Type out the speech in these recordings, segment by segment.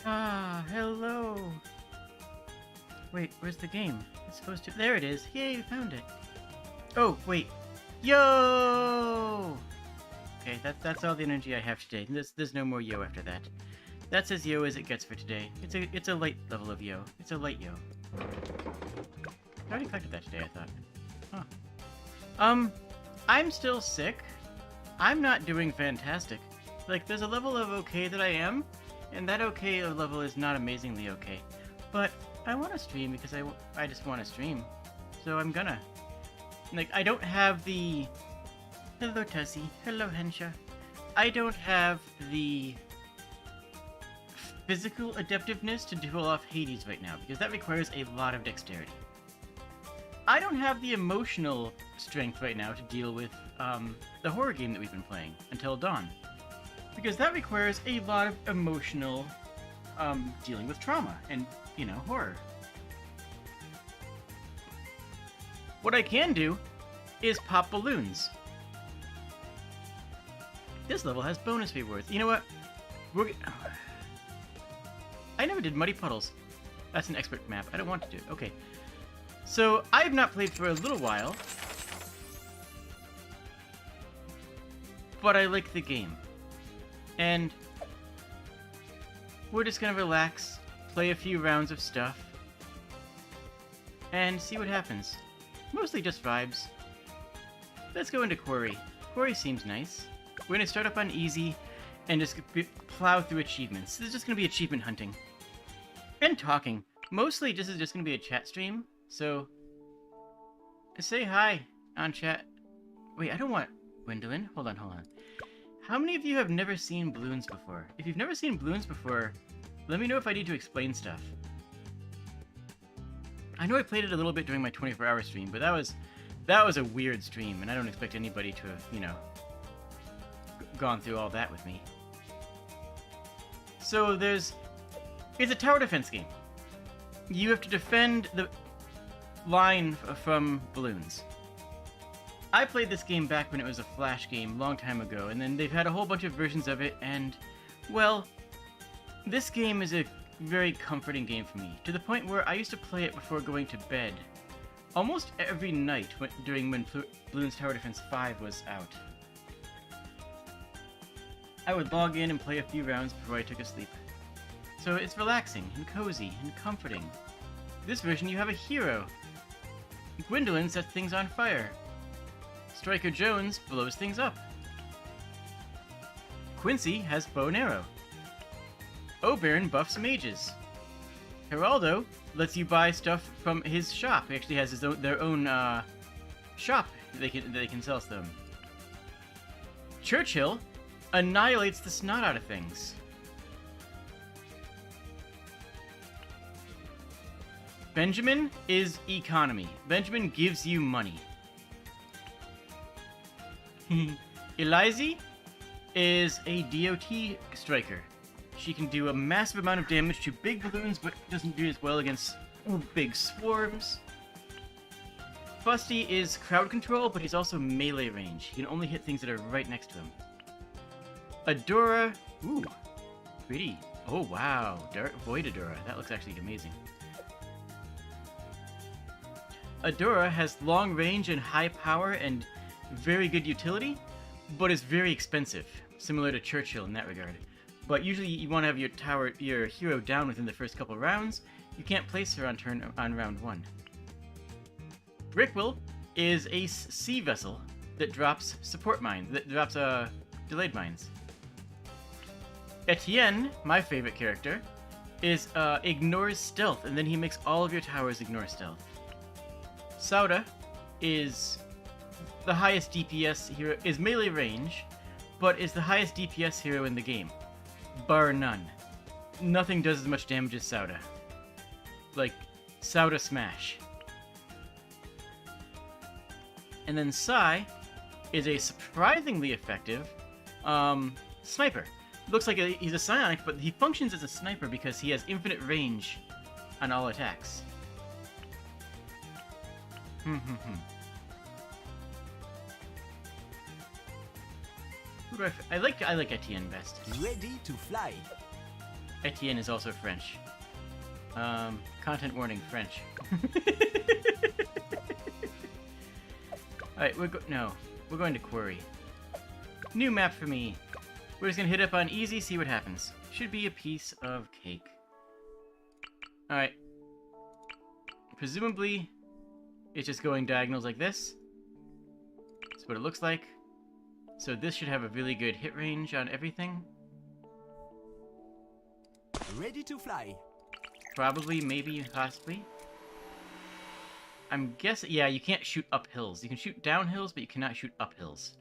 Ah, hello. Wait, where's the game? It's supposed to... There it is. Yay, we found it. Oh, wait. Yo! Okay, that's all the energy I have today. There's no more yo after that. That's as yo as it gets for today. It's a light level of yo. It's a light yo. I already collected that today, I thought. Huh. I'm still sick. I'm not doing fantastic. Like, there's a level of okay that I am, and that okay level is not amazingly okay. But I want to stream because I just want to stream. So I'm gonna. Like, I don't have the... Hello, Tessie. Hello, Hensha. I don't have the physical adaptiveness to pull off Hades right now, because that requires a lot of dexterity. I don't have the emotional strength right now to deal with the horror game that we've been playing, Until Dawn. Because that requires a lot of emotional dealing with trauma and, you know, horror. What I can do is pop balloons. This level has bonus rewards. You know what? I never did Muddy Puddles. That's an expert map. I don't want to do it. Okay. So, I have not played for a little while. But I like the game. And we're just gonna relax, play a few rounds of stuff, and see what happens. Mostly just vibes. Let's go into Quarry. Quarry seems nice. We're gonna start up on easy and just plow through achievements. This is just gonna be achievement hunting. And talking. Mostly this is just gonna be a chat stream, so say hi on chat. Wait, I don't want Gwendolyn. Hold on. How many of you have never seen Bloons before? If you've never seen Bloons before, let me know if I need to explain stuff. I know I played it a little bit during my 24-hour stream, but that was a weird stream, and I don't expect anybody to have, you know, gone through all that with me. So it's a tower defense game. You have to defend the line from balloons. I played this game back when it was a Flash game, long time ago, and then they've had a whole bunch of versions of it, and, well, this game is a very comforting game for me, to the point where I used to play it before going to bed, almost every night when Bloons Tower Defense 5 was out. I would log in and play a few rounds before I took a sleep. So it's relaxing, and cozy, and comforting. This version you have a hero. Gwendolyn sets things on fire. Striker Jones blows things up. Quincy has bow and arrow. Oberon buffs mages. Geraldo lets you buy stuff from his shop. He actually has their own shop that they can sell them. Churchill annihilates the snot out of things. Benjamin is economy. Benjamin gives you money. Elise is a DOT striker. She can do a massive amount of damage to big balloons, but doesn't do as well against big swarms. Fusty is crowd control, but he's also melee range. He can only hit things that are right next to him. Adora, ooh, pretty. Oh wow, Void Adora. That looks actually amazing. Adora has long range and high power and very good utility, but is very expensive, similar to Churchill in that regard. But usually you want to have your hero down within the first couple rounds. You can't place her on round 1. Brickwill is a sea vessel that drops support mines, that drops delayed mines. Etienne, my favorite character, ignores stealth, and then he makes all of your towers ignore stealth. Sauda is the highest DPS hero, is melee range, but is the highest DPS hero in the game. Bar none. Nothing does as much damage as Sauda. Like, Sauda Smash. And then Sai is a surprisingly effective sniper. Looks like he's a psionic, but he functions as a sniper because he has infinite range on all attacks. Who do I like Etienne best. Ready to fly. Etienne is also French. Content warning, French. Alright, we're going to Quarry. New map for me. We're just gonna hit up on easy, see what happens. Should be a piece of cake. Alright. Presumably, it's just going diagonals like this. That's what it looks like. So this should have a really good hit range on everything. Ready to fly. Probably, maybe, possibly. I'm guessing, yeah, you can't shoot up hills. You can shoot down hills, but you cannot shoot up hills.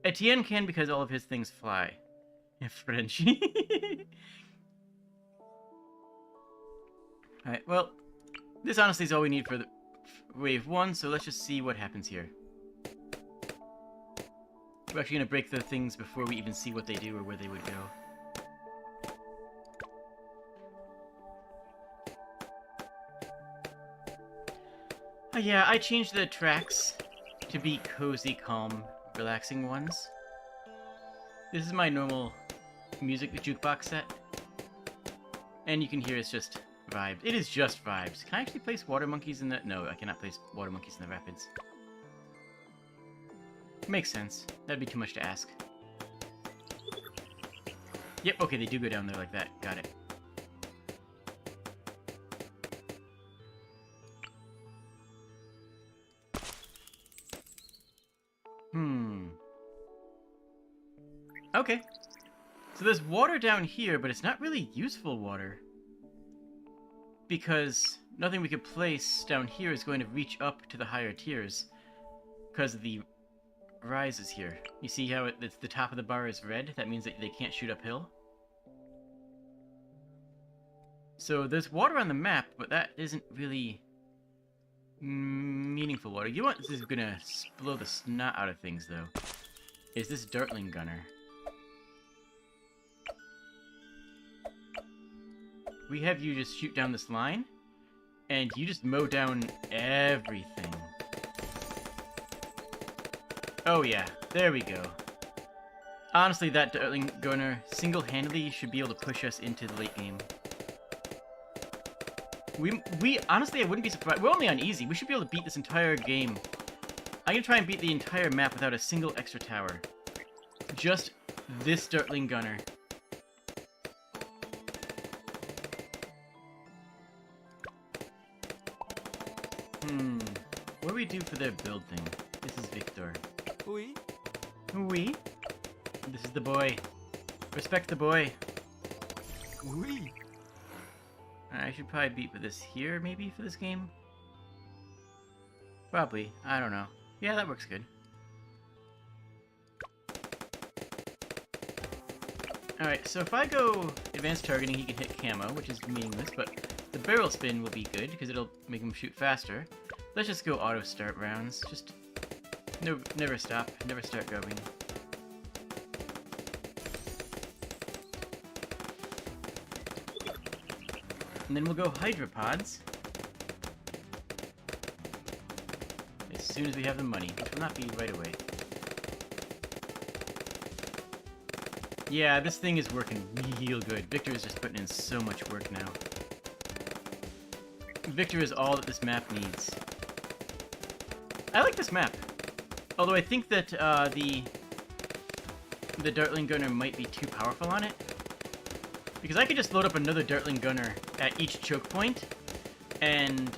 Etienne can because all of his things fly. In French. Alright, well, this honestly is all we need for the wave 1, so let's just see what happens here. We're actually going to break the things before we even see what they do or where they would go. Yeah, I changed the tracks to be cozy, calm, relaxing ones. This is my normal music jukebox set. And you can hear it's just vibes. It is just vibes. Can I actually place water monkeys in the... No, I cannot place water monkeys in the rapids. Makes sense. That'd be too much to ask. Yep, okay, they do go down there like that. Got it. Okay. So there's water down here, but it's not really useful water. Because nothing we could place down here is going to reach up to the higher tiers. Because of the rises here. You see how it's the top of the bar is red? That means that they can't shoot uphill. So there's water on the map, but that isn't really meaningful water. You want this is gonna blow the snot out of things, though. Is this Dartling Gunner? We have you just shoot down this line, and you just mow down everything. Oh yeah, there we go. Honestly, that Dartling Gunner single-handedly should be able to push us into the late game. We honestly, I wouldn't be surprised. We're only on easy. We should be able to beat this entire game. I'm gonna try and beat the entire map without a single extra tower. Just this Dartling Gunner. What do we do for their build thing? This is Victor. Oui. Oui. This is the boy. Respect the boy. Oui. I should probably beat for this here, maybe, for this game? Probably. I don't know. Yeah, that works good. Alright, so if I go advanced targeting, he can hit camo, which is meaningless, but the barrel spin will be good, because it'll make him shoot faster. Let's just go auto start rounds. Just no, never stop, never start going. And then we'll go Hydropods. As soon as we have the money, which will not be right away. Yeah, this thing is working real good. Victor is just putting in so much work now. Victor is all that this map needs. I like this map. Although I think that the Dartling Gunner might be too powerful on it. Because I could just load up another Dartling Gunner at each choke point, and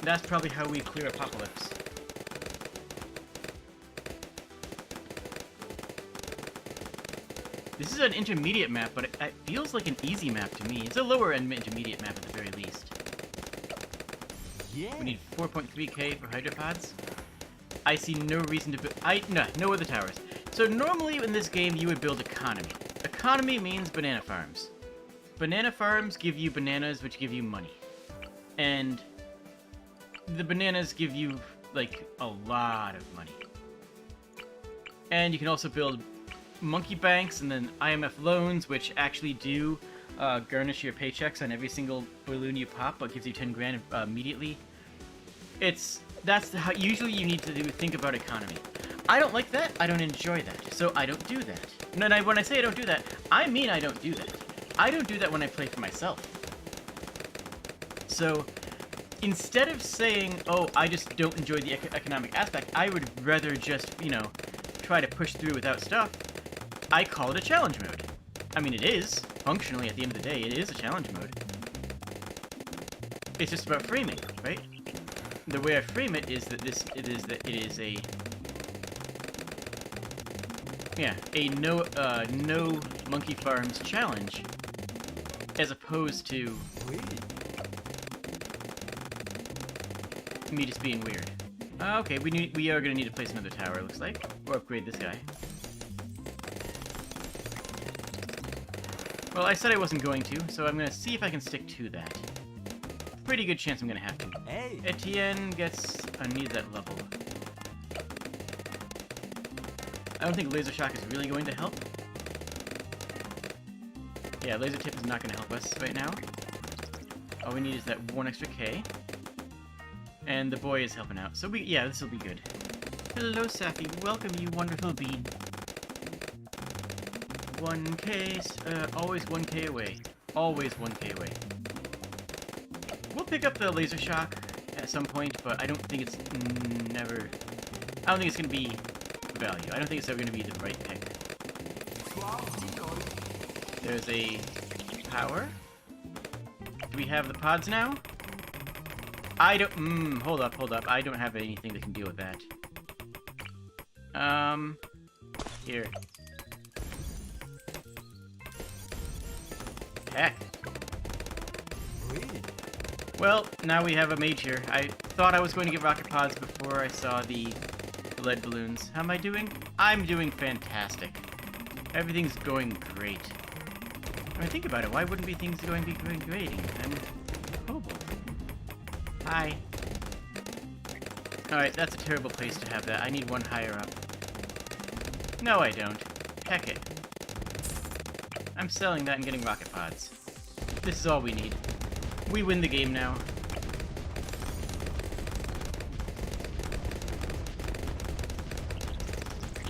that's probably how we clear Apocalypse. This is an intermediate map, but it feels like an easy map to me. It's a lower end intermediate map at the very least. Yeah. We need 4.3k for Hydropods. I see no reason to build... No other towers. So normally in this game you would build economy. Economy means banana farms. Banana farms give you bananas, which give you money. And the bananas give you, like, a lot of money. And you can also build monkey banks and then IMF loans, which actually do garnish your paychecks on every single balloon you pop, but gives you 10 grand immediately. That's how usually you need to think about economy. I don't like that. I don't enjoy that. So I don't do that. And when I say I don't do that, I mean I don't do that. I don't do that when I play for myself. So, instead of saying, oh, I just don't enjoy the economic aspect, I would rather just, you know, try to push through without stuff, I call it a challenge mode. I mean, it is. Functionally, at the end of the day, it is a challenge mode. It's just about framing, right? The way I frame it is that it is a no Monkey Farms challenge, as opposed to Oui. me just being weird. Okay, we are gonna need to place another tower, it looks like, or upgrade this guy. Well, I said I wasn't going to, so I'm gonna see if I can stick to that. Pretty good chance I'm gonna have to. Hey. Etienne gets... I need that level. I don't think Laser Shock is really going to help. Yeah, Laser Tip is not going to help us right now. All we need is that one extra K. And the boy is helping out. So yeah, this will be good. Hello, Safi. Welcome, you wonderful bean. 1K, always 1K away. Always 1K away. We'll pick up the Laser Shock at some point, but I don't think it's never... I don't think it's going to be value. I don't think it's ever going to be the right pick. There's a power. Do we have the pods now? I don't... hold up. I don't have anything that can deal with that. Here. Heck. Well, now we have a mage here. I thought I was going to get rocket pods before I saw the lead balloons. How am I doing? I'm doing fantastic. Everything's going great. When I think about it, why wouldn't things be going great? I'm Kobold. Hi. Alright, that's a terrible place to have that. I need one higher up. No, I don't. Heck it. I'm selling that and getting rocket pods. This is all we need. We win the game now.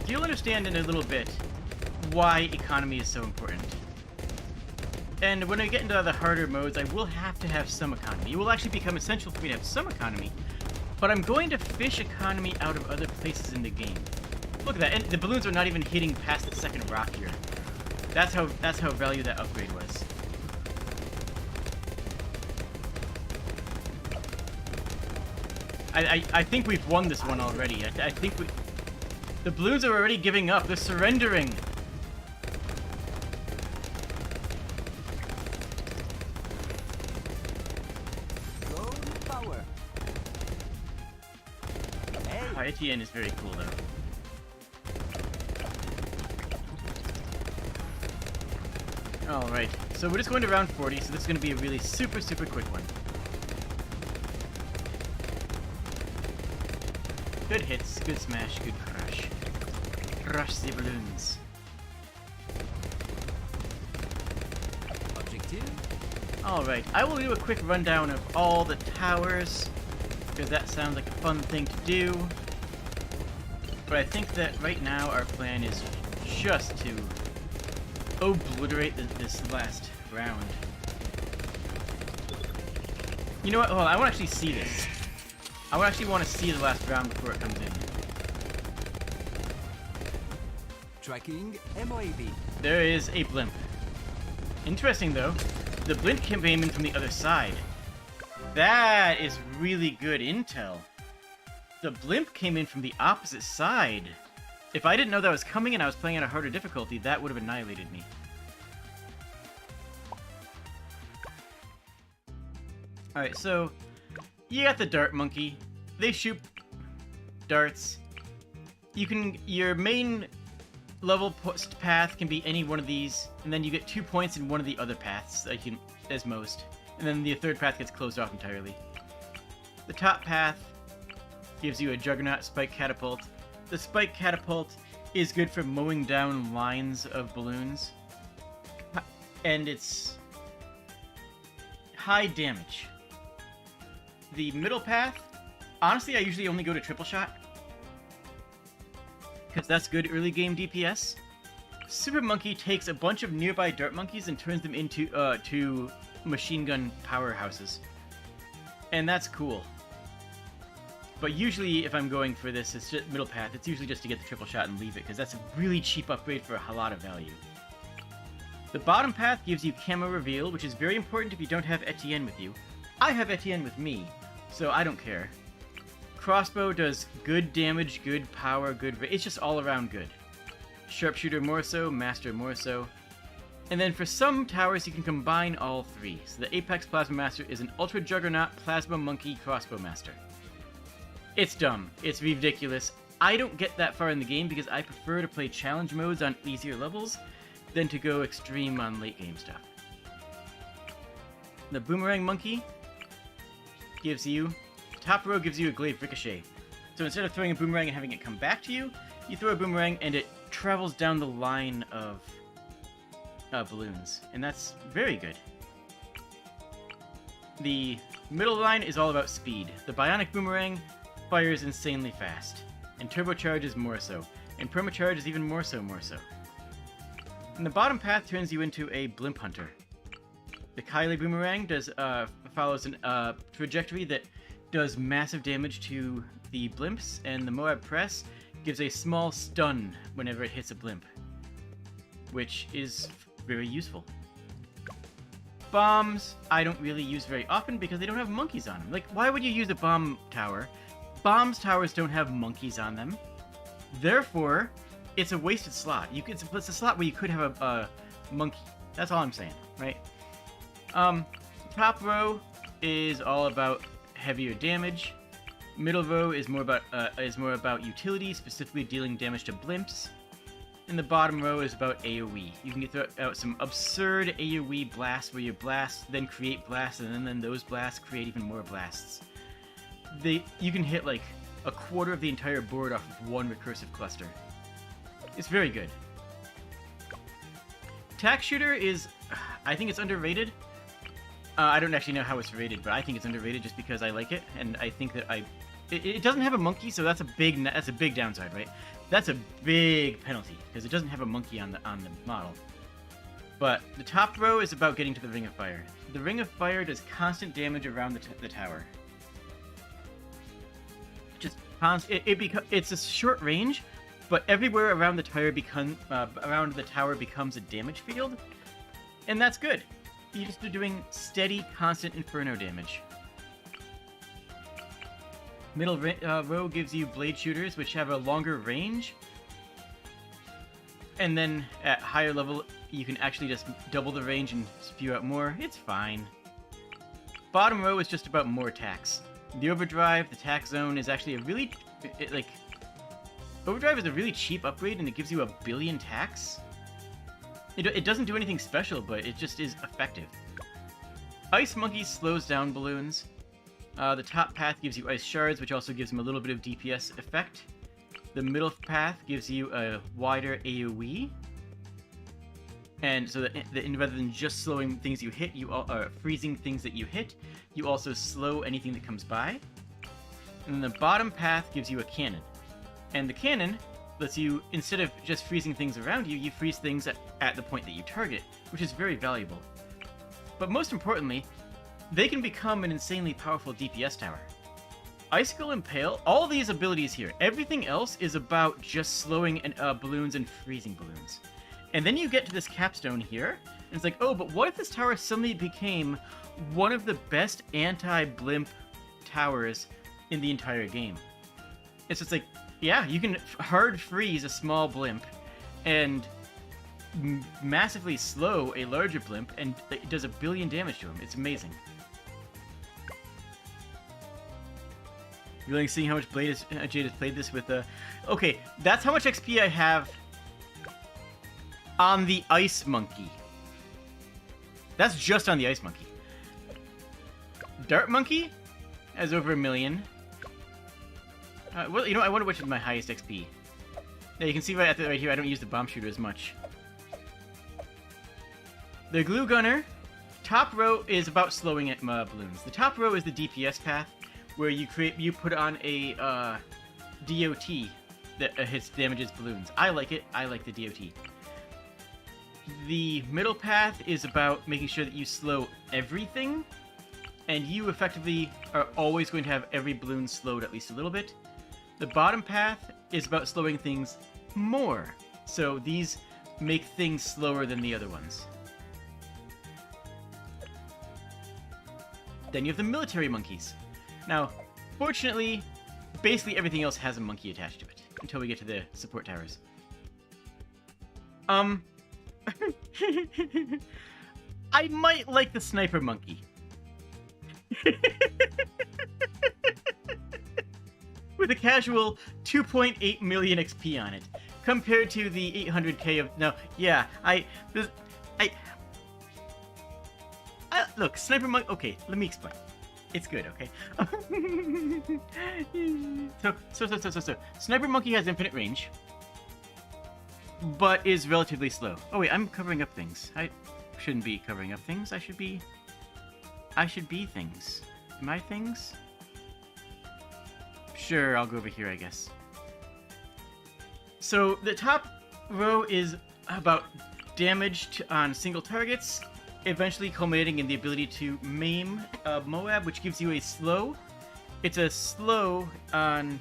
You'll understand in a little bit why economy is so important. And when I get into the harder modes, I will have to have some economy. It will actually become essential for me to have some economy, but I'm going to fish economy out of other places in the game. Look at that, and the balloons are not even hitting past the second rock here. That's how value that upgrade was. I think we've won this one already. I think we... The balloons are already giving up. They're surrendering. Gold power. Hey. Etienne is very cool, though. Alright, so we're just going to round 40, so this is going to be a really super quick one. Good hits, good smash, good crush. Crush the balloons. Objective. Alright, I will do a quick rundown of all the towers, because that sounds like a fun thing to do. But I think that right now our plan is just to obliterate this last round. You know what? Hold on, I want to actually see this. I actually want to see the last round before it comes in. Tracking MOAB. There is a blimp. Interesting, though. The blimp came in from the other side. That is really good intel. The blimp came in from the opposite side. If I didn't know that was coming and I was playing at a harder difficulty, that would have annihilated me. Alright, so... You got the dart monkey. They shoot darts. You can... Your main level post path can be any one of these, and then you get 2 points in one of the other paths, like you, as most. And then the third path gets closed off entirely. The top path gives you a Juggernaut Spike Catapult. The Spike Catapult is good for mowing down lines of balloons. And it's high damage. The middle path, honestly, I usually only go to triple shot, because that's good early game DPS. Super Monkey takes a bunch of nearby Dart Monkeys and turns them into to machine gun powerhouses. And that's cool. But usually, if I'm going for this it's just middle path, it's usually just to get the triple shot and leave it, because that's a really cheap upgrade for a lot of value. The bottom path gives you Camo Reveal, which is very important if you don't have Etienne with you. I have Etienne with me, so I don't care. Crossbow does good damage, good power, good... It's just all around good. Sharpshooter more so, Master more so. And then for some towers, you can combine all three. So the Apex Plasma Master is an Ultra Juggernaut Plasma Monkey Crossbow Master. It's dumb. It's ridiculous. I don't get that far in the game because I prefer to play challenge modes on easier levels than to go extreme on late game stuff. The Boomerang Monkey gives you... Top row gives you a Glaive Ricochet. So instead of throwing a boomerang and having it come back to you, you throw a boomerang and it travels down the line of balloons. And that's very good. The middle line is all about speed. The Bionic Boomerang fires insanely fast, and turbocharge is more so, and permacharge is even more so. And the bottom path turns you into a blimp hunter. The Kylie Boomerang follows a trajectory that does massive damage to the blimps, and the Moab Press gives a small stun whenever it hits a blimp, which is very useful. Bombs I don't really use very often because they don't have monkeys on them. Like, why would you use a bomb tower? Bombs towers don't have monkeys on them. Therefore, it's a wasted slot. It's a slot where you could have a monkey. That's all I'm saying, right? Top row is all about heavier damage. Middle row is more about utility, specifically dealing damage to blimps. And the bottom row is about AoE. You can throw out some absurd AoE blasts where you blast, then create blasts, and then those blasts create even more blasts. You can hit like a quarter of the entire board off of one recursive cluster. It's very good. Tack Shooter is... I think it's underrated. I don't actually know how it's rated, but I think it's underrated just because I like it, and I think that it doesn't have a monkey, so that's a big downside, right? That's a big penalty, because it doesn't have a monkey on the model. But the top row is about getting to the Ring of Fire. The Ring of Fire does constant damage around the tower. It's a short range, but everywhere around the tower becomes a damage field, and that's good. You're just doing steady, constant Inferno damage. Middle row gives you Blade Shooters, which have a longer range, and then at higher level, you can actually just double the range and spew out more. It's fine. Bottom row is just about more attacks. The Overdrive, the Tack Zone, is actually a really... Overdrive is a really cheap upgrade, and it gives you 1 billion tacks. It doesn't do anything special, but it just is effective. Ice Monkey slows down balloons. The top path gives you Ice Shards, which also gives them a little bit of DPS effect. The middle path gives you a wider AoE. And so that rather than just slowing things you hit, freezing things that you hit, you also slow anything that comes by. And then the bottom path gives you a cannon. And the cannon lets you, instead of just freezing things around you, you freeze things at the point that you target, which is very valuable. But most importantly, they can become an insanely powerful DPS tower. Icicle Impale, all these abilities here, everything else is about just slowing balloons and freezing balloons. And then you get to this capstone here, and it's like, oh, but what if this tower suddenly became one of the best anti-blimp towers in the entire game? It's just like, yeah, you can hard freeze a small blimp and massively slow a larger blimp, and it does 1 billion damage to him. It's amazing. You like seeing how much Jade has played this with Okay, that's how much XP I have on the Ice Monkey. That's just on the Ice Monkey. Dart Monkey has over 1 million. Well, you know, I wonder which is my highest XP. Yeah, you can see right here, I don't use the Bomb Shooter as much. The Glue Gunner, top row is about slowing at balloons. The top row is the DPS path, where you put on a DOT that damages balloons. I like it. I like the DOT. The middle path is about making sure that you slow everything, and you effectively are always going to have every balloon slowed at least a little bit. The bottom path is about slowing things more, so these make things slower than the other ones. Then you have the military monkeys. Now, fortunately, basically everything else has a monkey attached to it, until we get to the support towers. I might like the sniper monkey. With a casual 2.8 million XP on it, compared to the 800k of... No, yeah, look, sniper monkey... Okay, let me explain. It's good, okay? So, sniper monkey has infinite range, but is relatively slow. Oh wait, I'm covering up things. I shouldn't be covering up things. I should be things. Am I things? Sure, I'll go over here, I guess. So the top row is about damage on single targets, eventually culminating in the ability to maim Moab, which gives you a slow. It's a slow on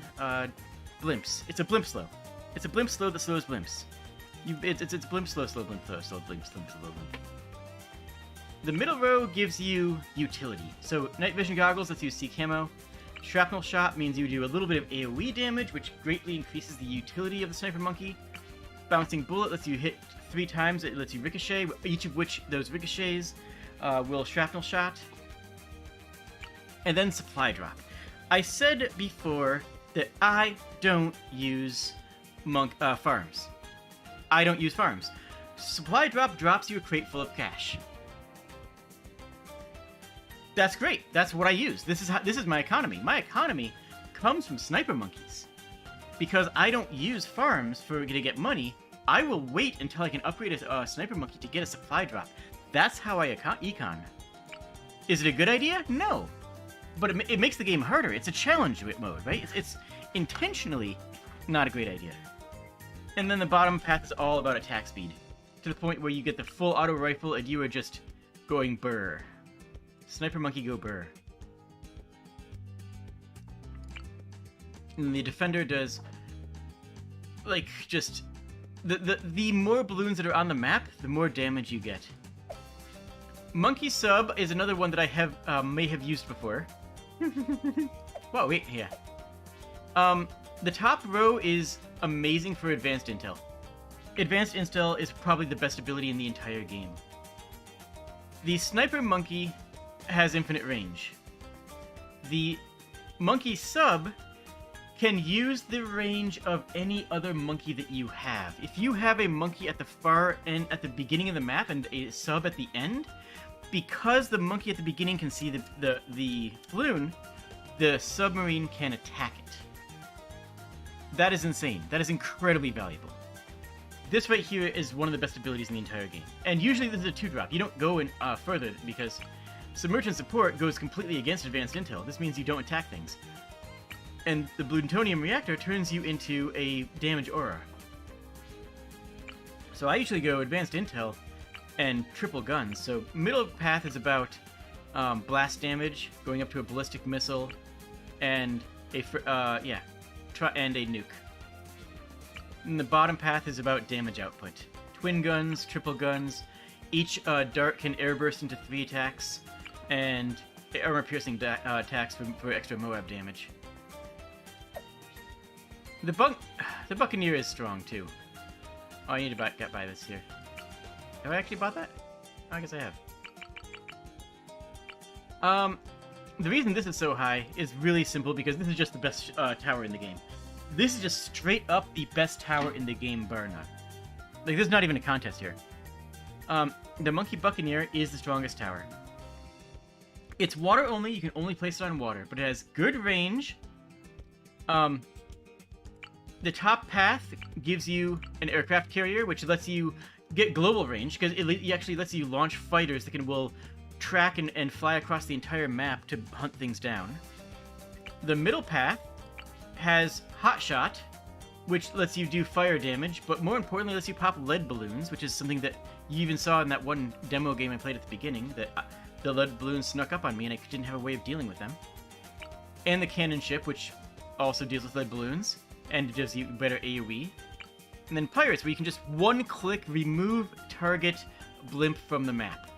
blimps. It's a blimp slow. It's a blimp slow that slows blimps. It's blimp slow, slow blimp, slow blimp, slow blimp. The middle row gives you utility. So night vision goggles lets you see camo. Shrapnel shot means you do a little bit of AoE damage, which greatly increases the utility of the sniper monkey. Bouncing bullet lets you hit 3 times. It lets you ricochet, each of which those ricochets will shrapnel shot. And then supply drop. I said before that I don't use farms. I don't use farms. Supply drop drops you a crate full of cash. That's great. That's what I use. This is my economy. My economy comes from sniper monkeys. Because I don't use farms to get money, I will wait until I can upgrade a sniper monkey to get a supply drop. That's how I econ. Is it a good idea? No. But it makes the game harder. It's a challenge mode, right? It's intentionally not a great idea. And then the bottom path is all about attack speed, to the point where you get the full auto rifle and you are just going burr. Sniper monkey go burr. And the defender does, like, just... The more balloons that are on the map, the more damage you get. Monkey sub is another one that I may have used before. Whoa, wait, yeah. The top row is amazing for advanced intel. Advanced intel is probably the best ability in the entire game. The sniper monkey has infinite range. The monkey sub can use the range of any other monkey that you have. If you have a monkey at the far end, at the beginning of the map, and a sub at the end, because the monkey at the beginning can see the balloon, the submarine can attack it. That is insane. That is incredibly valuable. This right here is one of the best abilities in the entire game. And usually this is a 2-drop. You don't go in further because Submergent Support goes completely against advanced intel. This means you don't attack things. And the plutonium reactor turns you into a damage aura. So I usually go advanced intel and triple guns. So middle path is about blast damage, going up to a ballistic missile, and a nuke. And the bottom path is about damage output. Twin guns, triple guns. Each dart can airburst into 3 attacks, and armor-piercing attacks for extra Moab damage. The Buccaneer is strong, too. Oh, I need to get by this here. Have I actually bought that? Oh, I guess I have. The reason this is so high is really simple, because this is just the best tower in the game. This is just straight up the best tower in the game, bar none. Like, there's not even a contest here. The Monkey Buccaneer is the strongest tower. It's water only, you can only place it on water, but it has good range. The top path gives you an aircraft carrier, which lets you get global range, because it actually lets you launch fighters that will track and fly across the entire map to hunt things down. The middle path has hotshot, which lets you do fire damage, but more importantly lets you pop lead balloons, which is something that you even saw in that one demo game I played at the beginning, that the lead balloons snuck up on me and I didn't have a way of dealing with them. And the cannon ship, which also deals with lead balloons, and gives you better AoE. And then pirates, where you can just one-click remove target blimp from the map.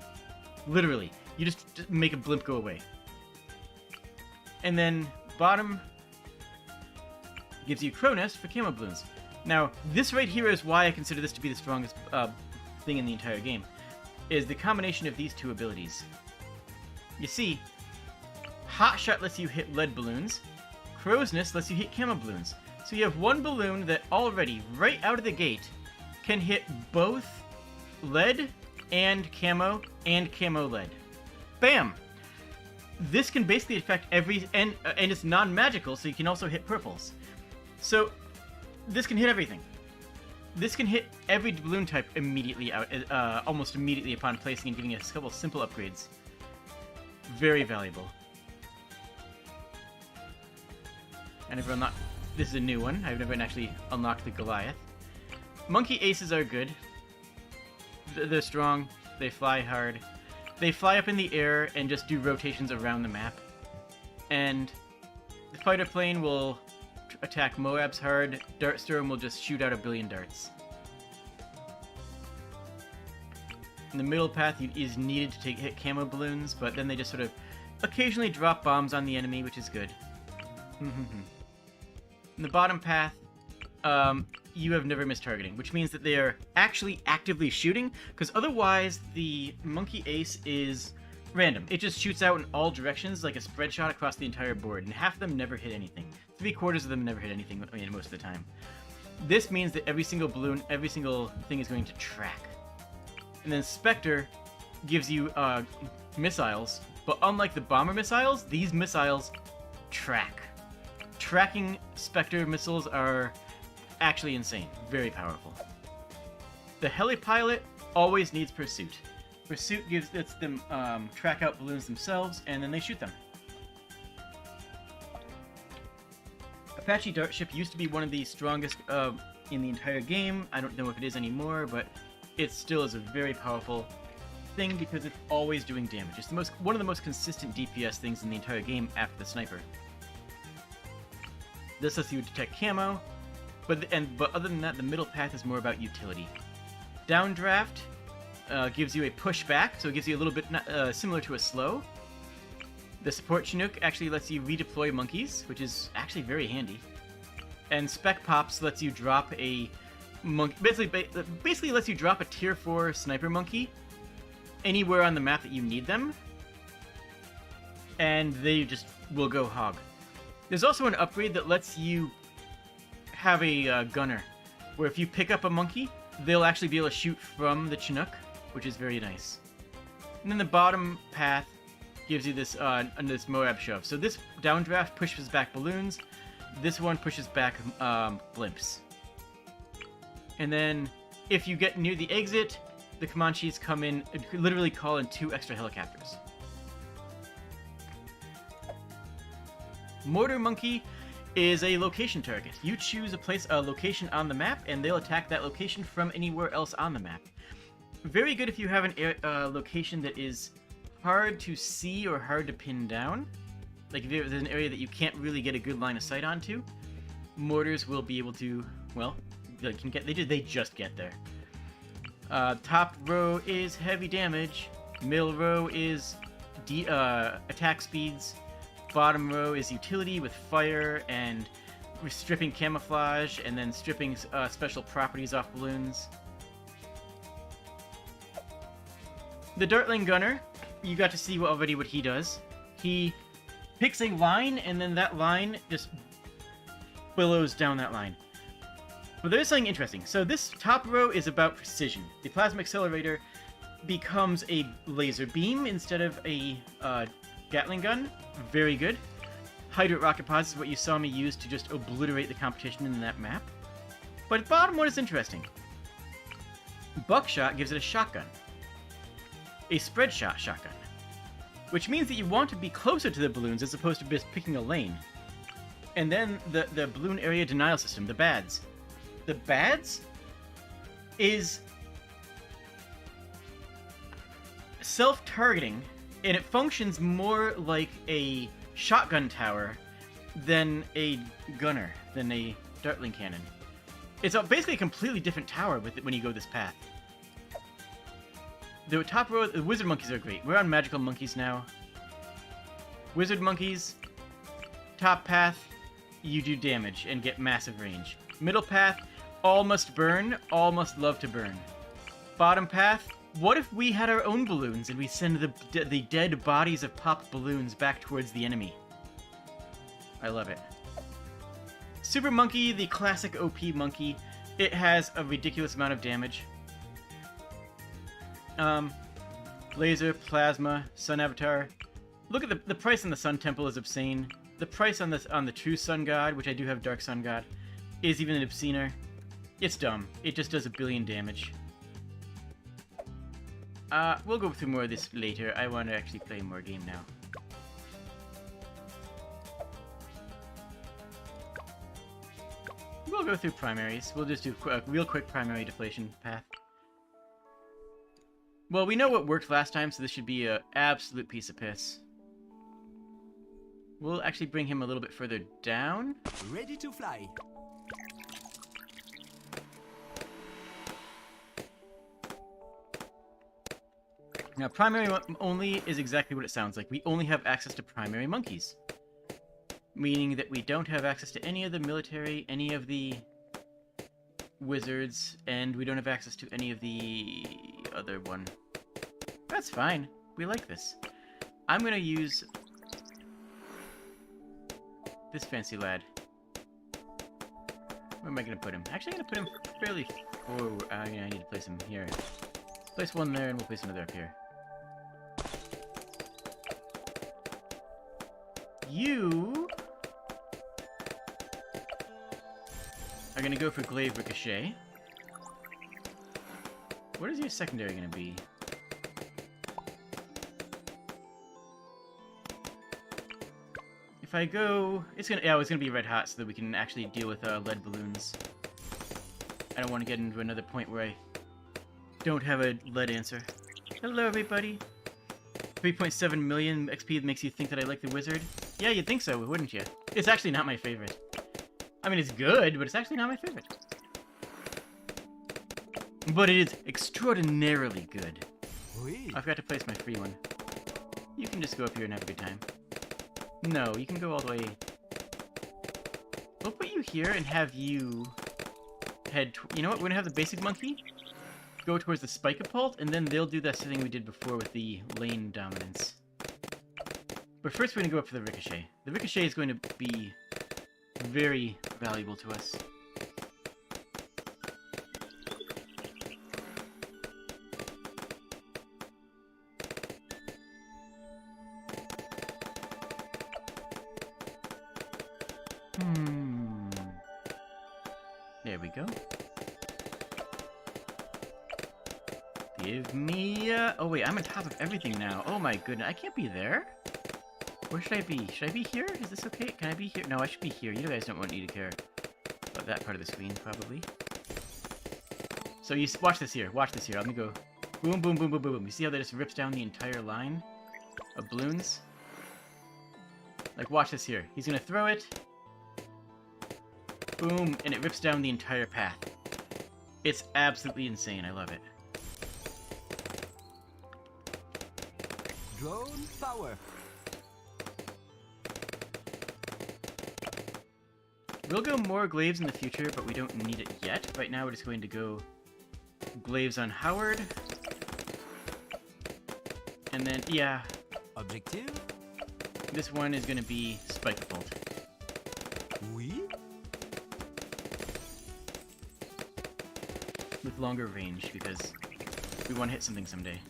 Literally. You just make a blimp go away. And then bottom gives you Crow Nest for camo balloons. Now, this right here is why I consider this to be the strongest thing in the entire game, is the combination of these two abilities. You see, Hot Shot lets you hit lead balloons, Crow's Nest lets you hit camo balloons. So you have one balloon that already, right out of the gate, can hit both lead and camo lead. Bam! This can basically affect every... and it's non-magical, so you can also hit purples. So, this can hit everything. This can hit every balloon type immediately out, almost immediately upon placing and giving us a couple simple upgrades. Very valuable. I never unlocked... This is a new one. I've never actually unlocked the Goliath. Monkey aces are good. They're strong. They fly hard. They fly up in the air and just do rotations around the map. And the fighter plane will attack Moabs hard. Dartstorm will just shoot out a billion darts. And the middle path is needed to hit camo balloons, but then they just sort of occasionally drop bombs on the enemy, which is good. In the bottom path, you have never missed targeting, which means that they are actually actively shooting, because otherwise the Monkey Ace is random. It just shoots out in all directions like a spread shot across the entire board, and half of them never hit anything. 3/4 of them never hit anything, I mean, most of the time. This means that every single balloon, every single thing is going to track. And then Spectre gives you missiles, but unlike the bomber missiles, these missiles track. Tracking Spectre missiles are actually insane. Very powerful. The Helipilot always needs Pursuit. Pursuit lets them track out balloons themselves, and then they shoot them. Apache Dart Ship used to be one of the strongest in the entire game. I don't know if it is anymore, but it still is a very powerful thing because it's always doing damage. It's one of the most consistent DPS things in the entire game after the sniper. This lets you detect camo, but other than that, the middle path is more about utility. Downdraft gives you a pushback, so it gives you a little bit similar to a slow. The support Chinook actually lets you redeploy monkeys, which is actually very handy. And Spec Pops lets you drop a monkey, basically lets you drop a tier 4 sniper monkey anywhere on the map that you need them, and they just will go hog. There's also an upgrade that lets you have a gunner, where if you pick up a monkey, they'll actually be able to shoot from the Chinook, which is very nice. And then the bottom path gives you this this Moab shove. So this downdraft pushes back balloons. This one pushes back blimps. And then if you get near the exit, the Comanches come in, literally call in 2 extra helicopters. Mortar Monkey is a location target. You choose a location on the map, and they'll attack that location from anywhere else on the map. Very good if you have a location that is hard to see or hard to pin down. Like if there's an area that you can't really get a good line of sight onto, mortars will be able to, well, they just get there. Top row is heavy damage. Middle row is attack speeds. Bottom row is utility with fire and stripping camouflage, and then stripping special properties off balloons. The Dartling Gunner, you got to see already what he does. He picks a line, and then that line just billows down that line. But there's something interesting. So this top row is about precision. The Plasma Accelerator becomes a laser beam instead of a Gatling gun. Very good. Hydrant Rocket Pods is what you saw me use to just obliterate the competition in that map. But bottom one is interesting. Buckshot gives it a shotgun. A spread shot shotgun. Which means that you want to be closer to the balloons as opposed to just picking a lane. And then the balloon area denial system, the BADS. the bads is self-targeting, and it functions more like a shotgun tower than a gunner, than a dartling cannon. It's basically a completely different tower with it when you go this path. The top row, the wizard monkeys are great. We're on magical monkeys now. Wizard monkeys, top path, you do damage and get massive range. Middle path, all must burn, all must love to burn. Bottom path, what if we had our own balloons and we send the dead bodies of popped balloons back towards the enemy? I love it. Super Monkey, the classic OP monkey. It has a ridiculous amount of damage. Laser, Plasma, Sun Avatar. Look at the price on the Sun Temple is obscene. The price on the True Sun God, which I do have Dark Sun God, is even obscener. It's dumb. It just does a billion damage. We'll go through more of this later. I want to actually play more game now. We'll go through primaries. We'll just do a real quick primary deflation path. Well, we know what worked last time, so this should be an absolute piece of piss. We'll actually bring him a little bit further down. Ready to fly. Now, primary only is exactly what it sounds like. We only have access to primary monkeys. Meaning that we don't have access to any of the military, any of the wizards, and we don't have access to any of the other one. That's fine. We like this. I'm gonna use this fancy lad. Where am I gonna put him? Actually, I'm gonna put him fairly forward. Yeah, I need to place him here. Place one there, and we'll place another up here. You are gonna go for Glaive Ricochet. What is your secondary gonna be? If I go, it's gonna be red hot so that we can actually deal with lead balloons. I don't want to get into another point where I don't have a lead answer. Hello, everybody. 3.7 million XP makes you think that I like the wizard? Yeah, you'd think so, wouldn't you? It's actually not my favorite. I mean, it's good, but it's actually not my favorite. But it is extraordinarily good. Oui. I forgot to place my free one. You can just go up here and have a good time. No, you can go all the way... We'll put you here and have you head... You know what? We're gonna have the basic monkey go towards the Spike-a-Pult, and then they'll do that thing we did before with the lane dominance. But first we're gonna go up for the Ricochet. The Ricochet is going to be very valuable to us. There we go. Give me, oh wait, I'm on top of everything now. Oh my goodness, I can't be there. Where should I be? Should I be here? Is this okay? Can I be here? No, I should be here. You guys don't want me to care about that part of the screen, probably. So you watch this here. Watch this here. I'm gonna go boom, boom, boom, boom, boom, boom. You see how that just rips down the entire line of balloons? Like, watch this here. He's gonna throw it. Boom, and it rips down the entire path. It's absolutely insane. I love it. Drone power. We'll go more glaives in the future, but we don't need it yet. Right now we're just going to go glaives on Howard. And then, yeah. Objective. This one is going to be Spike-a-Pult. Oui. With longer range, because we want to hit something someday.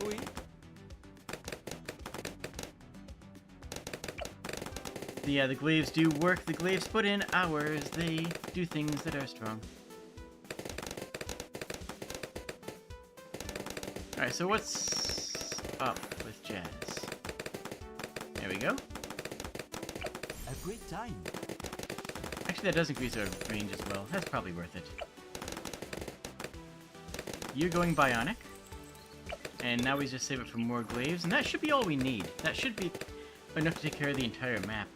Oui. Yeah, the glaives do work. The glaives put in hours. They do things that are strong. Alright, so what's up with Jazz? There we go. A great time. Actually, that does increase our range as well. That's probably worth it. You're going bionic. And now we just save it for more glaives, and that should be all we need. That should be enough to take care of the entire map.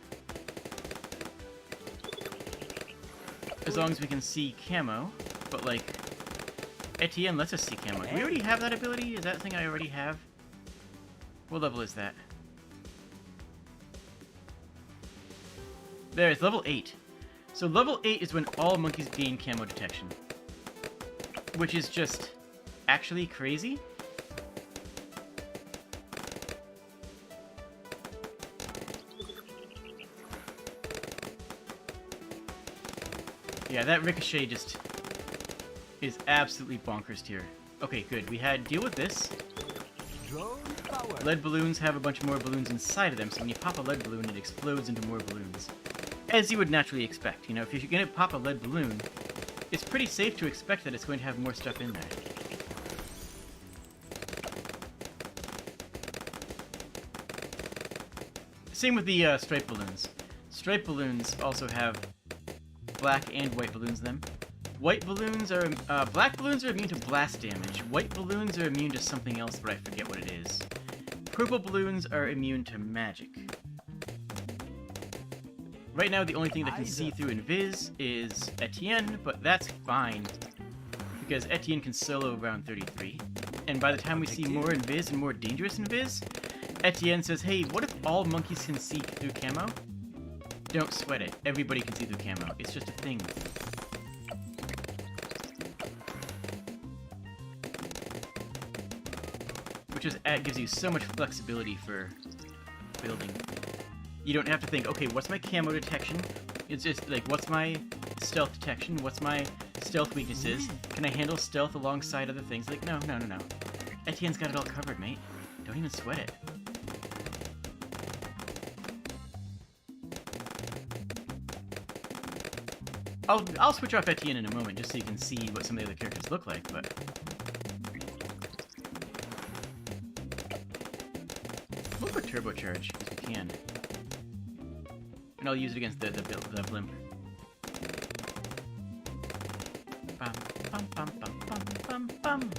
As long as we can see camo, but like, Etienne lets us see camo. Do we already have that ability? Is that a thing I already have? What level is that? There, it's level 8. So level 8 is when all monkeys gain camo detection. Which is just actually crazy. Yeah, that ricochet just is absolutely bonkers tier. Okay, good. We had deal with this. Lead balloons have a bunch more balloons inside of them, so when you pop a lead balloon, it explodes into more balloons. As you would naturally expect. You know, if you're going to pop a lead balloon, it's pretty safe to expect that it's going to have more stuff in there. Same with the striped balloons. Striped balloons also have black and white balloons in them. White balloons are, black balloons are immune to blast damage. White balloons are immune to something else, but I forget what it is. Purple balloons are immune to magic. Right now, the only thing that can see through Invis is Etienne, but that's fine, because Etienne can solo round 33. And by the time we see more Invis and more dangerous Invis, Etienne says, hey, what if all monkeys can see through camo? Don't sweat it. Everybody can see through camo. It's just a thing. Which is, gives you so much flexibility for building. You don't have to think, okay, what's my camo detection? It's just like, what's my stealth detection? What's my stealth weaknesses? Can I handle stealth alongside other things? Like, no. Etienne's got it all covered, mate. Don't even sweat it. I'll switch off Etienne in a moment, just so you can see what some of the other characters look like, but... We'll put turbocharge, if we can. And I'll use it against the blimp. Bum, bum, bum, bum, bum, bum, bum.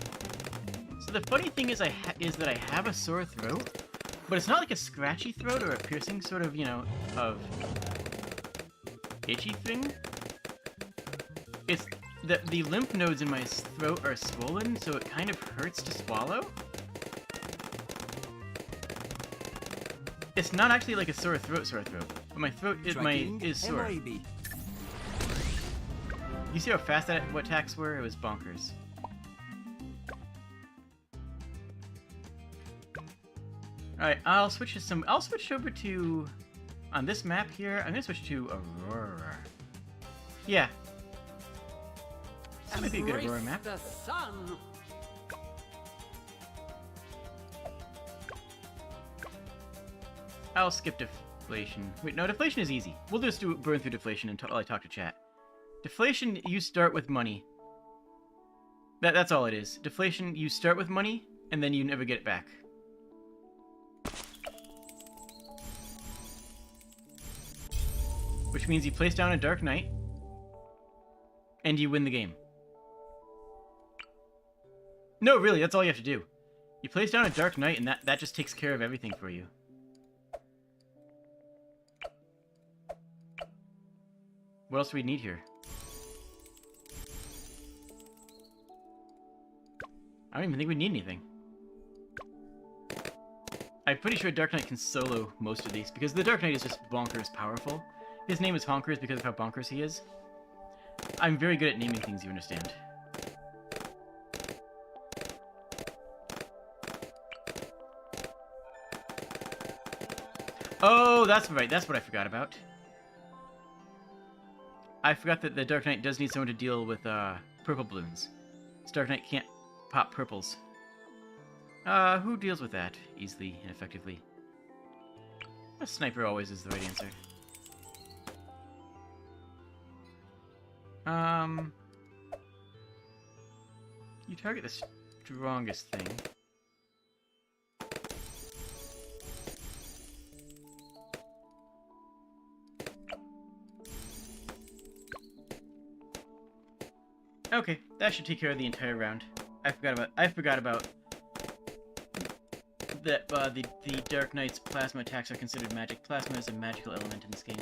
So the funny thing is that I have a sore throat, but it's not like a scratchy throat or a piercing sort of, you know, of itchy thing. It's the lymph nodes in my throat are swollen, so it kind of hurts to swallow. It's not actually like a sore throat, but my throat is sore. You see how fast what attacks were? It was bonkers. All right, I'll switch over to on this map here. I'm gonna switch to Aurora. Yeah. That might be a good Aurora map. The sun. I'll skip deflation. Wait, no, deflation is easy. We'll just burn through deflation until I talk to chat. Deflation, you start with money. That's all it is. Deflation, you start with money, and then you never get it back. Which means you place down a Dark Knight, and you win the game. No, really, that's all you have to do. You place down a Dark Knight, and that just takes care of everything for you. What else do we need here? I don't even think we need anything. I'm pretty sure Dark Knight can solo most of these, because the Dark Knight is just bonkers powerful. His name is Honkers because of how bonkers he is. I'm very good at naming things, you understand. Oh, that's right. That's what I forgot about. I forgot that the Dark Knight does need someone to deal with purple balloons. This Dark Knight can't pop purples. Who deals with that easily and effectively? A sniper always is the right answer. You target the strongest thing. Okay, that should take care of the entire round. I forgot about that the Dark Knight's plasma attacks are considered magic. Plasma is a magical element in this game.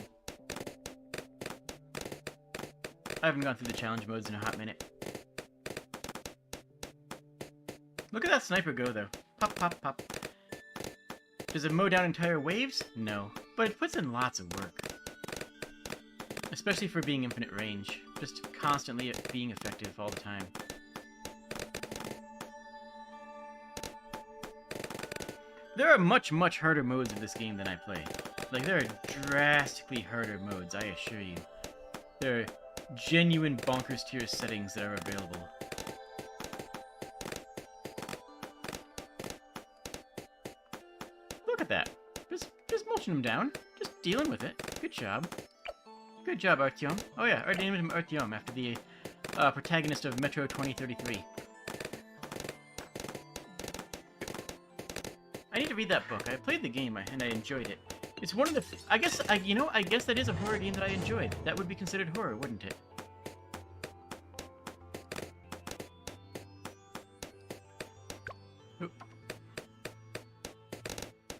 I haven't gone through the challenge modes in a hot minute. Look at that sniper go, though. Pop, pop, pop. Does it mow down entire waves? No. But it puts in lots of work. Especially for being infinite range. Just constantly being effective all the time. There are much, much harder modes of this game than I play. Like, there are drastically harder modes, I assure you. There are genuine bonkers tier settings that are available. Look at that. Just mulching them down. Just dealing with it. Good job. Good job, Artyom. Oh yeah, I named him Artyom after the protagonist of Metro 2033. I need to read that book. I played the game and I enjoyed it. It's one of the... I guess that is a horror game that I enjoyed. That would be considered horror, wouldn't it? Oop.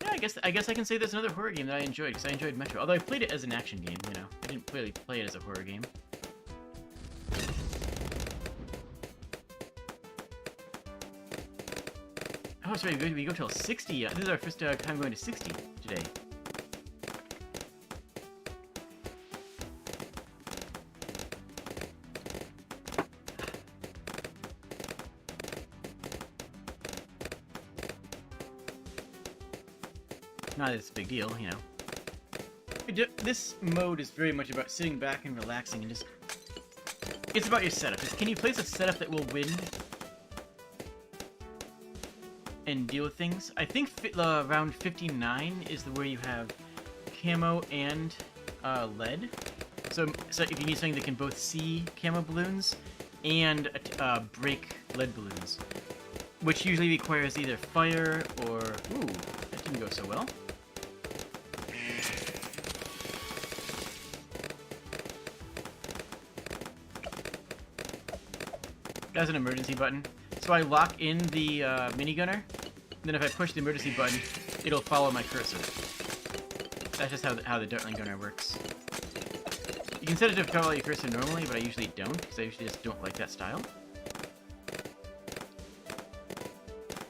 Yeah, I guess I can say there's another horror game that I enjoyed, because I enjoyed Metro. Although I played it as an action game, you know. I didn't really play it as a horror game. Oh, sorry, we go till 60. This is our first time going to 60 today. Not as a big deal, you know. This mode is very much about sitting back and relaxing and just... It's about your setup. Can you place a setup that will win and deal with things? I think round 59 is where you have camo and lead. So if you need something that can both see camo balloons and break lead balloons, which usually requires either fire or... Ooh, that didn't go so well. That's an emergency button. So I lock in the minigunner, then if I push the emergency button, it'll follow my cursor. That's just how the Dartling gunner works. You can set it to follow your cursor normally, but I usually don't, because I usually just don't like that style.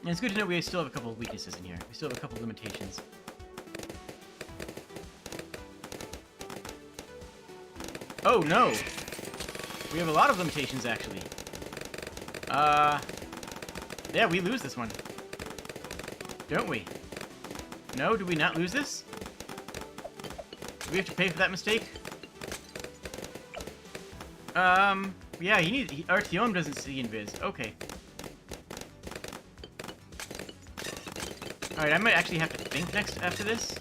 And it's good to know we still have a couple of weaknesses in here. We still have a couple of limitations. Oh no! We have a lot of limitations, actually. Yeah, we lose this one. Don't we? No, do we not lose this? Do we have to pay for that mistake? Yeah, Artyom doesn't see invis. Okay. Alright, I might actually have to think next after this.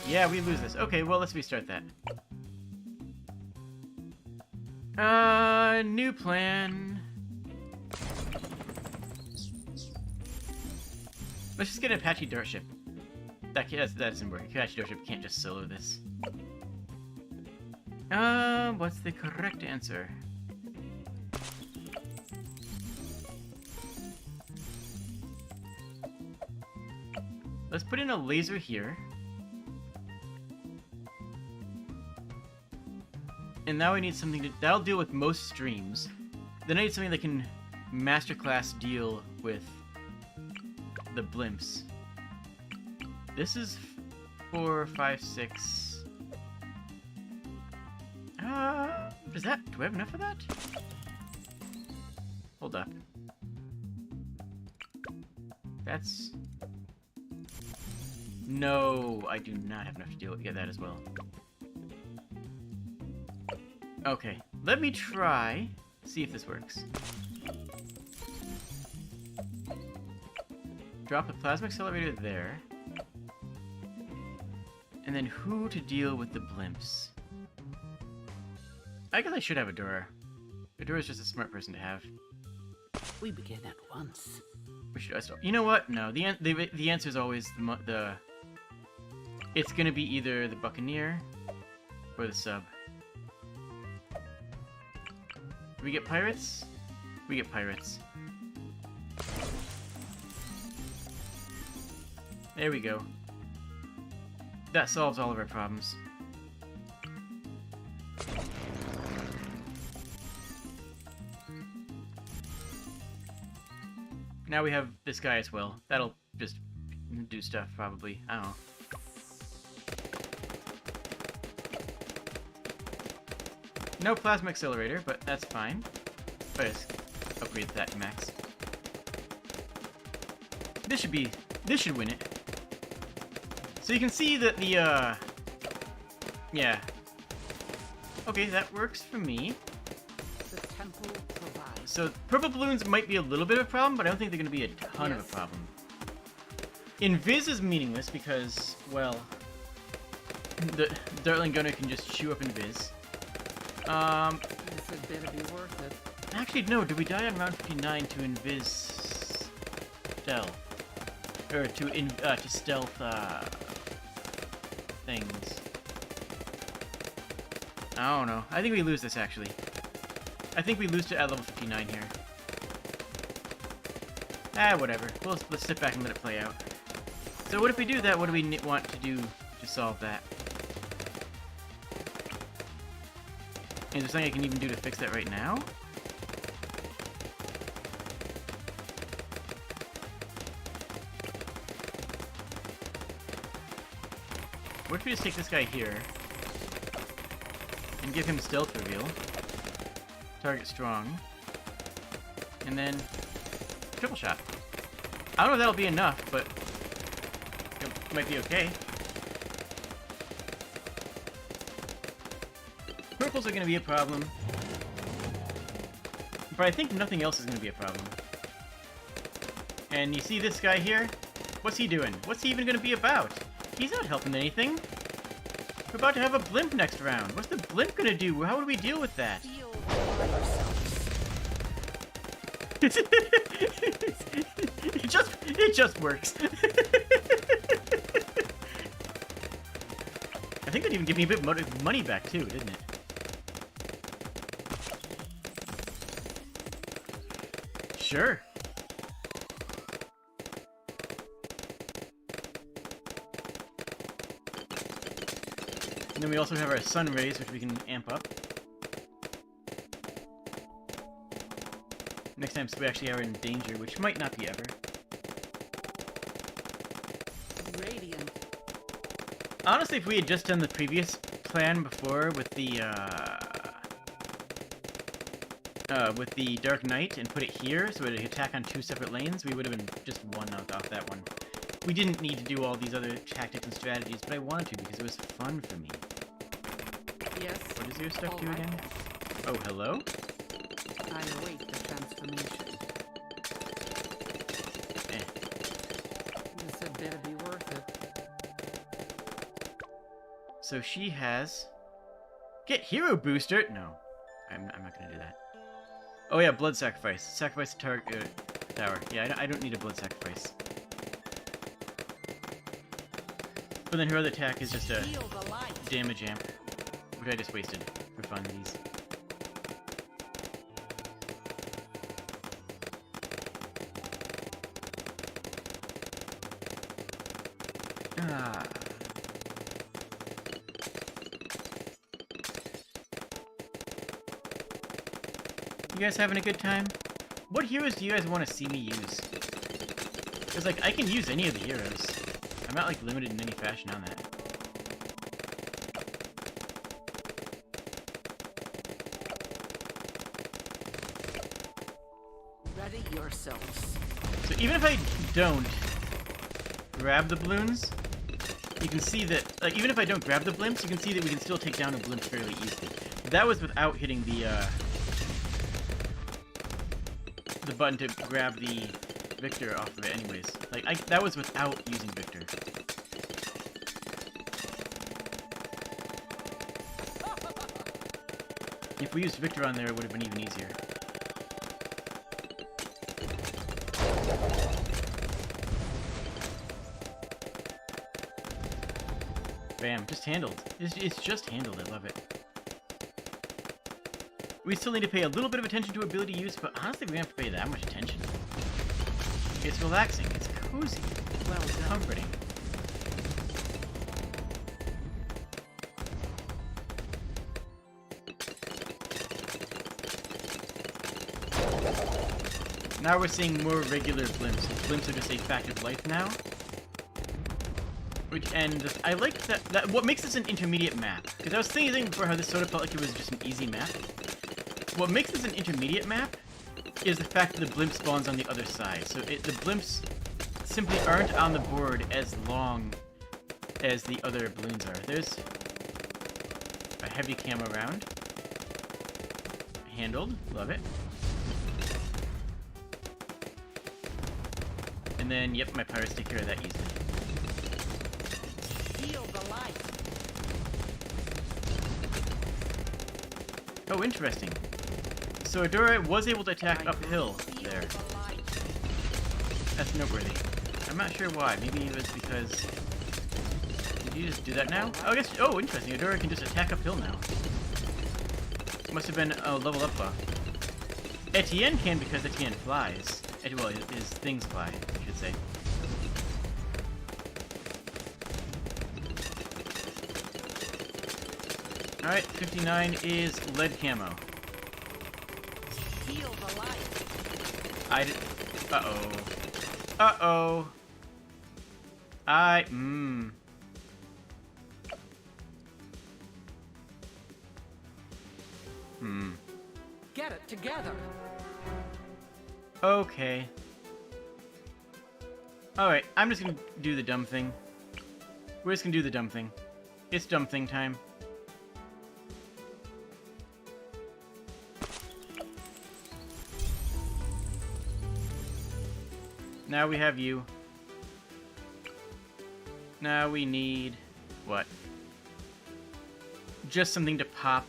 Yeah, we lose this. Okay, well, let's restart that. New plan. Let's just get an Apache Dart Ship. That doesn't work. Apache Dart Ship can't just solo this. What's the correct answer? Let's put in a laser here. And now I need something that'll deal with most streams. Then I need something that can masterclass deal with the blimps. This is 4, 5, 6. Do I have enough of that? Hold up. That's... No, I do not have enough to deal with that as well. Okay, let me try, see if this works. Drop the plasma accelerator there. And then who to deal with the blimps? I guess I should have Adora. Adora's just a smart person to have. We begin at once. Or should I start? You know what? No, the answer is always the... It's gonna be either the Buccaneer for the sub. Do we get pirates? We get pirates. There we go. That solves all of our problems. Now we have this guy as well. That'll just do stuff, probably. I don't know. No plasma accelerator, but that's fine. If I just upgrade that to max. This should win it. So you can see that the, yeah. Okay, that works for me. The temple provides. So purple balloons might be a little bit of a problem, but I don't think they're going to be a ton of a problem. Invis is meaningless because, well, the Dartling Gunner can just chew up Invis. This had better be worth it. Actually, no. Did we die on round 59 to Invis stealth? Or to stealth, things. I don't know. I think we lose this, actually. I think we lose to at level 59 here. Ah, whatever. Let's sit back and let it play out. So what if we do that? What do we want to do to solve that? Is there something I can even do to fix that right now? What if we just take this guy here and give him stealth reveal, target strong, and then triple shot. I don't know if that'll be enough, but it might be okay. Purples are going to be a problem, but I think nothing else is going to be a problem. And you see this guy here? What's he doing? What's he even going to be about? He's not helping anything. We're about to have a blimp next round. What's the blimp going to do? How do we deal with that? Feel for yourselves. It just works. I think that even gave me a bit of money back too, didn't it? Sure. And then we also have our sun rays, which we can amp up. Next time we actually are in danger, which might not be ever. Radiant. Honestly, if we had just done the previous plan before with the Dark Knight and put it here so it would attack on 2 separate lanes, we would have been just won off that one. We didn't need to do all these other tactics and strategies, but I wanted to because it was fun for me. Yes. What does your stuff do Alright. again? Oh, hello? I await the transformation. This had better be worth it. So she has... Get Hero Booster! No. I'm not gonna do that. Oh yeah, Blood Sacrifice. Sacrifice the tower. Yeah, I don't need a Blood Sacrifice. But then her other attack is just a Feel the light. damage amp, which I just wasted for funsies. Ah. You guys having a good time? What heroes do you guys want to see me use? Because, like, I can use any of the heroes. I'm not, like, limited in any fashion on that. Ready yourselves. So even if I don't grab the balloons, you can see that, like, even if I don't grab the blimps, you can see that we can still take down a blimp fairly easily. That was without hitting the button to grab the Victor off of it anyways. Like, that was without using Victor. If we used Victor on there, it would have been even easier. Bam, just handled. It's just handled, I love it. We still need to pay a little bit of attention to ability use, but honestly we don't have to pay that much attention. It's relaxing, it's cozy, Well it's done. comforting. Now we're seeing more regular blimps. Blimps are just a fact of life now. I like that what makes this an intermediate map. Because I was thinking before how this sort of felt like it was just an easy map. What makes this an intermediate map is the fact that the blimp spawns on the other side. So the blimps simply aren't on the board as long as the other balloons are. There's a heavy camo round. Handled. Love it. And then, yep, my pirates take care of that easily. Feel the light. Oh, interesting. So Adora was able to attack uphill Feel there. the light. That's noteworthy. I'm not sure why. Maybe it was because... Did you just do that now? Oh, I guess... Oh, interesting. Adora can just attack uphill now. Must have been a level up buff. Etienne can because Etienne flies. Well, his things fly, I should say. Alright, 59 is lead camo. Feel the light. I did... Uh-oh. Uh-oh. Get it together. Okay. Alright, I'm just gonna do the dumb thing. We're just gonna do the dumb thing. It's dumb thing time. Now we have you. Now we need... what? Just something to pop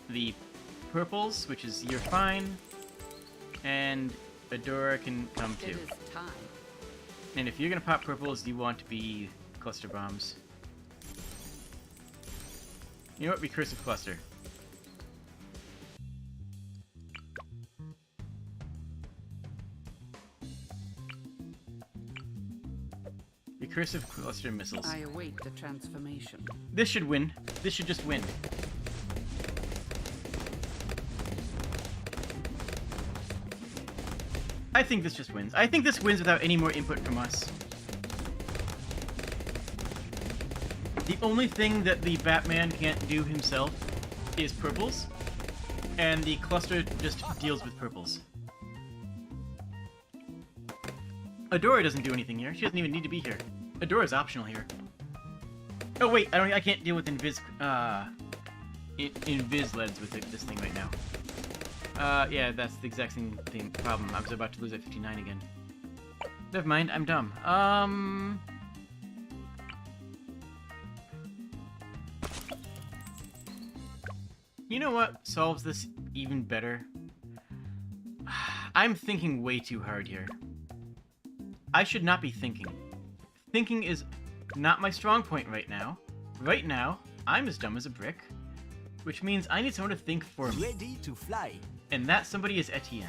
the purples, which is you're fine. And Adora can come It too. is time. And if you're gonna pop purples, you want to be cluster bombs. You know what? Recursive cluster. Recursive cluster missiles. I await the transformation. This should win. This should just win. I think this just wins. I think this wins without any more input from us. The only thing that the Batman can't do himself is purples, and the cluster just deals with purples. Adora doesn't do anything here. She doesn't even need to be here. Adora's optional here. Oh wait, I can't deal with invis LEDs with this thing right now. Yeah, that's the exact same thing problem. I was about to lose at 59 again. Never mind, I'm dumb. You know what solves this even better? I'm thinking way too hard here. I should not be thinking. Thinking is not my strong point right now. Right now, I'm as dumb as a brick, which means I need someone to think for me. Ready to fly. And that somebody is Etienne.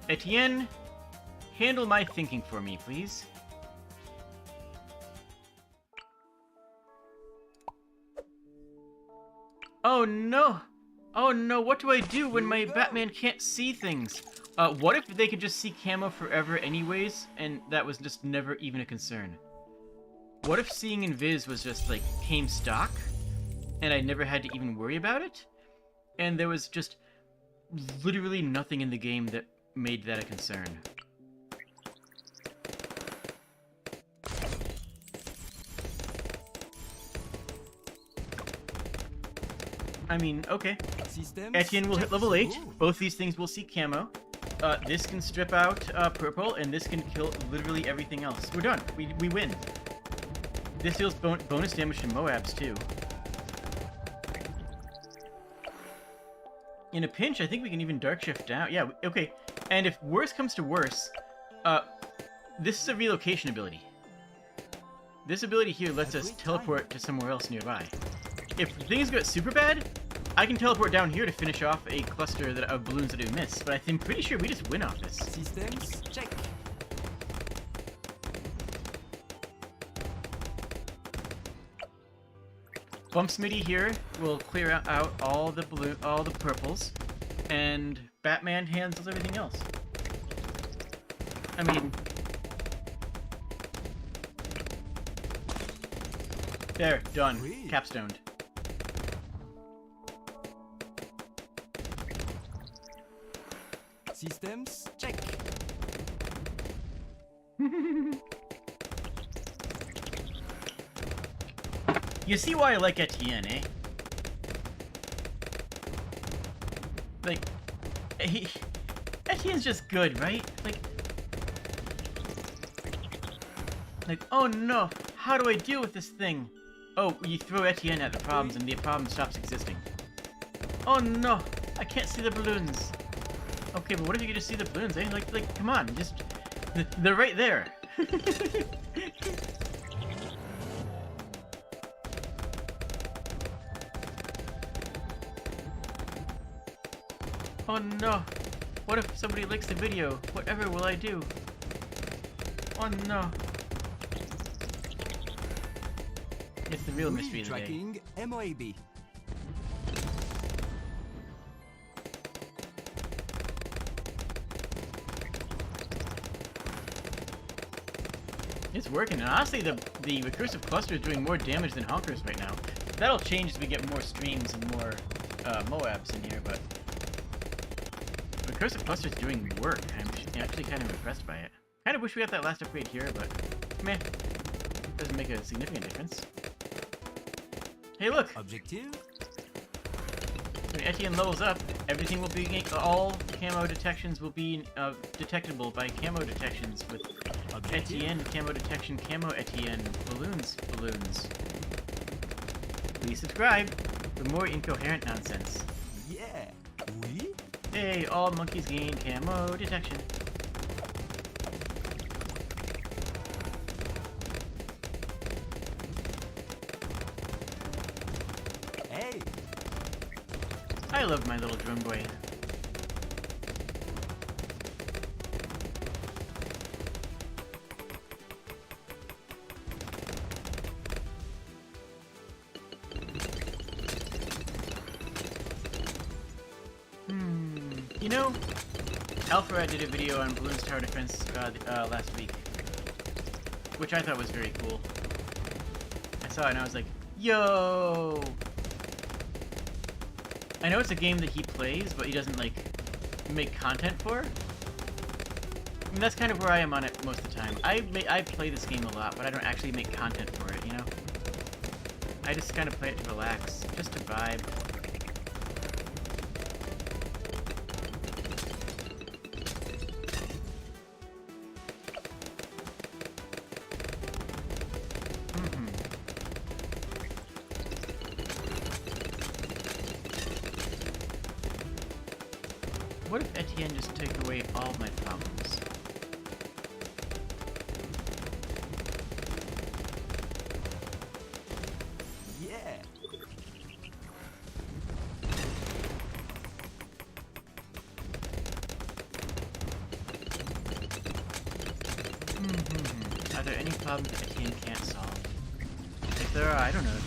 Etienne, handle my thinking for me, please. Oh no! Oh no, what do I do when my Batman can't see things? What if they could just see camo forever anyways, and that was just never even a concern? What if seeing invis was just, like, came stock, and I never had to even worry about it? And there was just literally nothing in the game that made that a concern. I mean, okay. Systems Etienne will hit level 8. Ooh. Both these things will see camo. This can strip out purple, and this can kill literally everything else. We're done. We win. This deals bonus damage to Moabs, too. In a pinch, I think we can even Dark Shift down. Yeah, okay. And if worse comes to worse, this is a relocation ability. This ability here lets us teleport to somewhere else nearby. If things get super bad, I can teleport down here to finish off a cluster of balloons that we missed, but I'm pretty sure we just win off this. Systems, check. Bump Smitty here will clear out all the purples, and Batman handles everything else. I mean, there, done, Oui. capstoned. Systems, check. You see why I like Etienne, eh? Like, Etienne's just good, right? Like, oh no, how do I deal with this thing? Oh, you throw Etienne at the problems and the problem stops existing. Oh no, I can't see the balloons. Okay, but what if you could just see the balloons, eh? Like, come on, just... They're right there. Oh no! What if somebody likes the video? Whatever will I do? Oh no! It's the real mystery of the day. Tracking MOAB. It's working, and honestly, the recursive cluster is doing more damage than Honkers right now. That'll change as we get more streams and more Moabs in here, but recursive cluster is doing work. I'm actually kind of impressed by it. Kind of wish we had that last upgrade here, but meh, doesn't make a significant difference. Hey, look! Objective. When Etienne levels up, everything will be all camo detections will be detectable by camo detections with Etienne, camo detection, camo Etienne, balloons. Please subscribe for more incoherent nonsense. Yeah. Oui. Hey, all monkeys gain camo detection. Hey. I love my little drone boy. You know, Alpha did a video on Bloons Tower Defense last week, which I thought was very cool. I saw it and I was like, yo! I know it's a game that he plays, but he doesn't, like, make content for. I mean, that's kind of where I am on it most of the time. I play this game a lot, but I don't actually make content for it, you know? I just kind of play it to relax, just to vibe. What if Etienne just took away all my problems? Yeah. Are there any problems that Etienne can't solve? If there are, I don't know.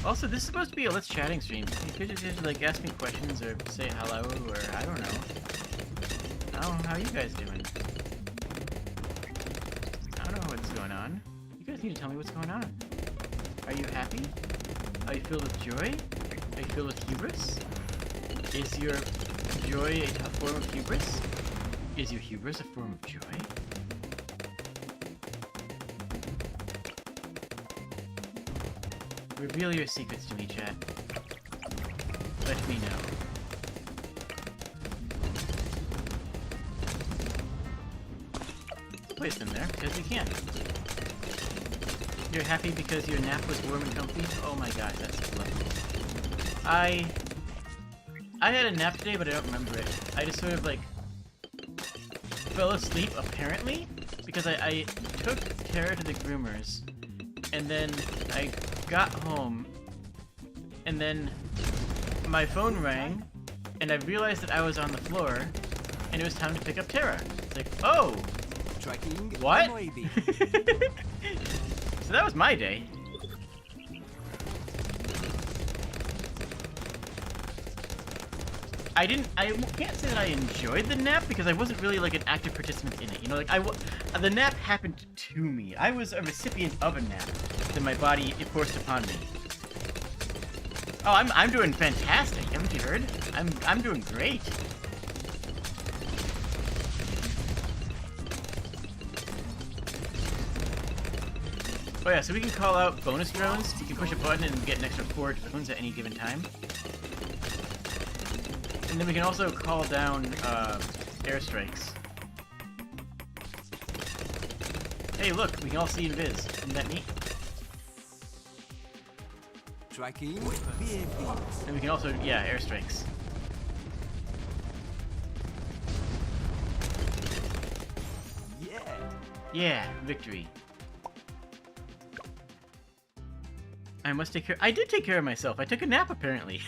Also, this is supposed to be a Let's Chatting stream. You could just like ask me questions or say hello or I don't know. I don't know how you guys doing. I don't know what's going on. You guys need to tell me what's going on. Are you happy? Are you filled with joy? Are you filled with hubris? Is your joy a form of hubris? Is your hubris a form of joy? Reveal your secrets to me, chat. Let me know. Place them there, because we can. You're happy because your nap was warm and comfy? Oh my gosh, that's lovely. I had a nap today, but I don't remember it. I just sort of, like, fell asleep, apparently, because I took Tara to the groomers, and then I got home, and then my phone rang, and I realized that I was on the floor, and it was time to pick up Terra. It's like, oh, Tracking what? MOAB. So that was my day. I can't say that I enjoyed the nap because I wasn't really like an active participant in it. You know, like the nap happened to me. I was a recipient of a nap that my body forced upon me. Oh, I'm doing fantastic. Haven't you heard? I'm doing great. Oh yeah, so we can call out bonus drones. You can push a button and get an extra 4 drones at any given time. And then we can also call down airstrikes. Hey, look, we can all see invis. Isn't that neat? Tracking VAB. And we can also, yeah, airstrikes. Yeah. Yeah, victory. I must take care. I did take care of myself. I took a nap apparently.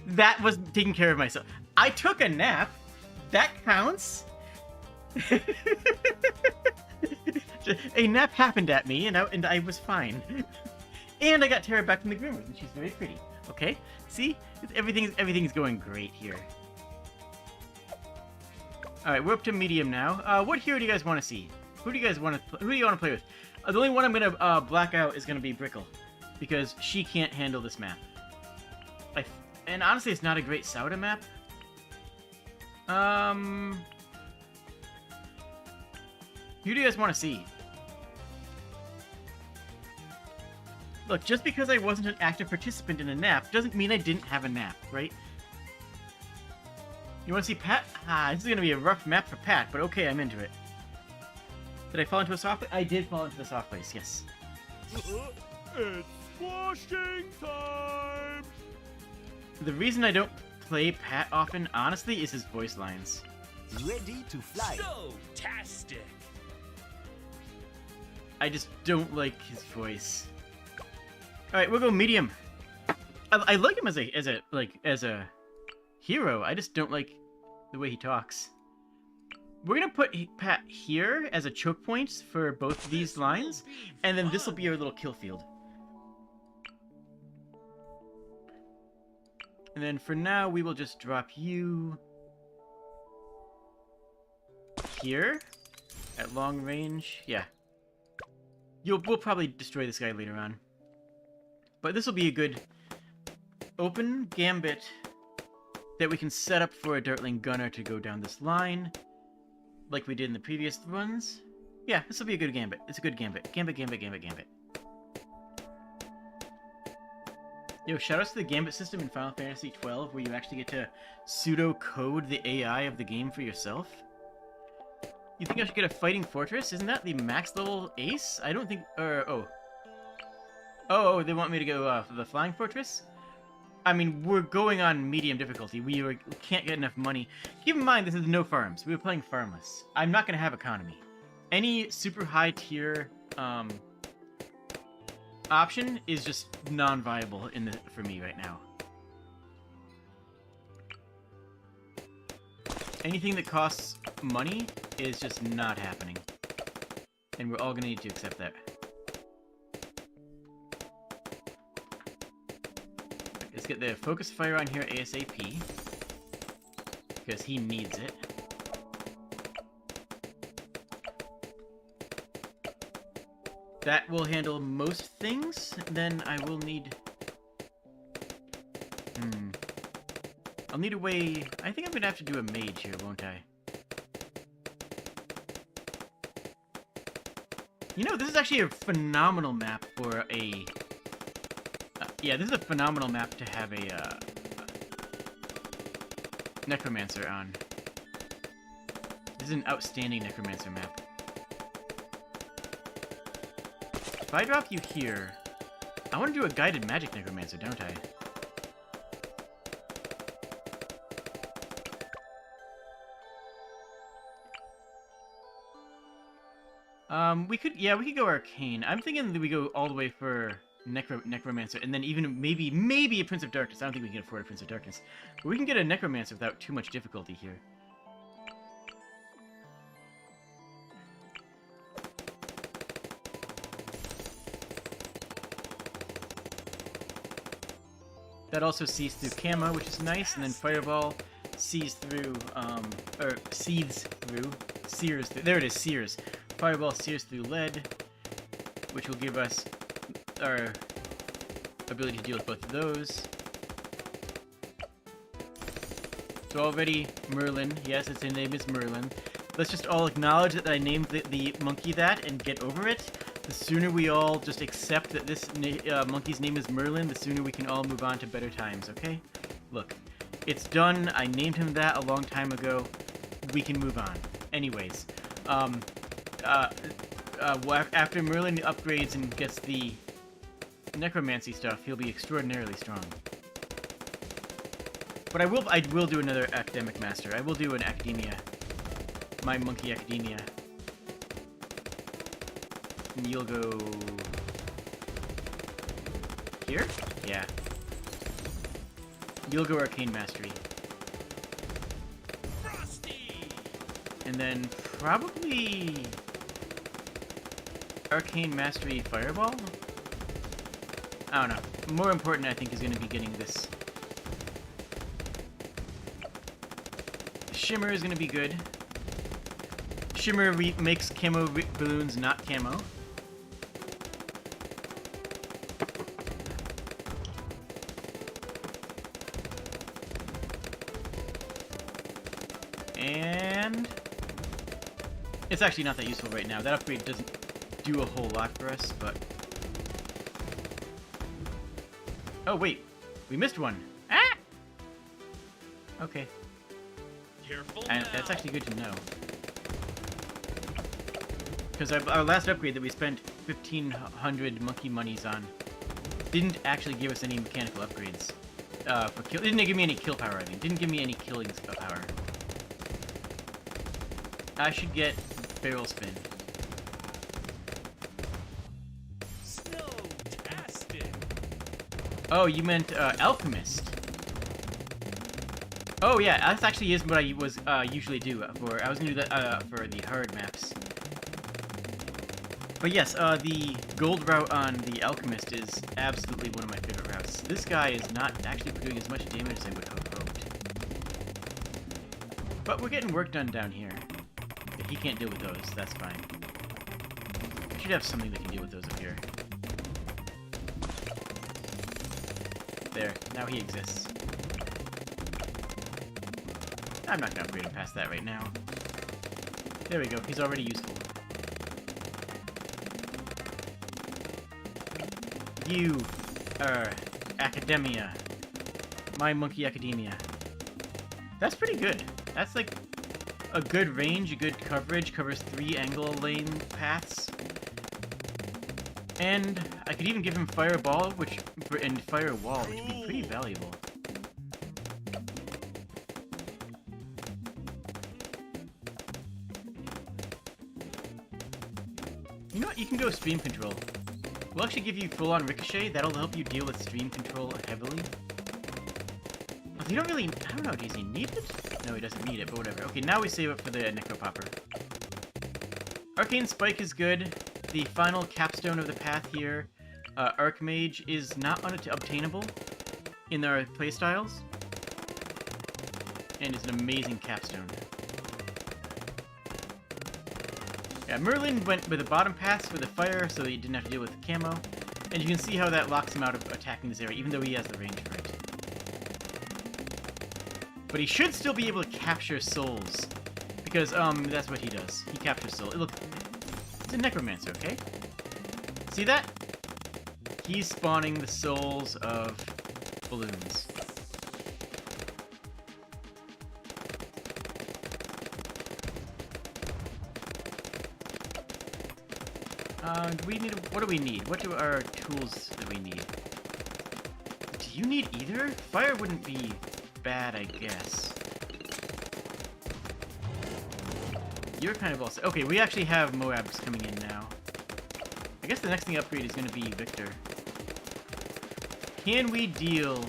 that was taking care of myself. I took a nap. That counts. A nap happened at me, and I was fine. And I got Terra back from the groomers, and she's very pretty. Okay, see, everything's going great here. All right, we're up to medium now. What hero do you guys want to see? Who do you want to play with? The only one I'm gonna black out is gonna be Brickle, because she can't handle this map. And honestly, it's not a great Sauda map. Who do you guys want to see? Look, just because I wasn't an active participant in a nap doesn't mean I didn't have a nap, right? You want to see Pat? This is gonna be a rough map for Pat, but okay, I'm into it. Did I fall into a soft place? I did fall into the soft place, yes. It's washing time! The reason I don't play Pat often, honestly, is his voice lines. Ready to fly. So-tastic! I just don't like his voice. Alright, we'll go medium. I like him as a hero. I just don't like the way he talks. We're gonna put Pat here as a choke point for both these lines, and then this will be our little kill field. And then for now, we will just drop you here at long range. Yeah, we'll probably destroy this guy later on, but this will be a good open gambit that we can set up for a Dartling Gunner to go down this line. Like we did in the previous ones. Yeah, this will be a good gambit. It's a good gambit. Gambit. Yo, shoutouts to the gambit system in Final Fantasy XII, where you actually get to pseudo-code the AI of the game for yourself. You think I should get a Fighting Fortress? Isn't that the max level ace? I don't think... Oh, they want me to go for the Flying Fortress? I mean, we're going on medium difficulty. We can't get enough money. Keep in mind, this is NoFarms. We were playing farmless. I'm not going to have economy. Any super high tier option is just non-viable for me right now. Anything that costs money is just not happening. And we're all going to need to accept that. Let's get the focus fire on here ASAP, because he needs it. That will handle most things. Then I will need... I'll need a way... I think I'm going to have to do a mage here, won't I? You know, this is actually a phenomenal map for a... yeah, this is a phenomenal map to have a Necromancer on. This is an outstanding Necromancer map. If I drop you here, I want to do a guided magic Necromancer, don't I? We could go Arcane. I'm thinking that we go all the way for Necromancer, and then even maybe a Prince of Darkness. I don't think we can afford a Prince of Darkness. But we can get a Necromancer without too much difficulty here. That also sees through Camo, which is nice, and then Fireball sees through, or seethes through, sears through, there it is, sears. Fireball sears through lead, which will give us our ability to deal with both of those. So already, Merlin, yes, its name is Merlin. Let's just all acknowledge that I named the monkey that and get over it. The sooner we all just accept that this monkey's name is Merlin, the sooner we can all move on to better times, okay? Look, it's done. I named him that a long time ago. We can move on. Anyways, after Merlin upgrades and gets the necromancy stuff, he'll be extraordinarily strong. But I will do another academic master. I will do an academia. My monkey academia. And you'll go... here? Yeah. You'll go Arcane Mastery. Frosty! And then probably... Arcane Mastery Fireball? I don't know. More important, I think, is going to be getting this. Shimmer is going to be good. Shimmer makes camo balloons not camo. And it's actually not that useful right now. That upgrade doesn't do a whole lot for us, but... oh, wait. We missed one. Ah! Okay. Careful And now. that's actually good to know. Because our last upgrade that we spent 1,500 monkey monies on didn't actually give us any mechanical upgrades. For kill, didn't give me any kill power, I mean. Didn't give me any killing power. I should get barrel spin. Snowtastic. Oh, you meant Alchemist. Oh yeah, that actually is what I was usually do for. I was gonna do that for the hard maps. But yes, the gold route on the Alchemist is absolutely one of my favorite routes. This guy is not actually doing as much damage as I would have hoped. But we're getting work done down here. If he can't deal with those, that's fine. We should have something that can deal with those up here. There, now he exists. I'm not gonna upgrade him past that right now. There we go, he's already useful. You, Academia. My Monkey Academia. That's pretty good. That's like a good range, a good coverage, covers 3 angle lane paths. And I could even give him Fireball, and Firewall, which would be pretty valuable. You know what? You can go Stream Control. We'll actually give you full-on Ricochet. That'll help you deal with Stream Control heavily. You don't really... I don't know, does he need it? No, he doesn't need it, but whatever. Okay, now we save it for the Necropopper. Arcane Spike is good. The final capstone of the path here, Archmage, is not obtainable in our playstyles. And is an amazing capstone. Yeah, Merlin went with the bottom paths for the fire, so he didn't have to deal with the camo. And you can see how that locks him out of attacking this area, even though he has the range for it. But he should still be able to capture souls. Because, that's what he does. He captures souls. Look, it's a necromancer, okay? See that? He's spawning the souls of balloons. What do we need? What do our tools that we need? Do you need either? Fire wouldn't be bad, I guess. You're kind of also... Okay, we actually have Moabs coming in now. I guess the next thing upgrade is going to be Victor. Can we deal...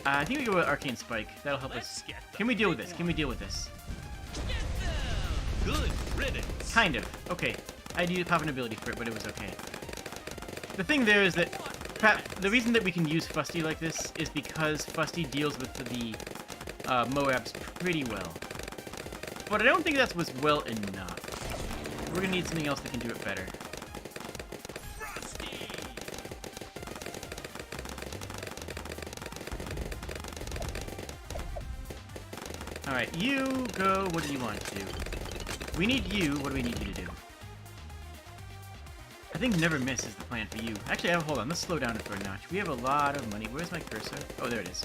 I think we go with Arcane Spike. That'll help us. Can we deal with this? Can we deal with this? Good riddance. Kind of. Okay. I needed pop an ability for it, but it was okay. The thing there is that the reason that we can use Fusty like this is because Fusty deals with the Moabs pretty well. But I don't think that's what's well enough. We're gonna need something else that can do it better. Alright, you go. What do you want to do? We need you. What do we need you to do? I think never miss is the plan for you. Actually, hold on. Let's slow down it for a notch. We have a lot of money. Where's my cursor? Oh, there it is.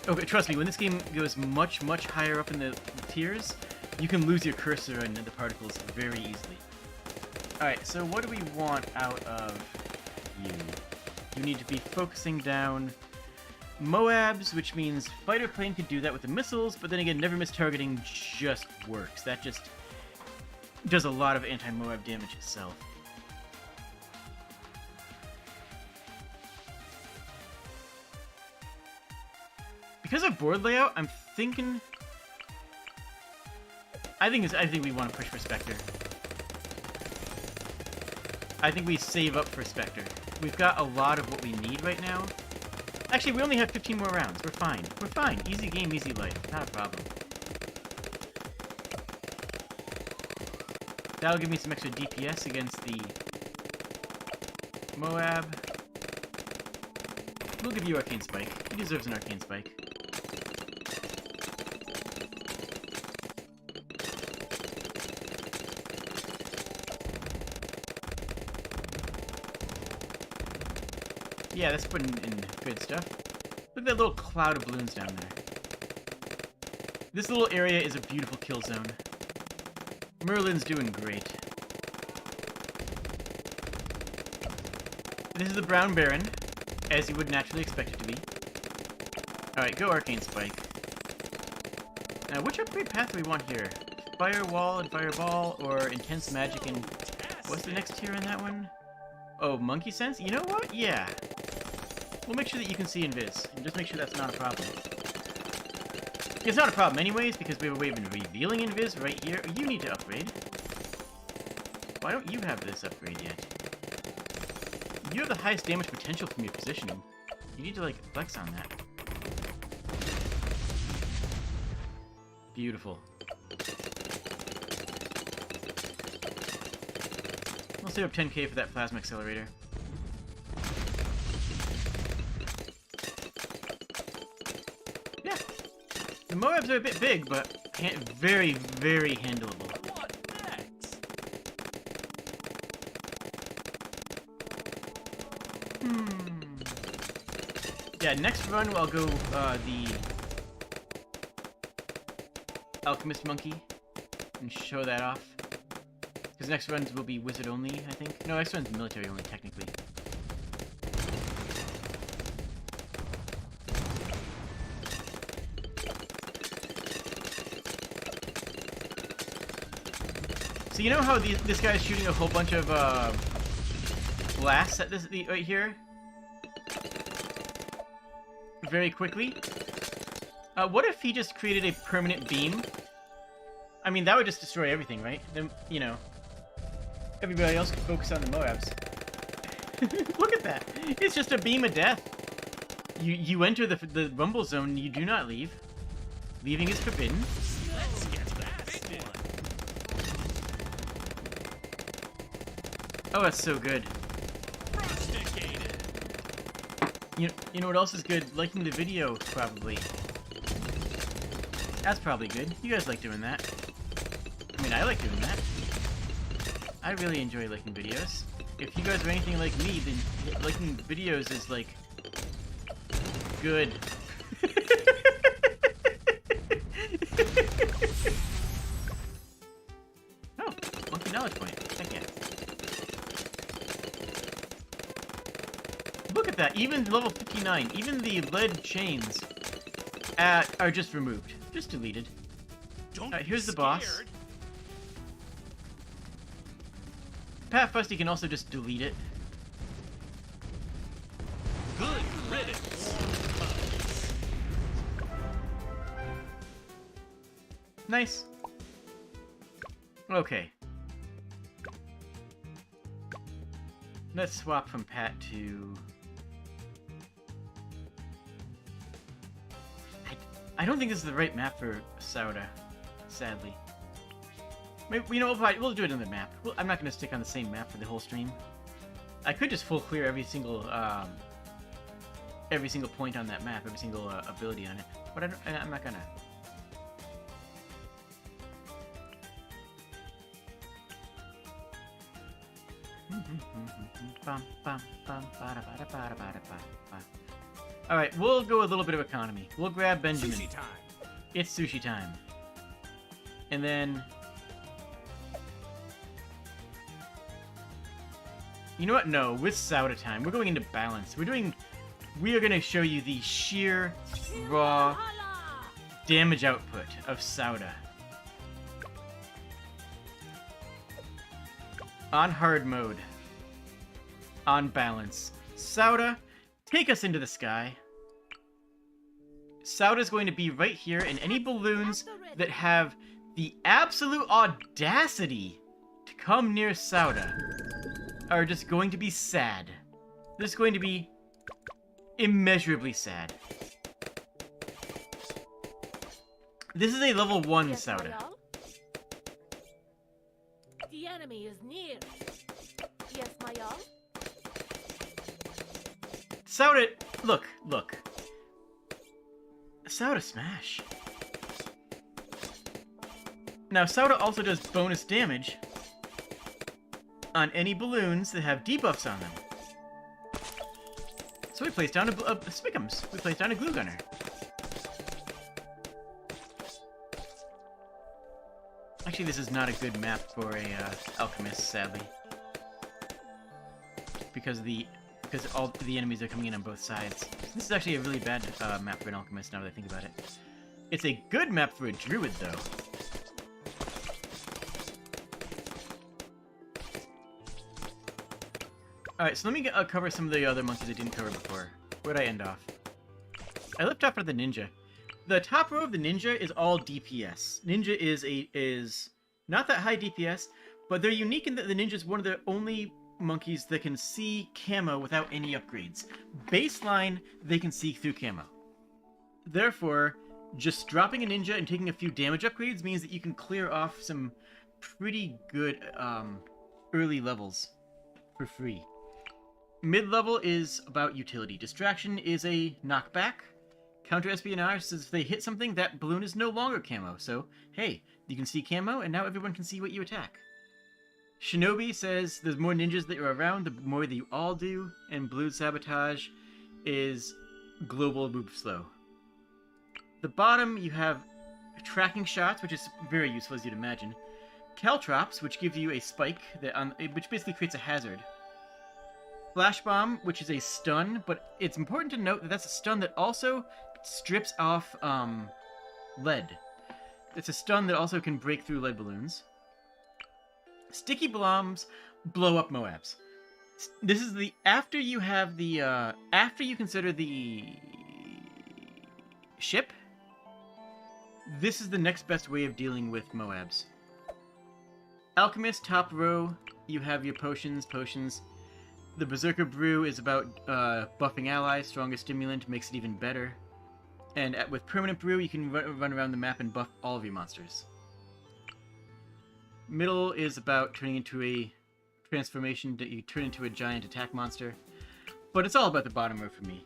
Okay, trust me. When this game goes much, much higher up in the tiers, you can lose your cursor and the particles very easily. Alright, so what do we want out of you? You need to be focusing down Moabs, which means fighter plane could do that with the missiles, but then again, never miss targeting just works. That just does a lot of anti-Moab damage itself. Because of board layout, I'm thinking... I think we want to push for Spectre. I think we save up for Spectre. We've got a lot of what we need right now. Actually, we only have 15 more rounds. We're fine. We're fine. Easy game, easy life. Not a problem. That'll give me some extra DPS against the Moab. We'll give you Arcane Spike. He deserves an Arcane Spike. Yeah, that's putting in good stuff. Look at that little cloud of balloons down there. This little area is a beautiful kill zone. Merlin's doing great. This is the Brown Baron, as you would naturally expect it to be. Alright, go Arcane Spike. Now, which upgrade path do we want here? Firewall and Fireball, or Intense Magic and... What's the next tier in that one? Oh, Monkey Sense? You know what? Yeah. We'll make sure that you can see Invis, and just make sure that's not a problem. It's not a problem anyways, because we have a way of revealing Invis right here. You need to upgrade. Why don't you have this upgrade yet? You have the highest damage potential from your positioning. You need to, like, flex on that. Beautiful. We'll save up 10k for that plasma accelerator. Yeah. The Moabs are a bit big, but very, very handleable. What next? Yeah, next run I'll go the Alchemist Monkey and show that off. Because next runs will be wizard only, I think. No, next run's military only, technically. So you know how this guy's shooting a whole bunch of blasts at this right here? Very quickly? What if he just created a permanent beam? I mean, that would just destroy everything, right? Then, you know, everybody else could focus on the Moabs. Look at that! It's just a beam of death. You enter the rumble zone, you do not leave. Leaving is forbidden. Let's get that one. Oh, that's so good. Rusticated. You know what else is good? Liking the video, probably. That's probably good. You guys like doing that. I mean, I like doing that. I really enjoy liking videos. If you guys are anything like me, then liking videos is, like, good. Oh, monkey knowledge point. Heck yeah. Look at that. Even level 59, even the lead chains are just removed. Just deleted. Don't Here's be the boss. scared. Pat Fusty can also just delete it. Good riddance. Nice. Okay. Let's swap from Pat to... I don't think this is the right map for Sauda, sadly. Maybe, you know, we'll do it on the map. I'm not going to stick on the same map for the whole stream. I could just full clear every single point on that map, every single ability on it, but I'm not gonna. Alright, we'll go a little bit of economy. We'll grab Benjamin. Sushi time. It's sushi time. And then... You know what? No, with Sauda time. We're going into balance. We are going to show you the sheer, raw damage output of Sauda. On hard mode. On balance. Sauda, take us into the sky. Sauda's going to be right here, and any balloons that have the absolute audacity to come near Sauda are just going to be sad. This is going to be immeasurably sad. This is a level 1 Yes, Sauda. my lord. The enemy is near. Yes, my lord. Sauda, look. Sauda smash. Now, Sauda also does bonus damage on any balloons that have debuffs on them. So we place down a Spickums. We place down a Glue Gunner. Actually, this is not a good map for a Alchemist, sadly. Because all the enemies are coming in on both sides. This is actually a really bad map for an Alchemist, now that I think about it. It's a good map for a Druid, though. Alright, so let me cover some of the other monkeys I didn't cover before. Where'd I end off? I left off with the ninja. The top row of the ninja is all DPS. Ninja is not that high DPS, but they're unique in that the ninja is one of the only monkeys that can see camo without any upgrades. Baseline, they can see through camo. Therefore, just dropping a ninja and taking a few damage upgrades means that you can clear off some pretty good early levels for free. Mid-level is about utility. Distraction is a knockback. Counter-espionage says if they hit something, that balloon is no longer camo. So, hey, you can see camo, and now everyone can see what you attack. Shinobi says the more ninjas that you're around, the more that you all do. And Blue Sabotage is global move slow. The bottom, you have tracking shots, which is very useful, as you'd imagine. Caltrops, which give you a spike, which basically creates a hazard. Flash Bomb, which is a stun, but it's important to note that that's a stun that also strips off lead. It's a stun that also can break through lead balloons. Sticky Bombs blow up Moabs. This is after you consider the ship, this is the next best way of dealing with Moabs. Alchemist, top row, you have your potions. The Berserker Brew is about buffing allies. Strongest stimulant makes it even better. And with Permanent Brew, you can run around the map and buff all of your monsters. Middle is about turning into a transformation that you turn into a giant attack monster. But it's all about the bottom row for me.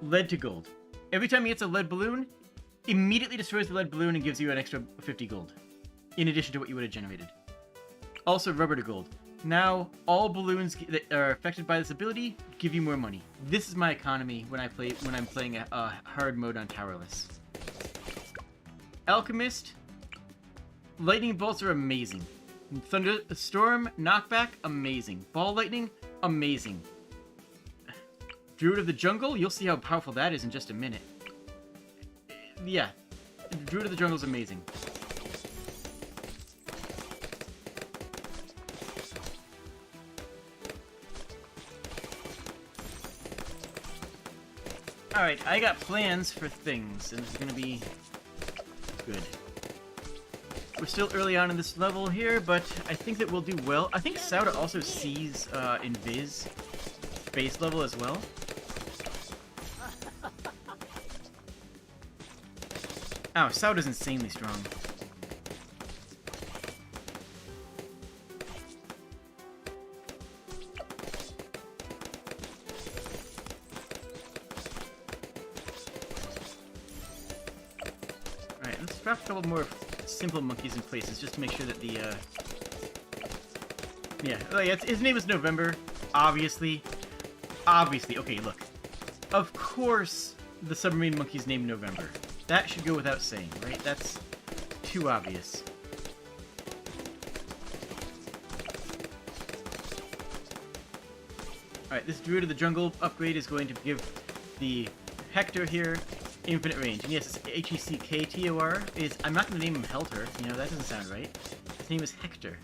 Lead to gold. Every time he hits a lead balloon, immediately destroys the lead balloon and gives you an extra 50 gold. In addition to what you would have generated. Also rubber to gold. Now, all balloons that are affected by this ability give you more money. This is my economy when I'm playing a hard mode on Towerless. Alchemist, lightning bolts are amazing. Thunderstorm, knockback, amazing. Ball lightning, amazing. Druid of the Jungle, you'll see how powerful that is in just a minute. yeah, Druid of the Jungle is amazing. Alright, I got plans for things, and it's gonna be good. We're still early on in this level here, but I think that we'll do well. I think Sauda also sees Invis base level as well. Oh, Sauda's insanely strong. Alright, let's drop a couple more simple monkeys in places just to make sure that the, yeah, like, his name is November, obviously. Obviously, okay, look. Of course the submarine monkey's named November. That should go without saying, right? That's too obvious. Alright, this Druid of the Jungle upgrade is going to give the Hector here infinite range. And yes, it's H-E-C-K-T-O-R. I'm not going to name him Helter. You know, that doesn't sound right. His name is Hector.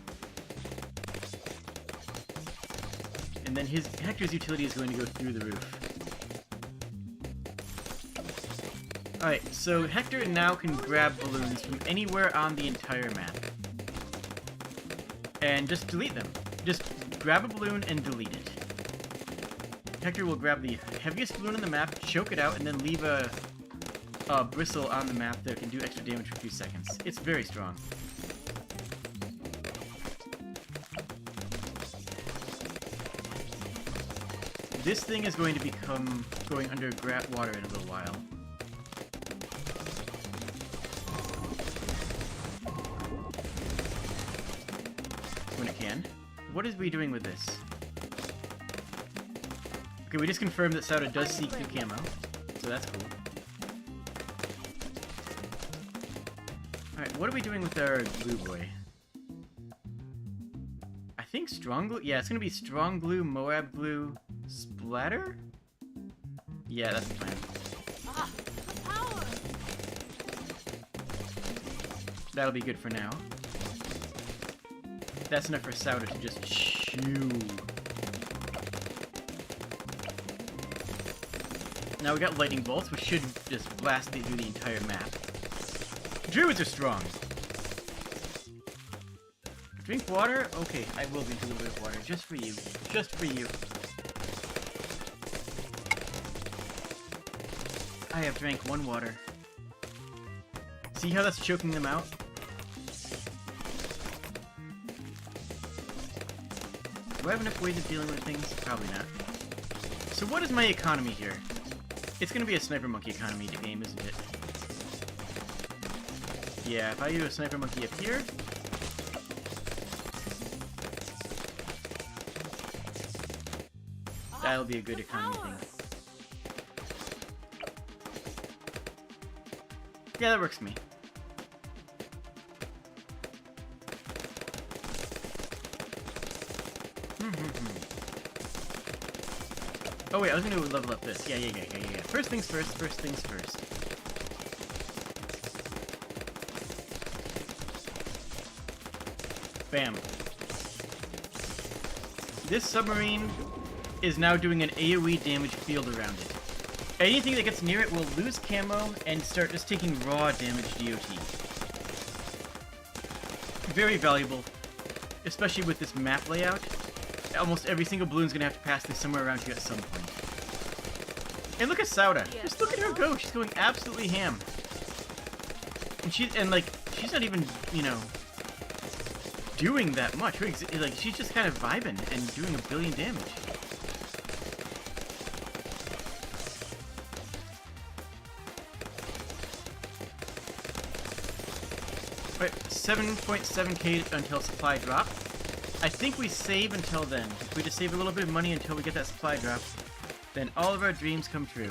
And then Hector's utility is going to go through the roof. Alright, so Hector now can grab balloons from anywhere on the entire map. And just delete them. Just grab a balloon and delete it. Hector will grab the heaviest balloon on the map, choke it out, and then leave a bristle on the map that can do extra damage for a few seconds. It's very strong. This thing is going to become going under water in a little while. When it can. What is we doing with this? Okay, we just confirmed that Sauda does see Q camo, so that's cool. Alright, what are we doing with our glue boy? I think strong glue? Yeah, it's gonna be strong glue, Moab glue, splatter? Yeah, that's the plan. That'll be good for now. That's enough for Sauda to just chew. Now we got lightning bolts, which should just blast through the entire map. Druids are strong. Drink water? Okay, I will drink a little bit of water, just for you. Just for you. I have drank one water. See how that's choking them out? Do I have enough ways of dealing with things? Probably not. So what is my economy here? It's gonna be a Sniper Monkey economy game, isn't it? Yeah, if I do a Sniper Monkey up here... that'll be a good economy thing. Yeah, that works for me. Oh wait, I was gonna level up this. Yeah. First things first, first things first. Bam. This submarine is now doing an AoE damage field around it. Anything that gets near it will lose camo and start just taking raw damage DOT. Very valuable, especially with this map layout. Almost every single balloon's gonna have to pass through somewhere around here at some point. And look at Sauda. Just look at her go. She's going absolutely ham. And she's not even, you know, doing that much. Like, she's just kind of vibing and doing a billion damage. Alright, 7.7k until supply drop. I think we save until then. If we just save a little bit of money until we get that supply drop, then all of our dreams come true.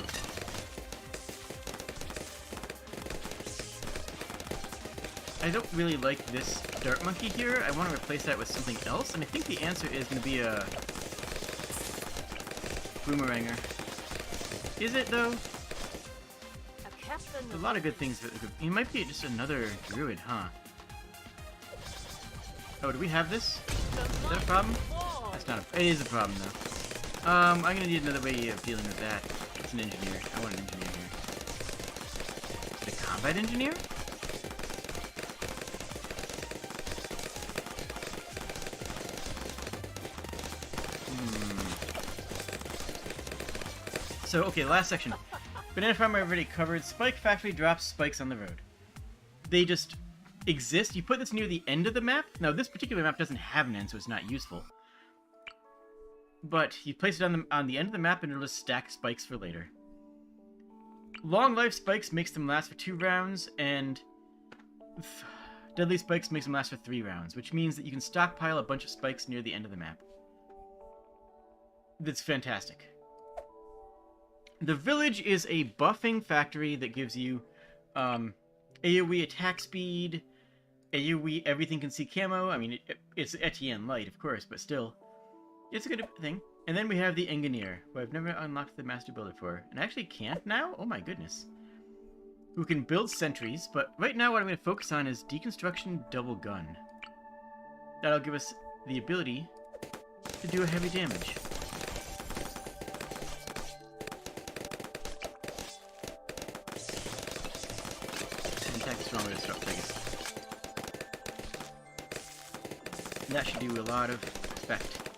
I don't really like this Dart Monkey here. I want to replace that with something else, and I think the answer is going to be a Boomeranger. Is it, though? Captain. A lot of good things. He might be just another druid, huh? Oh, do we have this? Is that a problem? That's not a... It is a problem, though. I'm gonna need another way of dealing with that. It's an engineer. I want an engineer here. Is it a combat engineer? So, okay, last section. Banana farm I already covered. Spike factory drops spikes on the road. They just exist. You put this near the end of the map. Now, this particular map doesn't have an end, so it's not useful. But you place it on the end of the map, and it'll just stack spikes for later. Long life spikes makes them last for 2 rounds, and deadly spikes makes them last for 3 rounds, which means that you can stockpile a bunch of spikes near the end of the map. That's fantastic. The village is a buffing factory that gives you AoE attack speed, AoE everything can see camo. I mean, it's Etienne light, of course, but still. It's a good thing. And then we have the Engineer, who I've never unlocked the Master Builder for. And I actually can't now? Oh my goodness. Who can build sentries, but right now what I'm going to focus on is Deconstruction Double Gun. That'll give us the ability to do a heavy damage. That should do a lot of effect.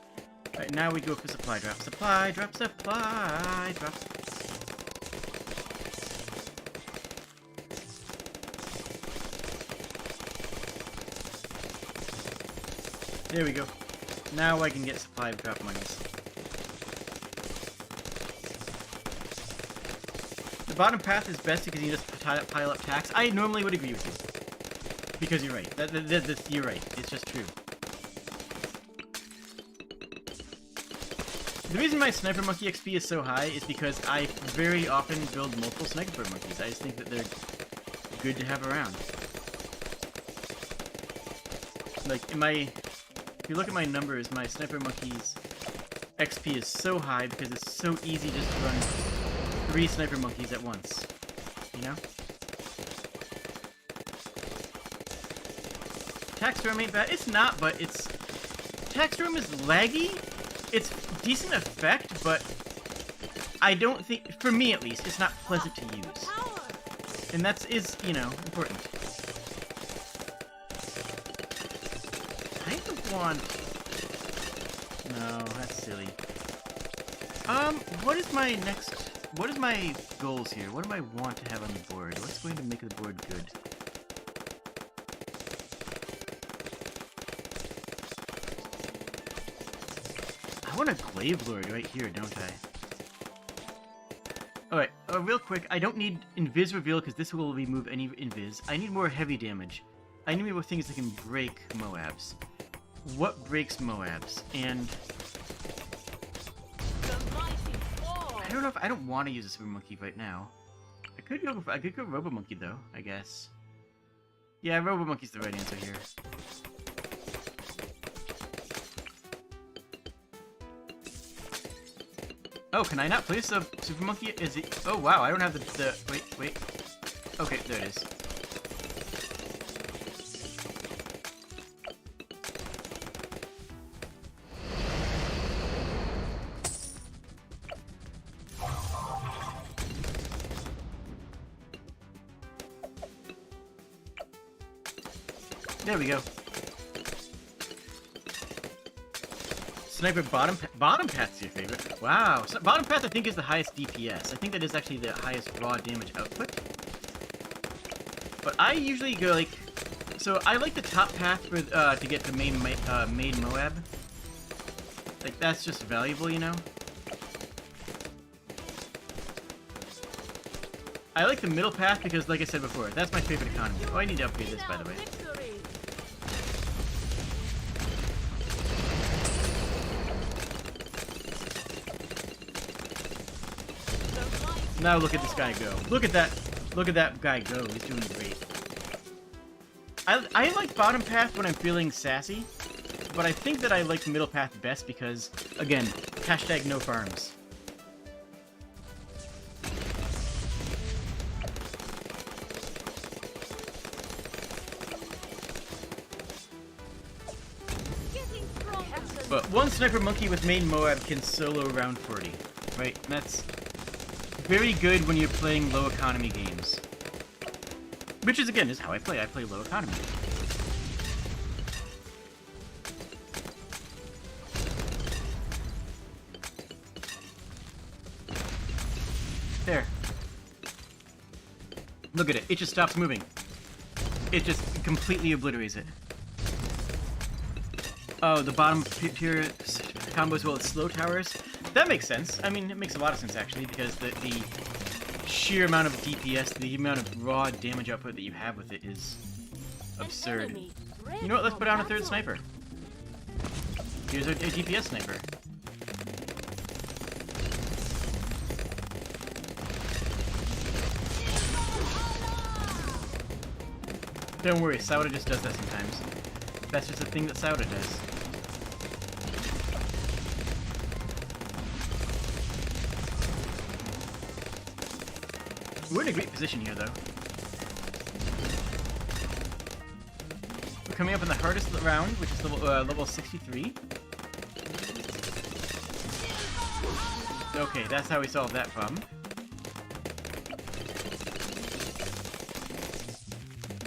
Alright, now we go for supply drop. Supply drop, supply drop. There we go. Now I can get supply drop monies. The bottom path is best because you just pile up tax. I normally would agree with you. Because you're right. You're right. It's just true. The reason my Sniper Monkey XP is so high is because I very often build multiple Sniper Monkeys. I just think that they're good to have around. Like, if you look at my numbers, my Sniper Monkey's XP is so high because it's so easy just to run 3 Sniper Monkeys at once. You know? Tax room ain't bad. It's not, but it's... Tax room is laggy. It's decent effect, but I don't think, for me at least, it's not pleasant to use. And is, you know, important. I don't want... No, that's silly. What is my goals here? What do I want to have on the board? What's going to make the board good? I want a Glaive Lord right here, don't I? Alright, real quick, I don't need Invis Reveal because this will remove any Invis. I need more heavy damage. I need more things that can break Moabs. What breaks Moabs? And... I don't know if... I don't want to use a Super Monkey right now. I could go Robo Monkey though, I guess. Yeah, Robo Monkey's the right answer here. Oh, can I not place a Super Monkey? Is it? Oh wow, I don't have the wait. Okay, there it is. There we go. Sniper bottom path's your favorite. Wow. So bottom path I think is the highest DPS. I think that is actually the highest raw damage output. But I usually go like... So I like the top path for to get the main Moab. Like that's just valuable, you know? I like the middle path because, like I said before, that's my favorite economy. Oh, I need to upgrade this, by the way. Now look at this guy go. Look at that guy go. He's doing great. I like bottom path when I'm feeling sassy, but I think that I like middle path best because, again, hashtag NoFarms. But one Sniper Monkey with main Moab can solo round 40, right? And that's very good when you're playing low economy games. Which is, again, is how I play. I play low economy. There. Look at it. It just stops moving. It just completely obliterates it. Oh, the bottom tier combos well as slow towers. That makes sense. I mean, it makes a lot of sense, actually, because the sheer amount of DPS, the amount of raw damage output that you have with it is absurd. You know what? Let's put on a third sniper. Here's a DPS sniper. Don't worry, Sauda just does that sometimes. That's just a thing that Sauda does. We're in a great position here, though. We're coming up in the hardest round, which is level 63. Okay, that's how we solve that problem.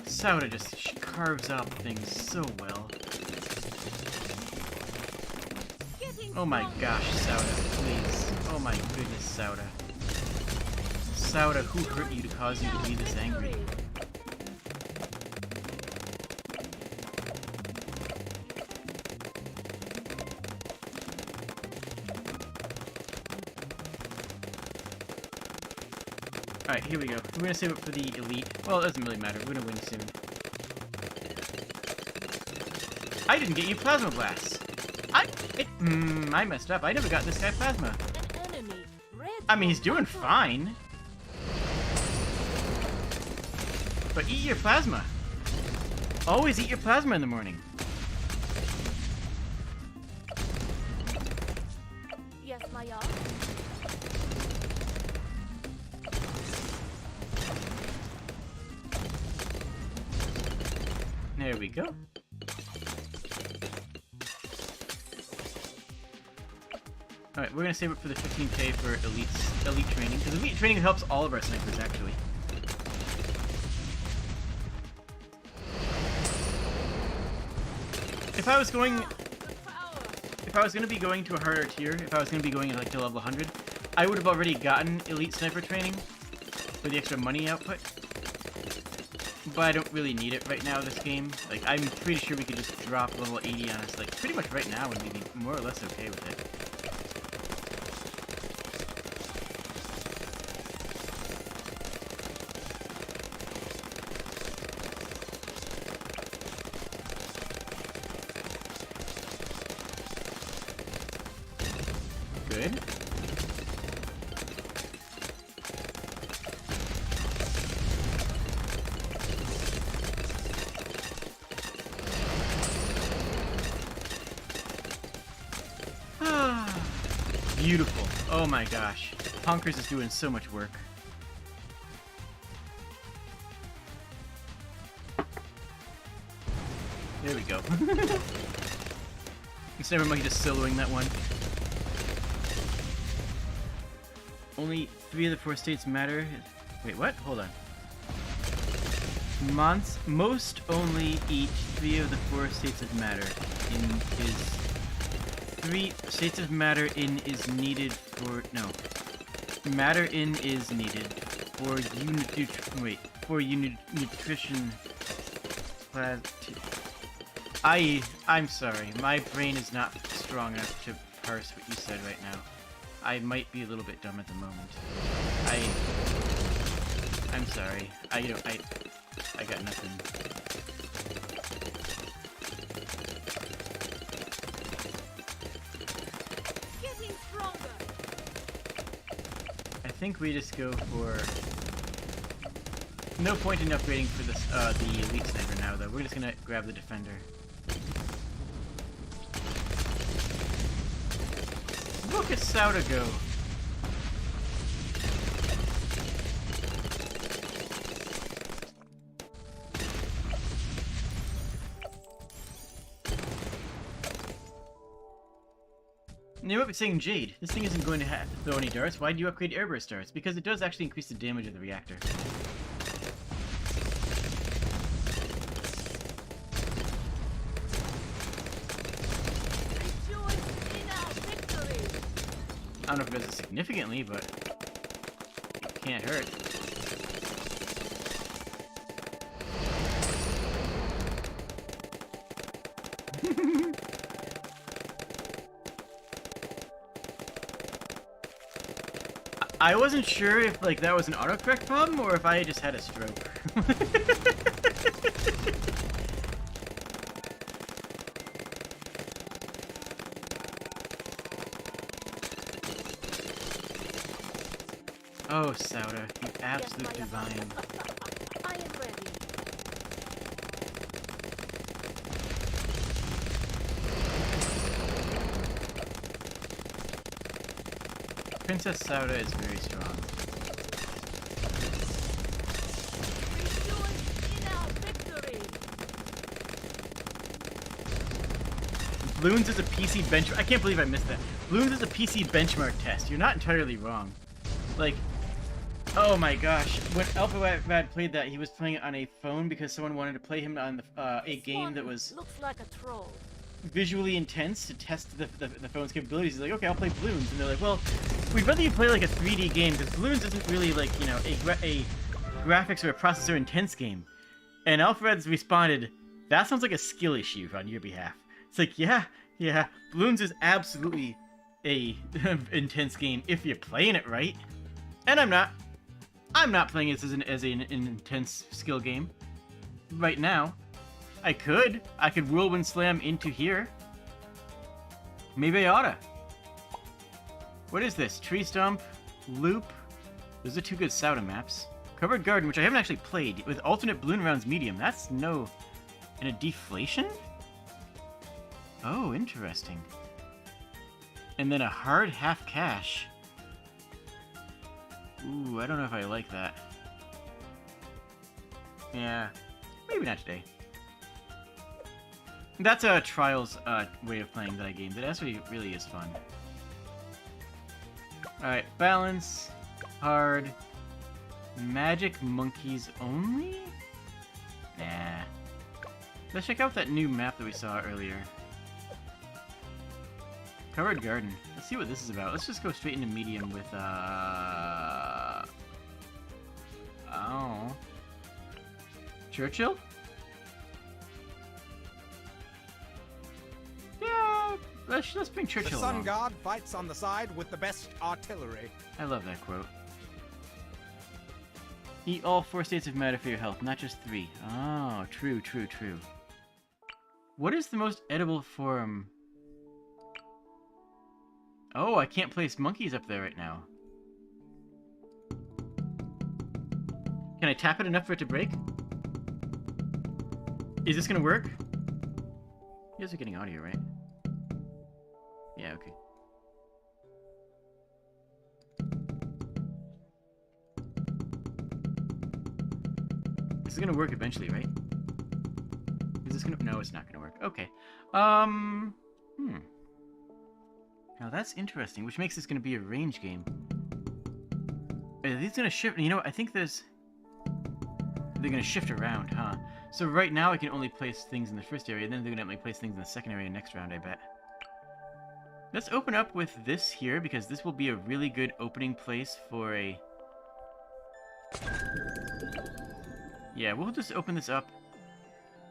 Sauda just carves up things so well. Oh my gosh, Sauda, please. Oh my goodness, Sauda. Sauda, who hurt you to cause you to be this angry? Alright, here we go. We're gonna save it for the elite. Well, it doesn't really matter. We're gonna win soon. I didn't get you Plasma Blasts! I messed up. I never got this guy Plasma. I mean, he's doing fine. But eat your Plasma. Always eat your Plasma in the morning. Yes, Maya. There we go. Alright, we're gonna save it for the 15k for elite training, because elite training helps all of our snipers, actually. If I was gonna be going to a harder tier, if I was gonna be going like to level 100, I would have already gotten elite sniper training for the extra money output. But I don't really need it right now this game. Like, I'm pretty sure we could just drop level 80 on us, like, pretty much right now and we'd be more or less okay with it. Good. Beautiful. Oh my gosh. Honkers is doing so much work. There we go. Sniper Monkey just soloing that one. Only 3 of the 4 states matter. Wait, what? Hold on. Most only eat 3 of the 4 states of matter in his 3 states of matter in is needed for matter in is needed for nutrition. I'm sorry, my brain is not strong enough to parse what you said right now. I might be a little bit dumb at the moment. I'm sorry. I got nothing. I think we just go for... No point in upgrading for this, the elite sniper now, though. We're just gonna grab the defender. Look at Sauda go! You might be saying, Jade, this thing isn't going to throw any darts. Why do you upgrade airburst darts? Because it does actually increase the damage of the reactor. I don't know if it does it significantly, but it can't hurt. I wasn't sure if like that was an autocorrect problem or if I just had a stroke. Oh, Sauda, you absolute divine. I am ready. Princess Sauda is very strong. Rejoice in our victory. Bloons is a PC benchmark. I can't believe I missed that. Bloons is a PC benchmark test. You're not entirely wrong. Like, oh my gosh. When AlphaRad played that, he was playing it on a phone because someone wanted to play him on the, a game that was Looks like a troll. visually intense to test the phone's capabilities. He's like, okay, I'll play Bloons. And they're like, well, we'd rather you play like a 3D game because Bloons isn't really like, you know, a graphics or a processor intense game. And AlphaRad's responded, that sounds like a skill issue on your behalf. It's like, yeah, Bloons is absolutely a intense game if you're playing it right. And I'm not playing this as an intense skill game right now. I could whirlwind slam into here. Maybe I oughta. What is this? Tree stump, loop. Those are two good Sauda maps. Covered garden, which I haven't actually played, with alternate balloon rounds medium. That's no, and a deflation. Oh, interesting. And then a hard half cash. Ooh, I don't know if I like that. Yeah, maybe not today. That's a Trials way of playing that I gamed. It actually really is fun. Alright, balance, hard, magic monkeys only? Nah. Let's check out that new map that we saw earlier. Covered garden. Let's see what this is about. Let's just go straight into medium with, oh. Churchill? Yeah, let's bring Churchill The sun along. god fights on the side with the best artillery. I love that quote. Eat all 4 states of matter for your health, not just 3. Oh, true. What is the most edible form? Oh, I can't place monkeys up there right now. Can I tap it enough for it to break? Is this gonna work? You guys are getting audio, right? Yeah, okay. This is gonna work eventually, right? Is this gonna... No, it's not gonna work. Okay. Now that's interesting, which makes this gonna be a range game. Are these gonna shift? You know what? I think there's... They're gonna shift around, huh? So right now I can only place things in the first area, and then they're gonna only place things in the second area next round, I bet. Let's open up with this here, because this will be a really good opening place for a... Yeah, we'll just open this up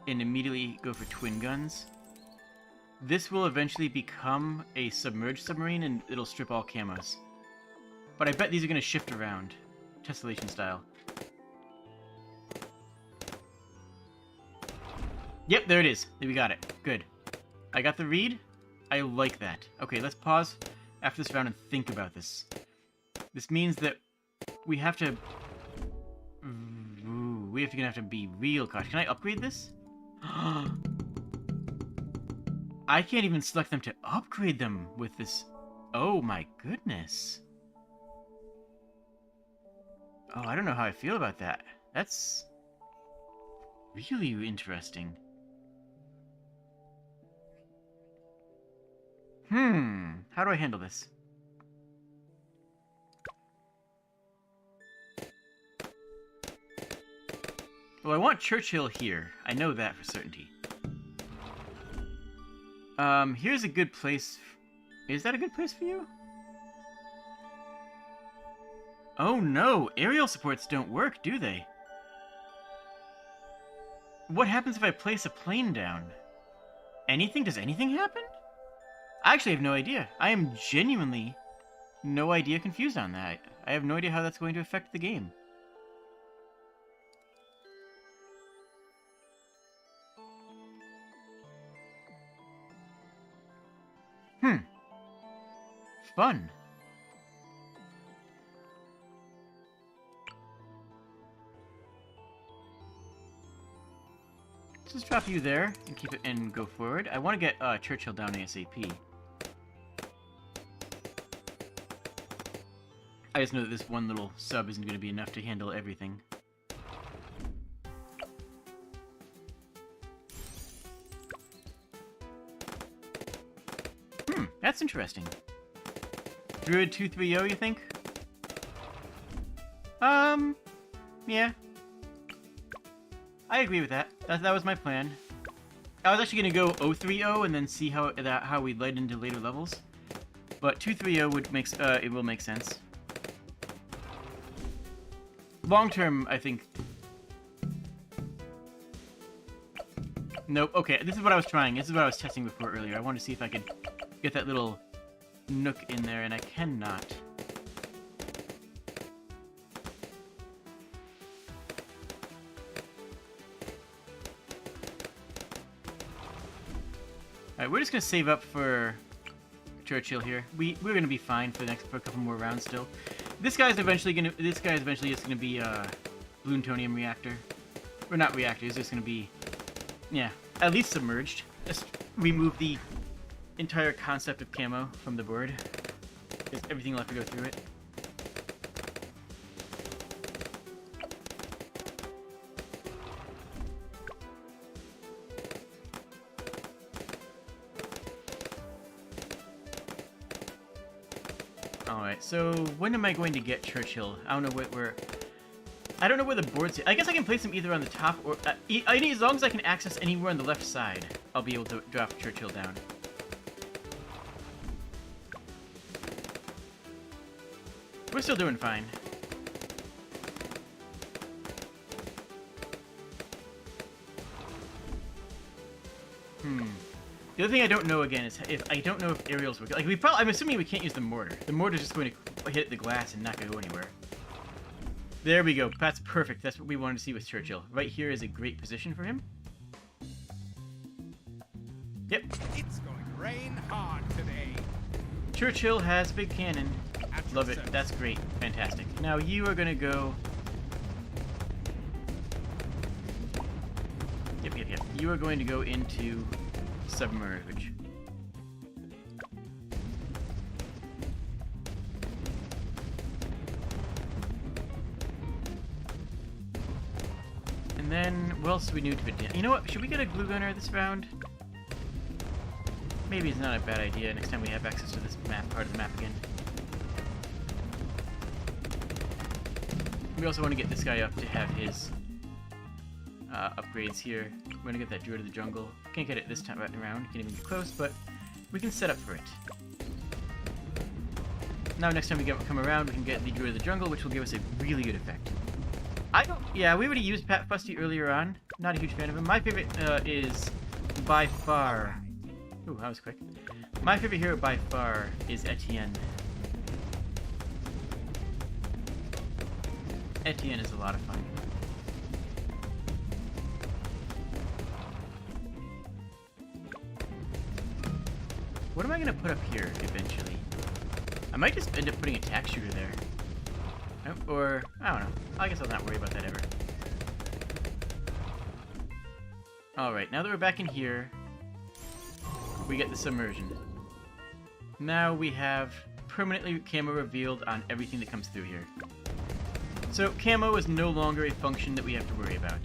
and immediately go for twin guns. This will eventually become a submerged submarine, and it'll strip all camos. But I bet these are gonna shift around, tessellation style. Yep, there it is. We got it. Good. I got the read. I like that. Okay, let's pause after this round and think about this. This means that we have to... Ooh, gonna have to be real cautious. Can I upgrade this? I can't even select them to upgrade them with this. Oh my goodness. Oh, I don't know how I feel about that. That's really interesting. How do I handle this? Well, I want Churchill here. I know that for certainty. Here's a good place. Is that a good place for you? Oh no, aerial supports don't work, do they? What happens if I place a plane down? Anything? Does anything happen? I actually have no idea. I am genuinely no idea confused on that. I have no idea how that's going to affect the game. Fun. Let's just drop you there and keep it and go forward. I want to get Churchill down ASAP. I just know that this one little sub isn't going to be enough to handle everything. That's interesting. Druid 230, you think? Yeah. I agree with that. That was my plan. I was actually gonna go 030 and then see how we led into later levels. But 230 would it will make sense. Long term, I think. Nope. Okay, this is what I was trying. This is what I was testing before earlier. I wanted to see if I could get that little nook in there, and I cannot. Alright, we're just gonna save up for Churchill here. We're gonna be fine for a couple more rounds still. This guy is eventually just gonna be Bloontonium reactor. Or not reactor, he's just gonna be, yeah, at least submerged. Just remove the entire concept of camo from the board. Because everything will have to go through it. Alright, so when am I going to get Churchill? I don't know where I don't know where the board's... I guess I can place them either on the top or... as long as I can access anywhere on the left side, I'll be able to drop Churchill down. We're still doing fine. The other thing I don't know again is if I don't know if aerials work. Like I'm assuming we can't use the mortar. The mortar's just going to hit the glass and not go anywhere. There we go. That's perfect. That's what we wanted to see with Churchill. Right here is a great position for him. Yep. It's going to rain hard today. Churchill has big cannon. Love it. That's great. Fantastic. Now you are going to go... Yep. You are going to go into submerge. And then, what else do we need to do? You know what? Should we get a glue gunner this round? Maybe it's not a bad idea next time we have access to this part of the map again. We also want to get this guy up to have his upgrades here. We're going to get that Druid of the Jungle. Can't get it this time around. Can't even get close, but we can set up for it. Now next time we come around, we can get the Druid of the Jungle, which will give us a really good effect. Yeah, we already used Pat Fusty earlier on. Not a huge fan of him. My favorite is by far... Ooh, that was quick. My favorite hero by far is Etienne. Etienne is a lot of fun. What am I going to put up here eventually? I might just end up putting a tack shooter there. Nope, or, I don't know. I guess I'll not worry about that ever. Alright, now that we're back in here, we get the submersion. Now we have permanently camo revealed on everything that comes through here. So camo is no longer a function that we have to worry about.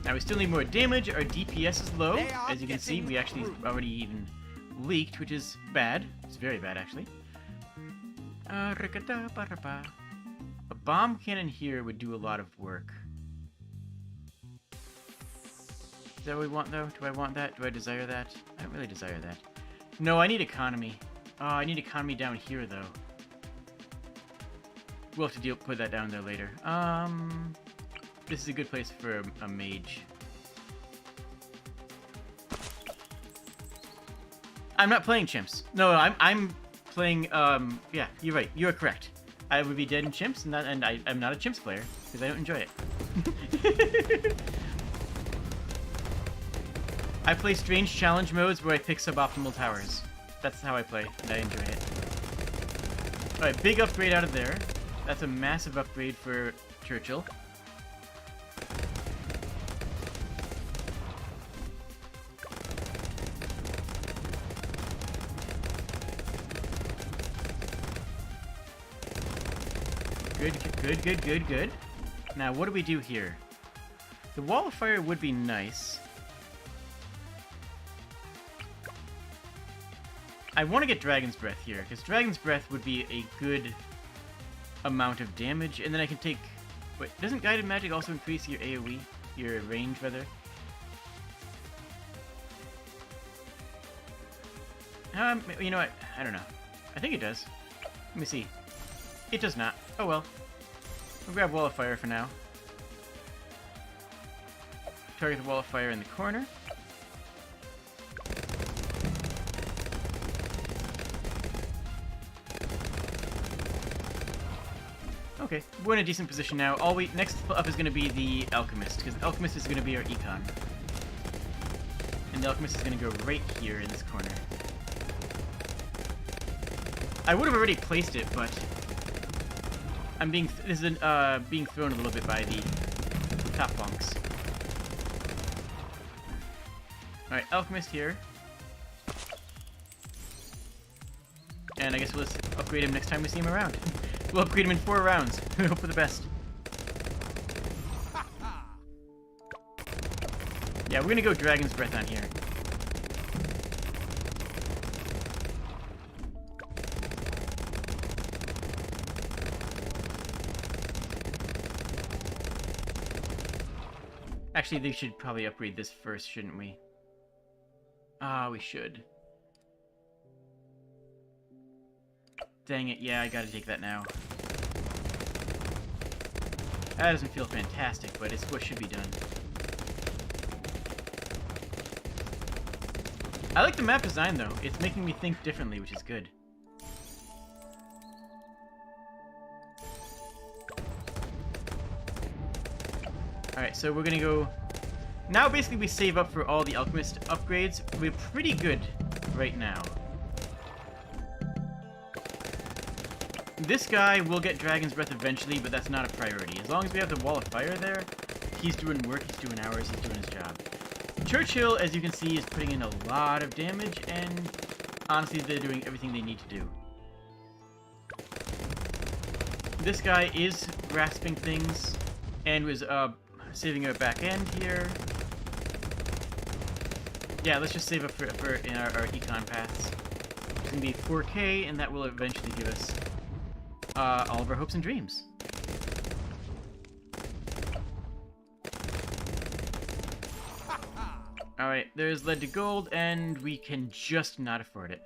Now we still need more damage. Our DPS is low. They are As you can see, we actually getting already even leaked, which is bad. It's very bad, actually. A bomb cannon here would do a lot of work. Is that what we want, though? Do I want that? Do I desire that? I don't really desire that. No, I need economy. Oh, I need economy down here, though. We'll have to put that down there later. This is a good place for a mage. I'm not playing chimps. No, I'm playing, yeah, you're right. You're correct. I would be dead in chimps, and I'm not a chimps player, because I don't enjoy it. I play strange challenge modes where I pick suboptimal towers. That's how I play, and I enjoy it. Alright, big upgrade out of there. That's a massive upgrade for Churchill. Good. Now, what do we do here? The Wall of Fire would be nice. I want to get Dragon's Breath here, because Dragon's Breath would be a good amount of damage, and then I can take... Wait, doesn't Guided Magic also increase your AoE? Your range, rather? You know what? I don't know. I think it does. Let me see. It does not. Oh well. We'll grab Wall of Fire for now. Target the Wall of Fire in the corner. Okay, we're in a decent position now. Next up is going to be the Alchemist, because the Alchemist is going to be our econ. And the Alchemist is going to go right here in this corner. I would have already placed it, but this is being thrown a little bit by the top bunks. Alright, Alchemist here. And I guess we'll just upgrade him next time we see him around. We'll upgrade him in 4 rounds. We hope for the best. Yeah, we're gonna go Dragon's Breath on here. Actually, they should probably upgrade this first, shouldn't we? Ah, we should. Dang it, yeah, I gotta take that now. That doesn't feel fantastic, but it's what should be done. I like the map design, though. It's making me think differently, which is good. Alright, so we're gonna go... Now, basically, we save up for all the Alchemist upgrades. We're pretty good right now. This guy will get Dragon's Breath eventually, but that's not a priority. As long as we have the Wall of Fire there, he's doing work, he's doing hours, he's doing his job. Churchill, as you can see, is putting in a lot of damage, and honestly, they're doing everything they need to do. This guy is grasping things, and was saving our back end here. Yeah, let's just save up for in our econ paths. It's going to be 4K, and that will eventually give us all of our hopes and dreams. Alright, there's lead to gold, and we can just not afford it.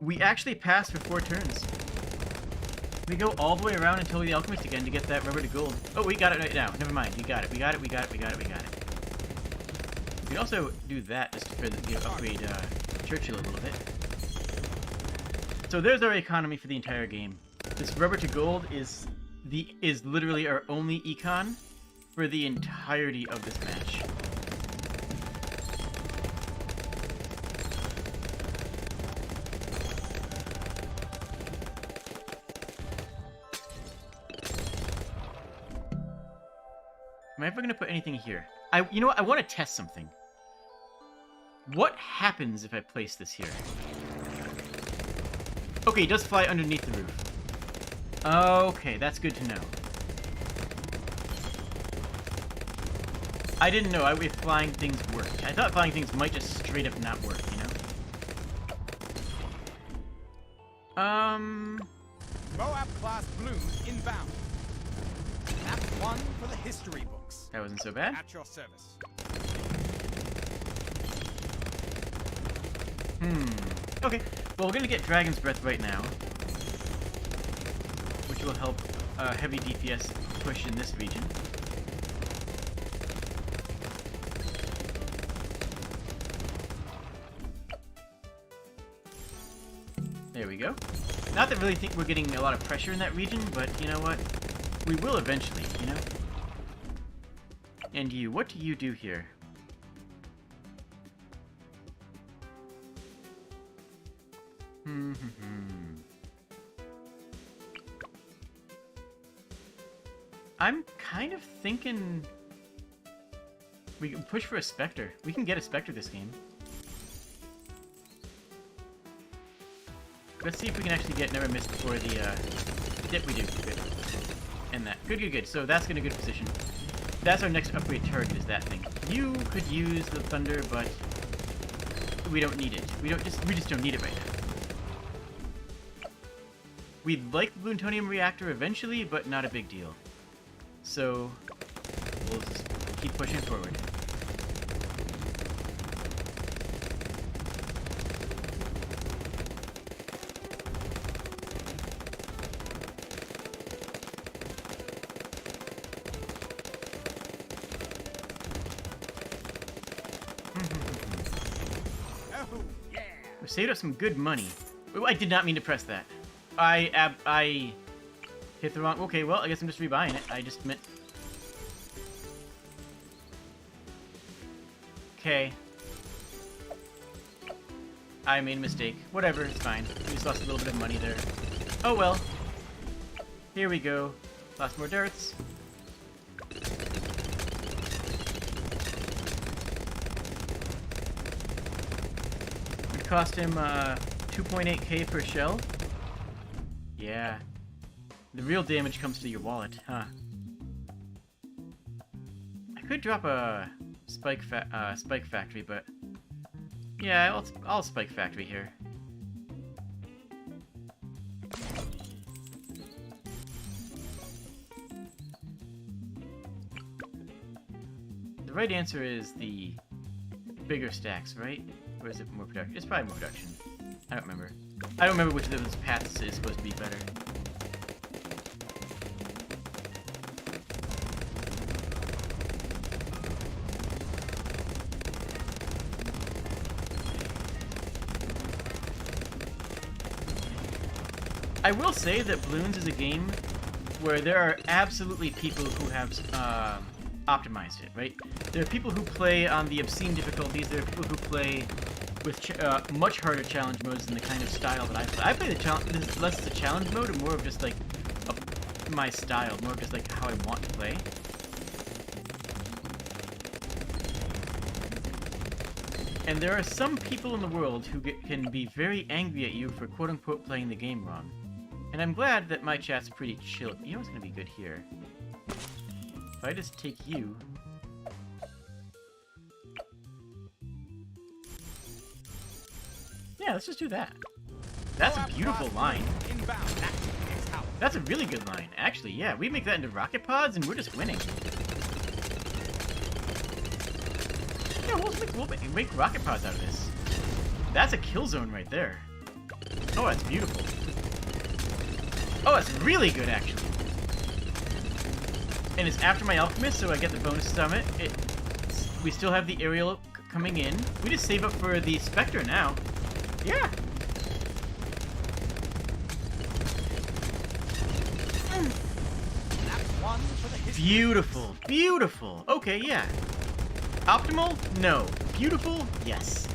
We actually passed for 4 turns. We go all the way around until the Alchemist again to get that rubber to gold. Oh, we got it right now. Never mind. We got it. We got it. We got it. We got it. We got it. We can also do that just for the upgrade Churchill a little bit. So there's our economy for the entire game. This rubber to gold is literally our only econ for the entirety of this match. Am I ever going to put anything here? You know what? I want to test something. What happens if I place this here? Okay, it does fly underneath the roof. Okay, that's good to know. I didn't know if flying things worked. I thought flying things might just straight up not work, you know? Moab class Bloons inbound. Map 1 for the history books. That wasn't so bad. At your service. Okay, well, we're gonna get Dragon's Breath right now, which will help heavy DPS push in this region. There we go. Not that I really think we're getting a lot of pressure in that region, but you know what? We will eventually, you know? And you, what do you do here? I'm kind of thinking we can push for a Spectre. We can get a Spectre this game. Let's see if we can actually get Never Miss before the dip we do. Good. And that. Good, good, good. So that's in a good position. That's our next upgrade target, is that thing. You could use the Thunder, but we don't need it. We just don't need it right now. We'd like the Plutonium reactor eventually, but not a big deal. So we'll just keep pushing forward. Oh, yeah. We saved up some good money. Oh, I did not mean to press that. I hit the wrong... Okay, well, I guess I'm just rebuying it. I just meant... Okay. I made a mistake. Whatever, it's fine. We just lost a little bit of money there. Oh well. Here we go. Lost more darts. It cost him 2.8k per shell. Yeah. The real damage comes to your wallet, huh? I could drop a spike factory, but yeah, I'll spike factory here. The right answer is the bigger stacks, right? Or is it more production? It's probably more production. I don't remember. I don't remember which of those paths is supposed to be better. I will say that Bloons is a game where there are absolutely people who have optimized it, right? There are people who play on the obscene difficulties, there are people who play with much harder challenge modes than the kind of style that I play. I play the challenge, this is less the challenge mode and more of just like my style, more of just like how I want to play. And there are some people in the world who can be very angry at you for quote-unquote playing the game wrong. And I'm glad that my chat's pretty chill. You know what's gonna be good here? If I just take you... Yeah, let's just do that. That's a beautiful line. That's a really good line. Actually, yeah, we make that into rocket pods and we're just winning. Yeah, we'll make rocket pods out of this. That's a kill zone right there. Oh, that's beautiful. Oh, that's really good, actually. And it's after my Alchemist, so I get the bonuses on it. We still have the aerial coming in. We just save up for the Spectre now. Yeah. Beautiful, beautiful. Okay, yeah. Optimal? No. Beautiful? Yes.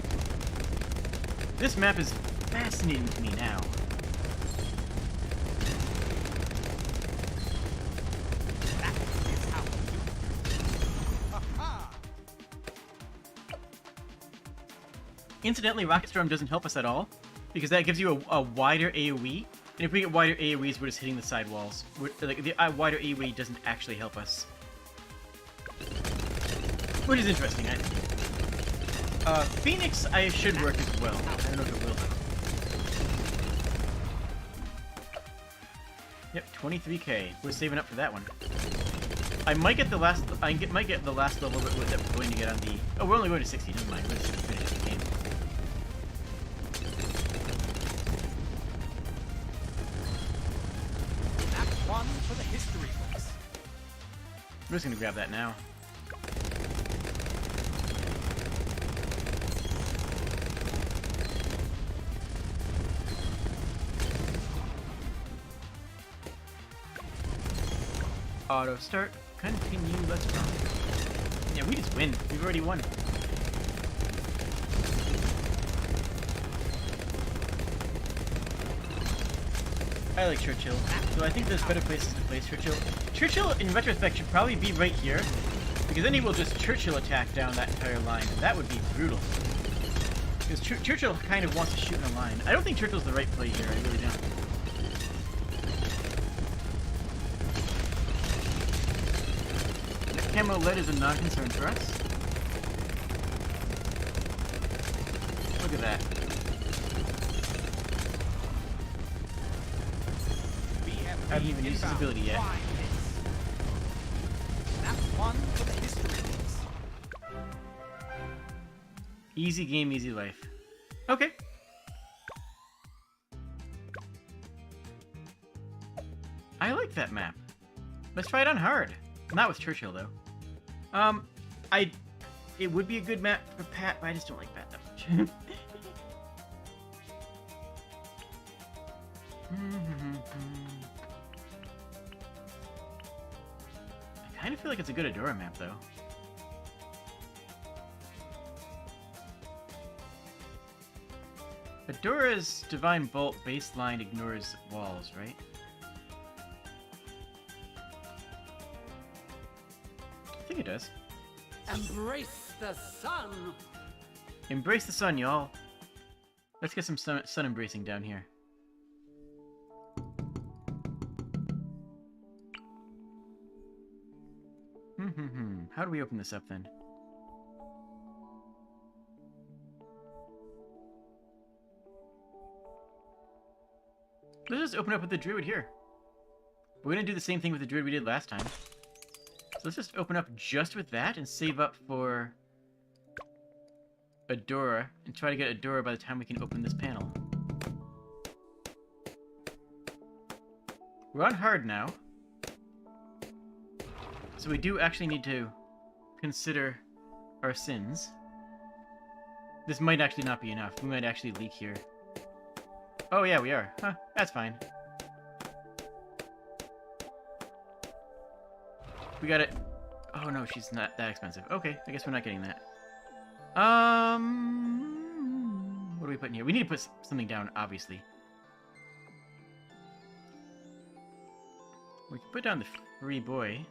This map is fascinating to me now. Incidentally, Rocket Storm doesn't help us at all, because that gives you a wider AoE, and if we get wider AoEs, we're just hitting the side walls. The wider AoE doesn't actually help us. which is interesting. Phoenix I should work as well. I don't know if it will. Yep, 23k. We're saving up for that one. I might get the last. Might get the last level that we're going to get on the. Oh, we're only going to 60. Never mind. We're just gonna finish the game. Map 1 for the history books. I'm just gonna grab that now. Auto start. Continue. Let's run. Yeah, we just win. We've already won. I like Churchill. So I think there's better places to place Churchill. Churchill, in retrospect, should probably be right here, because then he will just Churchill attack down that entire line, and that would be brutal. Because Churchill kind of wants to shoot in a line. I don't think Churchill's the right play here. I really don't. Camo lead is a non-concern for us. Look at that. I haven't even used his ability yet. Map 1 for the history books. Easy game, easy life. Okay. I like that map. Let's try it on hard. Not with Churchill, though. It would be a good map for Pat, but I just don't like Pat that much. I kind of feel like it's a good Adora map, though. Adora's Divine Bolt baseline ignores walls, right? I think it does. Embrace the sun! Embrace the sun, y'all. Let's get some sun embracing down here. How do we open this up then? Let's just open up with the druid here. We're gonna do the same thing with the druid we did last time. So let's just open up just with that and save up for Adora and try to get Adora by the time we can open this panel. We're on hard now. So we do actually need to consider our sins. This might actually not be enough. We might actually leak here. Oh yeah, we are. Huh, that's fine. We got it. Oh no, she's not that expensive. Okay, I guess we're not getting that. What are we putting here? We need to put something down, obviously. We can put down the free boy.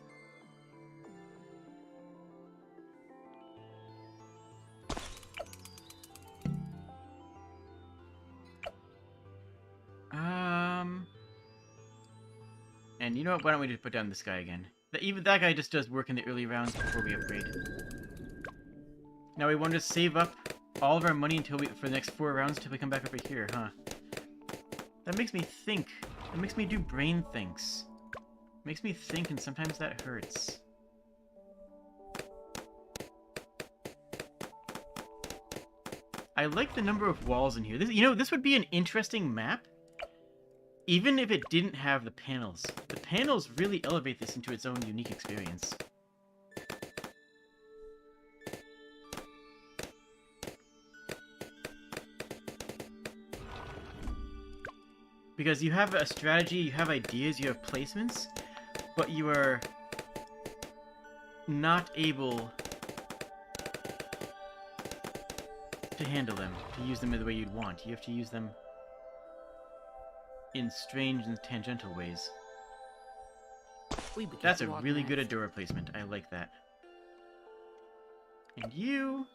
And you know what? Why don't we just put down this guy again? Even that guy just does work in the early rounds before we upgrade. Now we want to save up all of our money until for the next 4 rounds until we come back over here, huh? That makes me think. That makes me do brain thinks. Makes me think, and sometimes that hurts. I like the number of walls in here. This would be an interesting map, even if it didn't have the panels. The panels really elevate this into its own unique experience. Because you have a strategy, you have ideas, you have placements, but you are not able to handle them, to use them the way you'd want. You have to use them in strange and tangential ways. That's a really good Adora placement. I like that. And you...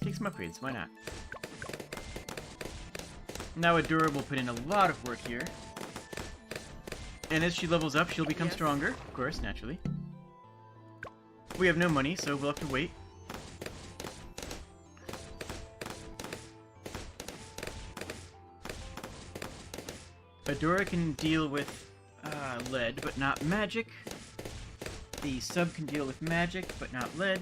take some upgrades, why not? Now Adora will put in a lot of work here. And as she levels up, she'll become stronger, of course, naturally. We have no money, so we'll have to wait. Adora can deal with lead, but not magic. The sub can deal with magic, but not lead.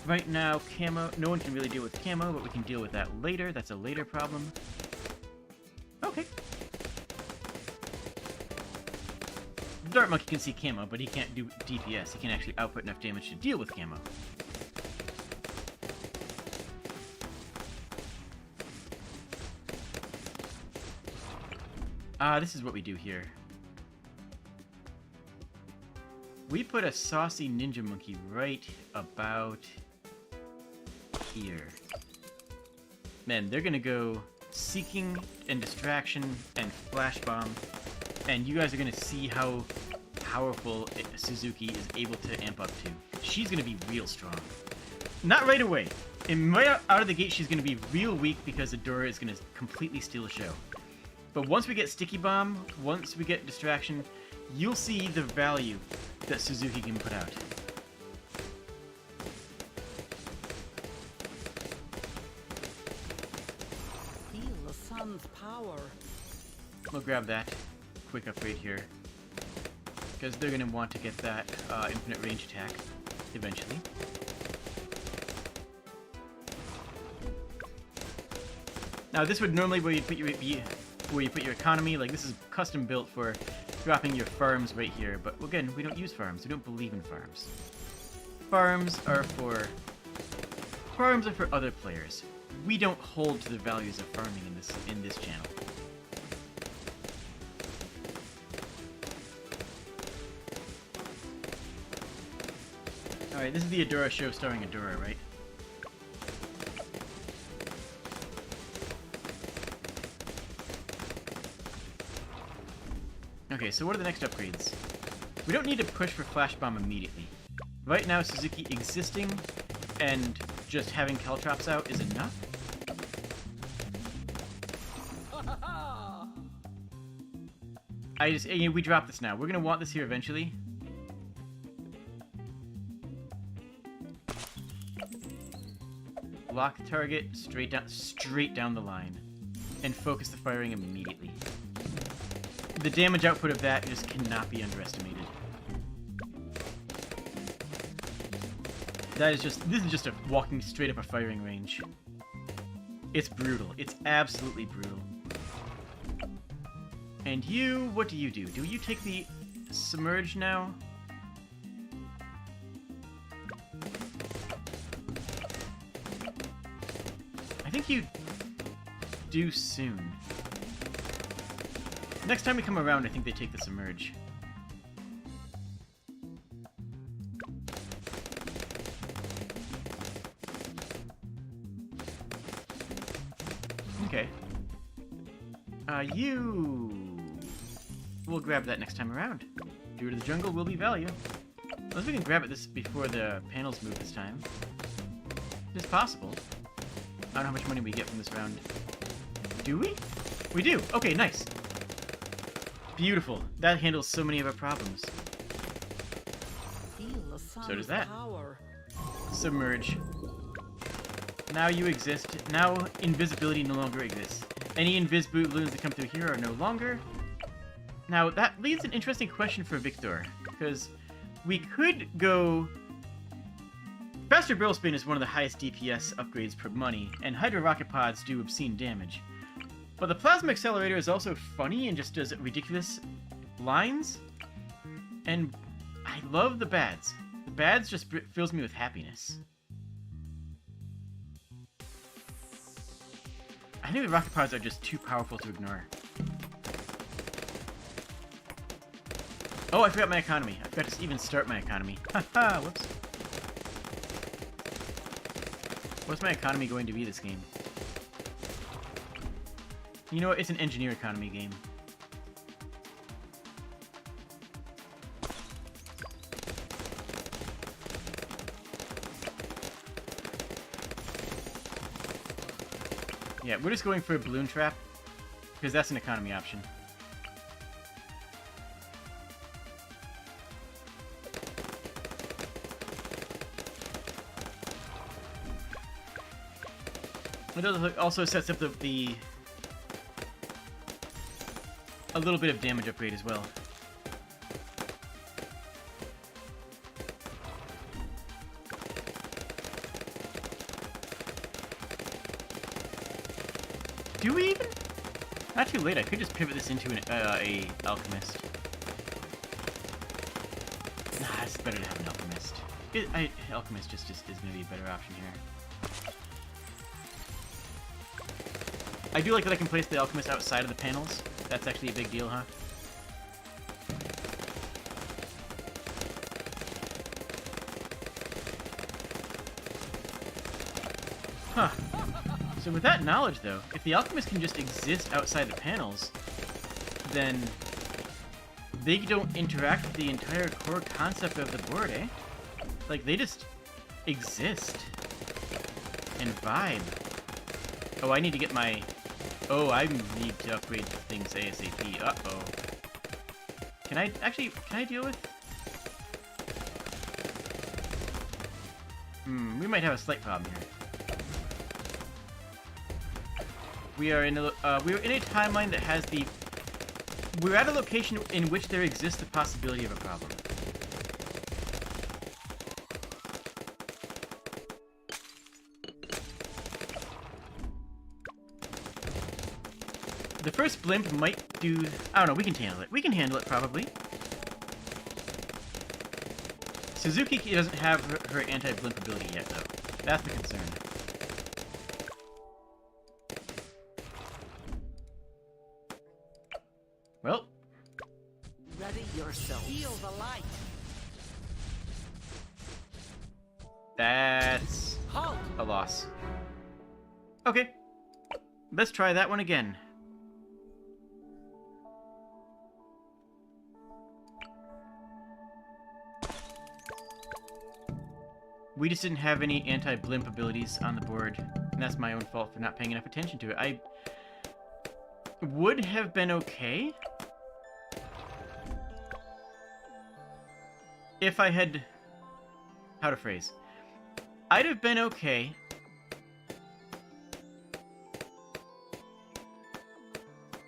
Right now, camo... No one can really deal with camo, but we can deal with that later. That's a later problem. Okay. Dart Monkey can see camo, but he can't do DPS. He can actually output enough damage to deal with camo. This is what we do here. We put a saucy ninja monkey right about here. Man, they're gonna go seeking and distraction and flash bomb, and you guys are gonna see how powerful Suzuki is able to amp up to. She's gonna be real strong. Not right away. And right out of the gate, she's gonna be real weak because Adora is gonna completely steal a show. But once we get Sticky Bomb, once we get Distraction, you'll see the value that Suzuki can put out. Feel the sun's power. We'll grab that quick upgrade here, because they're going to want to get that infinite range attack eventually. Now this would normally where you put your economy. Like, this is custom built for dropping your farms right here, but again, we don't use farms. We don't believe in farms. Farms are for other players. We don't hold to the values of farming in this channel. Alright, this is the Adora show starring Adora, right? Okay, so what are the next upgrades? We don't need to push for Flash Bomb immediately. Right now, Suzuki existing and just having Caltrops out is enough. We drop this now. We're gonna want this here eventually. Lock the target straight down the line, and focus the firing immediately. The damage output of that just cannot be underestimated. This is just a walking straight up a firing range. It's brutal. It's absolutely brutal. And you, what do? Do you take the submerge now? I think you do soon. Next time we come around, I think they take the submerge. Okay. We'll grab that next time around. Due to the jungle will be value. Unless we can grab it before the panels move this time. It's possible. I don't know how much money we get from this round. Do we? We do! Okay, nice! Beautiful. That handles so many of our problems. Feel the sun's So does that. power. Submerge. Now you exist. Now invisibility no longer exists. Any invis balloons that come through here are no longer. Now that leads an interesting question for Victor, because we could go... Faster Barrel Spin is one of the highest DPS upgrades per money, and Hydra Rocket Pods do obscene damage. But the Plasma Accelerator is also funny and just does ridiculous lines. And I love the bads. The bads just fills me with happiness. I think the Rocket Pods are just too powerful to ignore. Oh, I forgot my economy. I forgot to even start my economy. Haha, whoops. What's my economy going to be this game? You know what? It's an engineer economy game. Yeah, we're just going for a balloon trap, because that's an economy option. It also sets up the a little bit of damage upgrade as well. Do we even? Not too late. I could just pivot this into a Alchemist. Nah, it's better to have an Alchemist. Alchemist just is going to be a better option here. I do like that I can place the Alchemist outside of the panels. That's actually a big deal, huh? Huh. So with that knowledge, though, if the Alchemist can just exist outside the panels, then they don't interact with the entire core concept of the board, eh? Like, they just exist and vibe. Oh, I need to get my... Oh, I need to upgrade things ASAP. Uh-oh. Can I deal with... We might have a slight problem here. We're in a timeline that has the... We're at a location in which there exists the possibility of a problem. The first blimp might do... I don't know, we can handle it. We can handle it, probably. Suzuki doesn't have her anti-blimp ability yet, though. That's the concern. Well. Ready yourself. Feel the light. That's a loss. Okay. Let's try that one again. We just didn't have any anti-blimp abilities on the board, and that's my own fault for not paying enough attention to it. I would have been okay if I had... How to phrase? I'd have been okay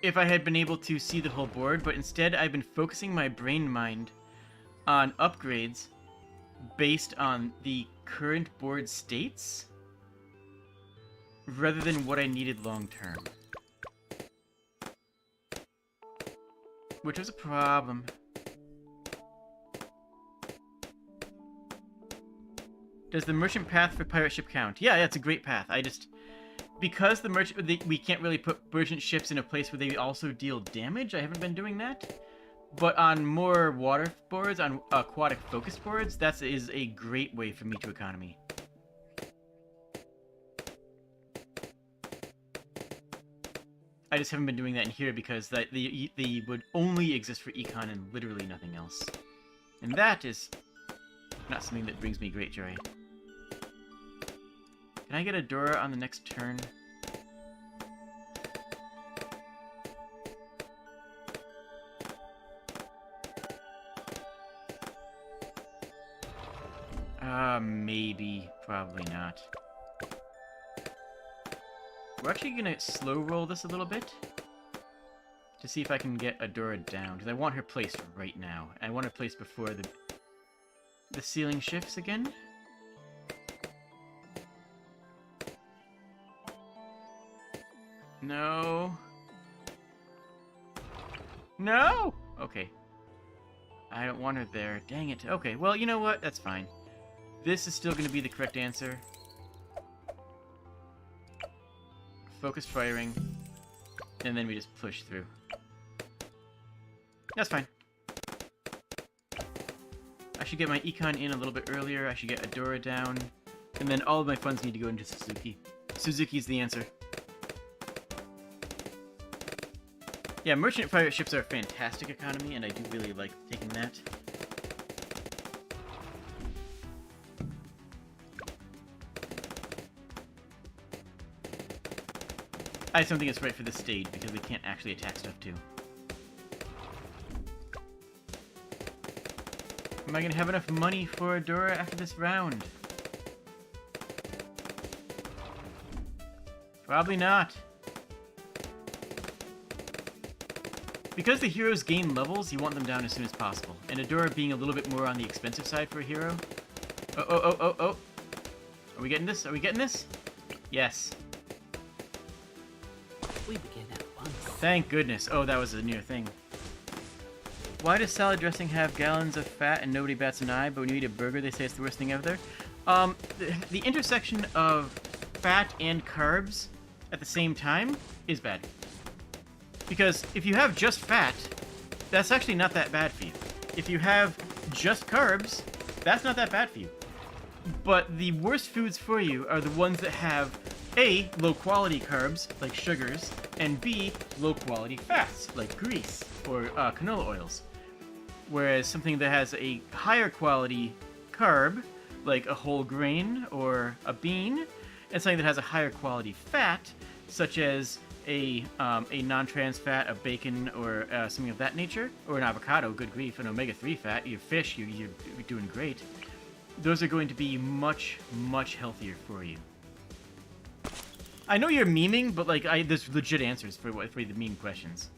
if I had been able to see the whole board, but instead I've been focusing my brain mind on upgrades based on the current board states rather than what I needed long term. Which was a problem. Does the merchant path for pirate ship count? Yeah, that's a great path. I just... Because we can't really put merchant ships in a place where they also deal damage, I haven't been doing that. But on more water boards, on aquatic focused boards, that is a great way for me to economy. I just haven't been doing that in here because they would only exist for econ and literally nothing else. And that is not something that brings me great joy. Can I get a Dora on the next turn? Maybe. Probably not. We're actually gonna slow roll this a little bit to see if I can get Adora down, because I want her placed right now. I want her placed before the ceiling shifts again. No. No! Okay. I don't want her there. Dang it. Okay, well, you know what? That's fine. This is still going to be the correct answer. Focused firing. And then we just push through. That's fine. I should get my econ in a little bit earlier. I should get Adora down. And then all of my funds need to go into Suzuki. Suzuki's the answer. Yeah, merchant pirate ships are a fantastic economy, and I do really like taking that. I just don't think it's right for this stage, because we can't actually attack stuff, too. Am I going to have enough money for Adora after this round? Probably not. Because the heroes gain levels, you want them down as soon as possible. And Adora being a little bit more on the expensive side for a hero. Oh. Are we getting this? Are we getting this? Yes. We begin at once. Thank goodness. Oh, that was a near thing. Why does salad dressing have gallons of fat and nobody bats an eye, but when you eat a burger, they say it's the worst thing ever? The intersection of fat and carbs at the same time is bad. Because if you have just fat, that's actually not that bad for you. If you have just carbs, that's not that bad for you. But the worst foods for you are the ones that have A, low-quality carbs, like sugars, and B, low-quality fats, like grease or canola oils. Whereas something that has a higher quality carb, like a whole grain or a bean, and something that has a higher quality fat, such as a non-trans fat, a bacon, or something of that nature, or an avocado, good grief, an omega-3 fat, your fish, you're doing great. Those are going to be much, much healthier for you. I know you're memeing, but like, there's legit answers for the meme questions.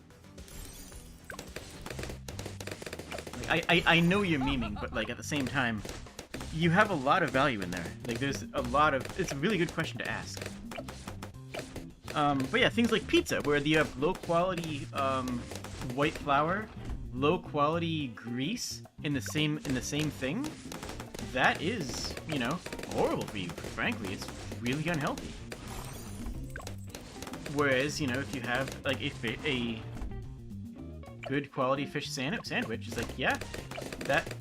Like, I know you're memeing, but like at the same time, you have a lot of value in there. Like, there's a lot of. It's a really good question to ask. But yeah, things like pizza, where you have low quality white flour, low quality grease in the same thing. That is, you know, horrible for you. Frankly, it's really unhealthy. Whereas, you know, if you have like a good quality fish sandwich, it's like, yeah, that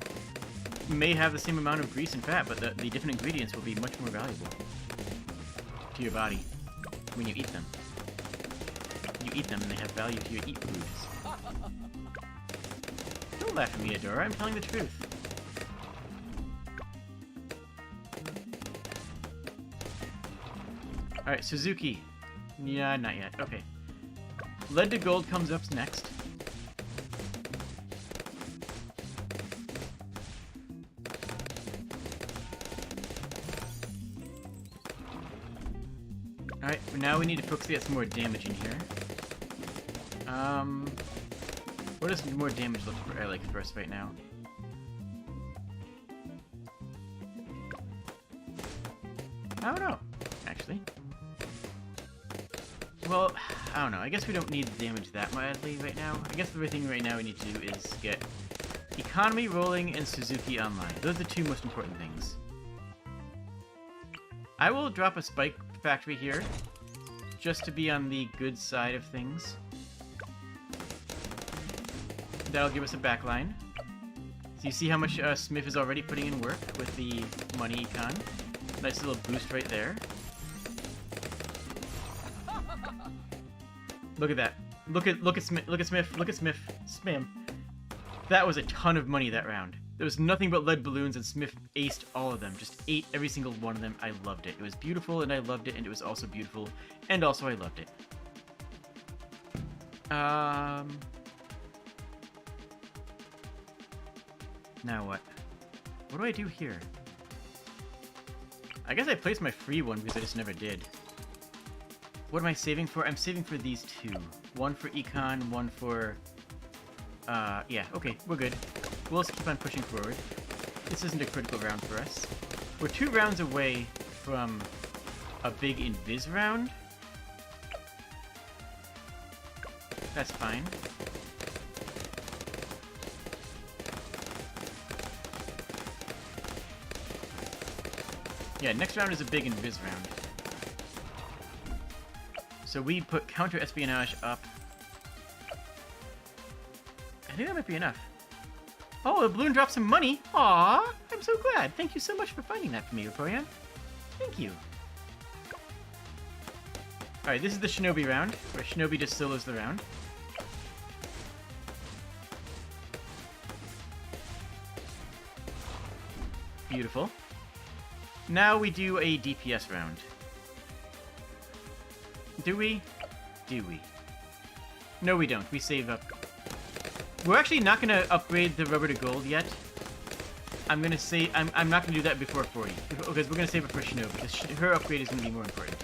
may have the same amount of grease and fat, but the different ingredients will be much more valuable to your body when you eat them. You eat them and they have value to your eat foods. Don't laugh at me, Adora. I'm telling the truth. Alright, Suzuki. Yeah, not yet. Okay. Lead to Gold comes up next. Alright, now we need to focus to get some more damage in here. What does more damage look like for us right now? I don't know, actually. Well, I don't know. I guess we don't need the damage that badly right now. I guess the thing right now we need to do is get Economy rolling and Suzuki online. Those are the two most important things. I will drop a Spike Factory here, just to be on the good side of things. That'll give us a backline. So you see how much Smith is already putting in work with the money econ. Nice little boost right there. Look at that. Look at Smith. Spam. That was a ton of money that round. There was nothing but lead balloons, and Smith aced all of them. Just ate every single one of them. I loved it. It was beautiful, and I loved it, and it was also beautiful, and also I loved it. Now what? What do I do here? I guess I placed my free one because I just never did. What am I saving for? I'm saving for these two. One for Econ, one for... yeah, okay, we're good. We'll just keep on pushing forward. This isn't a critical round for us. We're 2 rounds away from a big Invis round. That's fine. Yeah, next round is a big Invis round. So we put counter-espionage up. I think that might be enough. Oh, the balloon dropped some money! Aww! I'm so glad! Thank you so much for finding that for me, Vaporeon. Thank you. Alright, this is the Shinobi round, where Shinobi just solos the round. Beautiful. Now we do a DPS round. Do we? Do we? No, we don't. We save up. We're actually not going to upgrade the rubber to gold yet. I'm going to say... I'm not going to do that before 40. Because we're going to save it for Shinobi. Because her upgrade is going to be more important.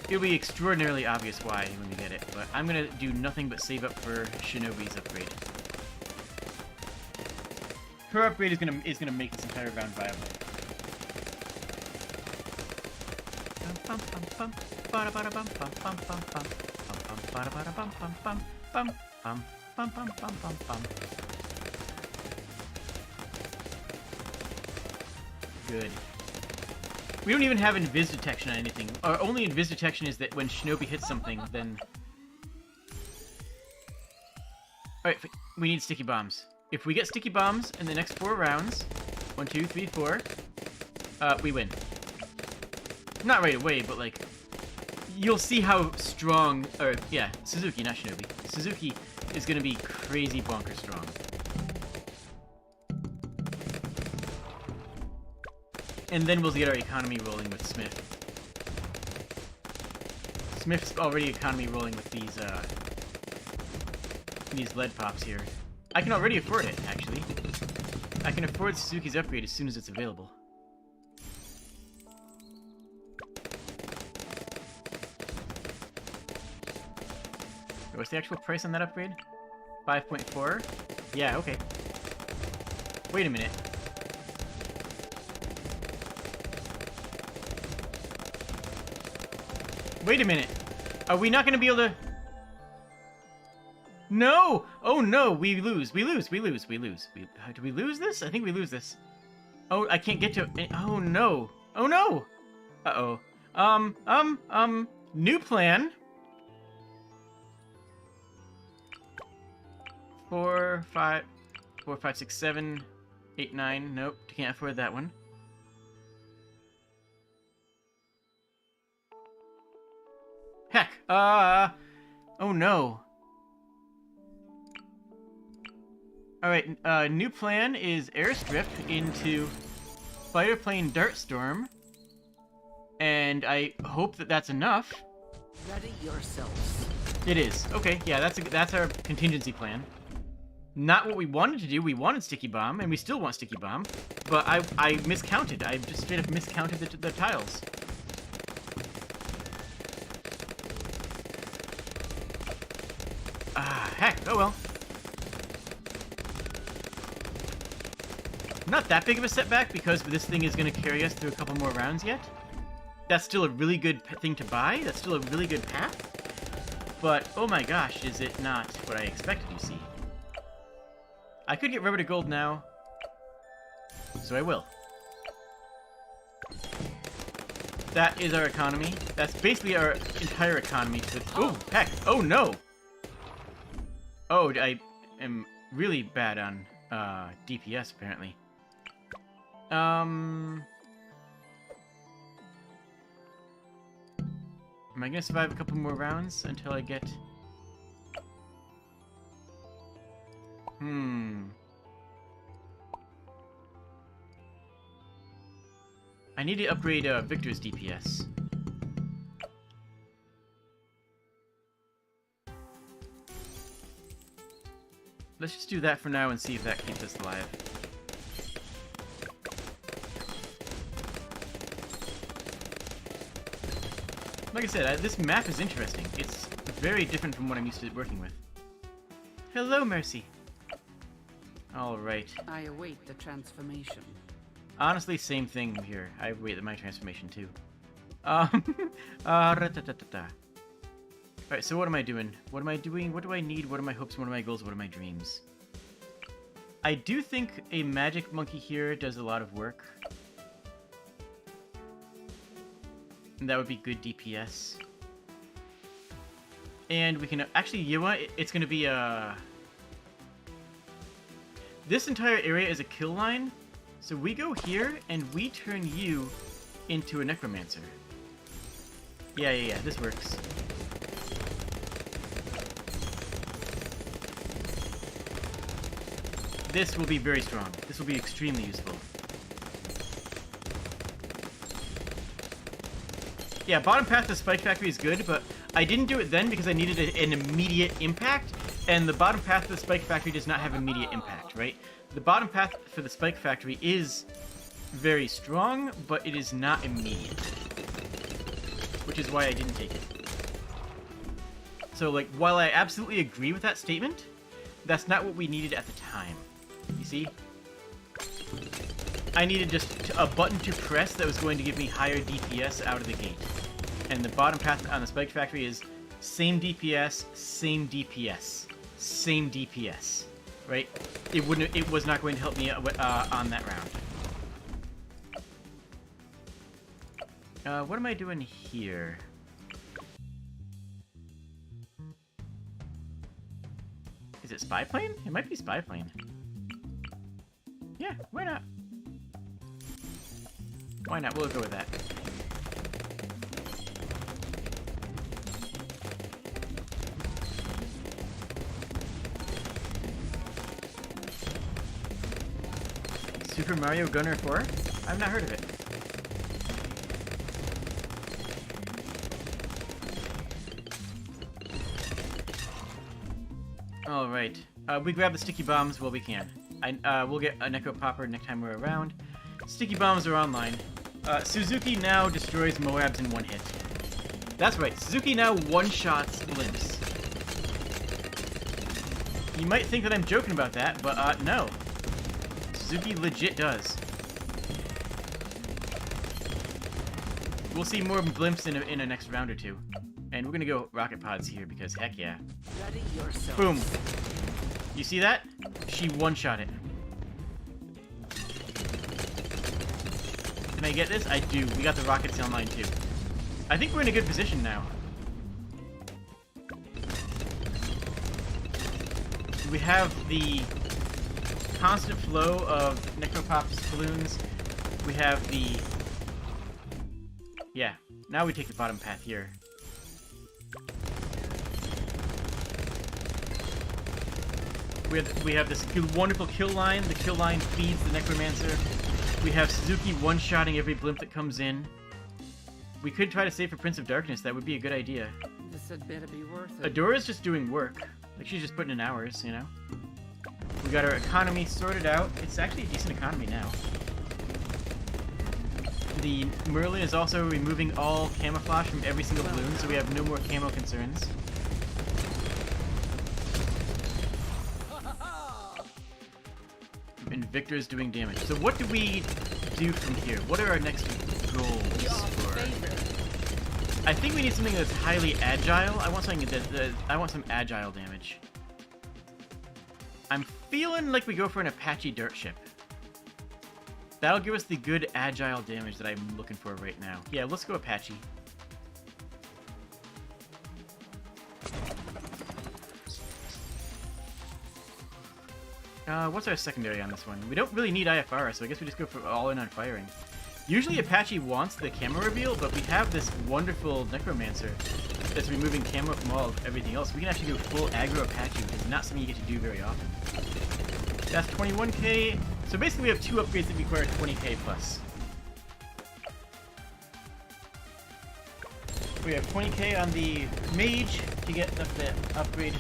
it'll be extraordinarily obvious why when we get it, but I'm gonna do nothing but save up for Shinobi's upgrade. Her upgrade is gonna make this entire round viable. Good. We don't even have invis detection on anything. Our only invis detection is that when Shinobi hits something, then... Alright, we need sticky bombs. If we get sticky bombs in the next 4 rounds, 1, 2, 3, 4, we win. Not right away, but like, you'll see how strong, or yeah, Suzuki, not Shinobi. Suzuki is gonna be crazy bonkers strong. And then we'll get our economy rolling with Smith. Smith's already economy rolling with these lead pops here. I can already afford it, actually. I can afford Suzuki's upgrade as soon as it's available. What's the actual price on that upgrade? 5.4? Yeah, okay. Wait a minute. Wait a minute. Are we not going to be able to... No! Oh no, we lose. We lose. We lose. We lose. Do we lose this? I think we lose this. Oh, I can't get to... Oh no. Oh no! Uh-oh. New plan. 4, 5, 6, 7, 8, 9. Nope, can't afford that one. Heck, oh no. Alright, new plan is airstrip into fighter plane Dartstorm. And I hope that that's enough. Ready yourselves. It is. Okay, yeah, that's our contingency plan. Not what we wanted to do. We wanted Sticky Bomb, and we still want Sticky Bomb. But I miscounted. I just straight up miscounted the tiles. Ah, heck. Oh well. Not that big of a setback, because this thing is going to carry us through a couple more rounds yet. That's still a really good thing to buy. That's still a really good path. But, oh my gosh, is it not what I expected to see? I could get rubber to gold now, so I will. That is our economy. That's basically our entire economy. Oh, heck! Oh no! Oh, I am really bad on DPS, apparently. Am I gonna survive a couple more rounds until I get... I need to upgrade Victor's DPS. Let's just do that for now and see if that keeps us alive. Like I said, this map is interesting. It's very different from what I'm used to working with. Hello, Mercy. Alright. I await the transformation. Honestly, same thing here. I await my transformation too. Alright, so what am I doing? What am I doing? What do I need? What are my hopes? What are my goals? What are my dreams? I do think a magic monkey here does a lot of work. And that would be good DPS. And we can... Actually, you know what? It's going to be a... This entire area is a kill line. So we go here, and we turn you into a necromancer. Yeah, this works. This will be very strong. This will be extremely useful. Yeah, bottom path to Spike Factory is good, but I didn't do it then because I needed an immediate impact, and the bottom path to the Spike Factory does not have immediate impact, right? The bottom path for the Spike Factory is very strong, but it is not immediate. Which which is why I didn't take it. So, like, while I absolutely agree with that statement, that's not what we needed at the time. You see? I needed just a button to press that was going to give me higher DPS out of the gate. And the bottom path on the Spike Factory is same DPS, same DPS, same DPS, right? It was not going to help me on that round. What am I doing here? Is it Spy Plane? It might be Spy Plane. Yeah, why not? Why not? We'll go with that. Super Mario Gunner 4? I've not heard of it. Alright. We grab the sticky bombs while we can. We'll get a Neko Popper next time we're around. Sticky bombs are online. Suzuki now destroys Moabs in one hit. That's right, Suzuki now one-shots blimps. You might think that I'm joking about that, but no. Suzuki legit does. We'll see more blimps in a next round or two. And we're gonna go rocket pods here because heck yeah. Ready yourself. Boom. You see that? She one-shot it. Can I get this? I do. We got the rockets online too. I think we're in a good position now. We have the constant flow of Necropop's balloons. We have the... Yeah. Now we take the bottom path here. We have this wonderful kill line. The kill line feeds the Necromancer. We have Suzuki one-shotting every blimp that comes in. We could try to save for Prince of Darkness. That would be a good idea. This had better be worth it. Adora's just doing work. Like, she's just putting in hours, you know? We got our economy sorted out. It's actually a decent economy now. The Merlin is also removing all camouflage from every single balloon, so we have no more camo concerns. And Victor's doing damage. So what do we do from here? What are our next goals for? I think we need something that's highly agile. I want something I want some agile damage. I'm feeling like we go for an Apache dirt ship. That'll give us the good agile damage that I'm looking for right now. Yeah, let's go Apache. What's our secondary on this one? We don't really need IFR, so I guess we just go for all in on firing. Usually Apache wants the camo reveal, but we have this wonderful Necromancer that's removing camo from all of everything else. We can actually do full aggro Apache, which is not something you get to do very often. That's 21k. So basically we have two upgrades that require 20k plus. We have 20k on the Mage to get the upgrade.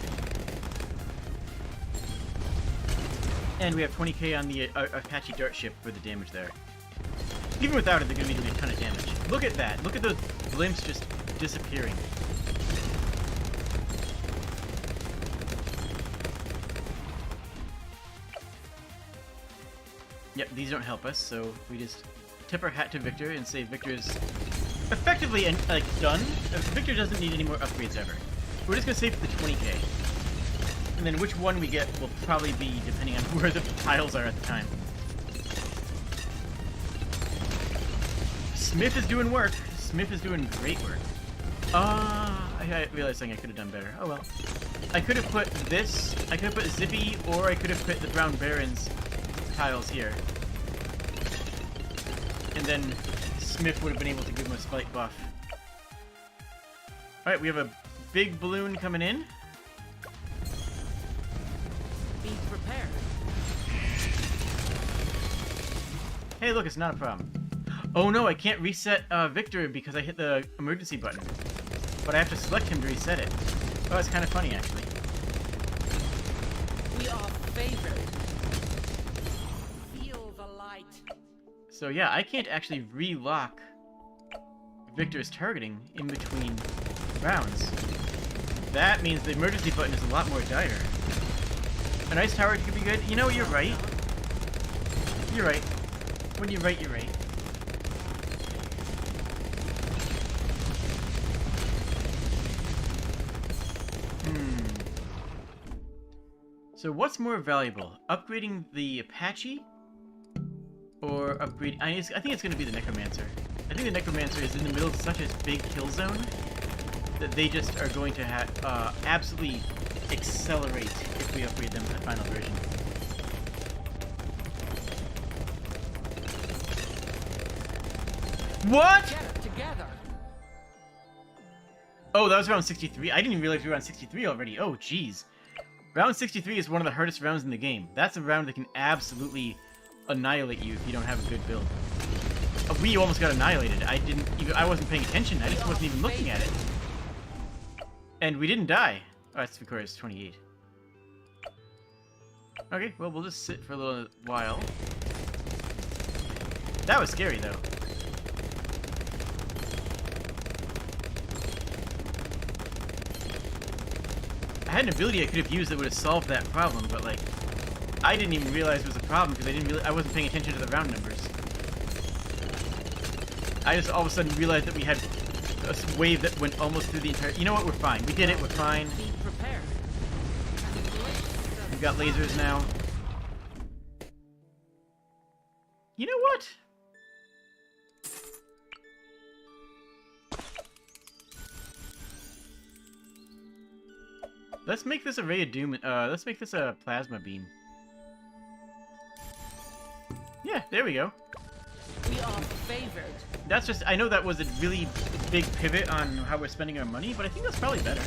And we have 20k on the Apache dirt ship for the damage there. Even without it, they're going to be doing a ton of damage. Look at that. Look at those blimps just disappearing. Yep, these don't help us, so we just tip our hat to Victor and say Victor's effectively done. Victor doesn't need any more upgrades ever. We're just going to save for the 20k. And then which one we get will probably be depending on where the tiles are at the time. Smith is doing work. Smith is doing great work. I realized something I could have done better. Oh well. I could have put this, I could have put Zippy, or I could have put the Brown Barons tiles here. And then Smith would have been able to give him a slight buff. Alright, we have a big balloon coming in. Be prepared. Hey, look, it's not a problem. Oh no, I can't reset Victor because I hit the emergency button. But I have to select him to reset it. Oh, it's kind of funny, actually. We are favored. Feel the light. So yeah, I can't actually relock Victor is targeting in between rounds. That means the emergency button is a lot more dire. An ice tower could be good. You know, you're right. You're right. When you're right, you're right. So what's more valuable? Upgrading the Apache? Or upgrade... I think it's going to be the Necromancer. I think the Necromancer is in the middle of such a big kill zone that they just are going to absolutely accelerate if we upgrade them to the final version. What?! Get it together. Oh, that was round 63? I didn't even realize we were on 63 already. Oh, jeez. Round 63 is one of the hardest rounds in the game. That's a round that can absolutely annihilate you if you don't have a good build. We almost got annihilated. I wasn't paying attention. I just wasn't even looking at it. And we didn't die. Oh, that's Victoria's 28. Okay, well, we'll just sit for a little while. That was scary, though. I had an ability I could have used that would have solved that problem, but, like, I didn't even realize it was a problem because I wasn't paying attention to the round numbers. I just all of a sudden realized that we had a wave that went almost through the entire... You know what? We're fine. We did it. We're fine. Be prepared. We've got lasers now. You know what? Let's make this a Ray of Doom. Let's make this a Plasma Beam. Yeah, there we go. We are favored. That's just... I know that was a really big pivot on how we're spending our money, but I think that's probably better.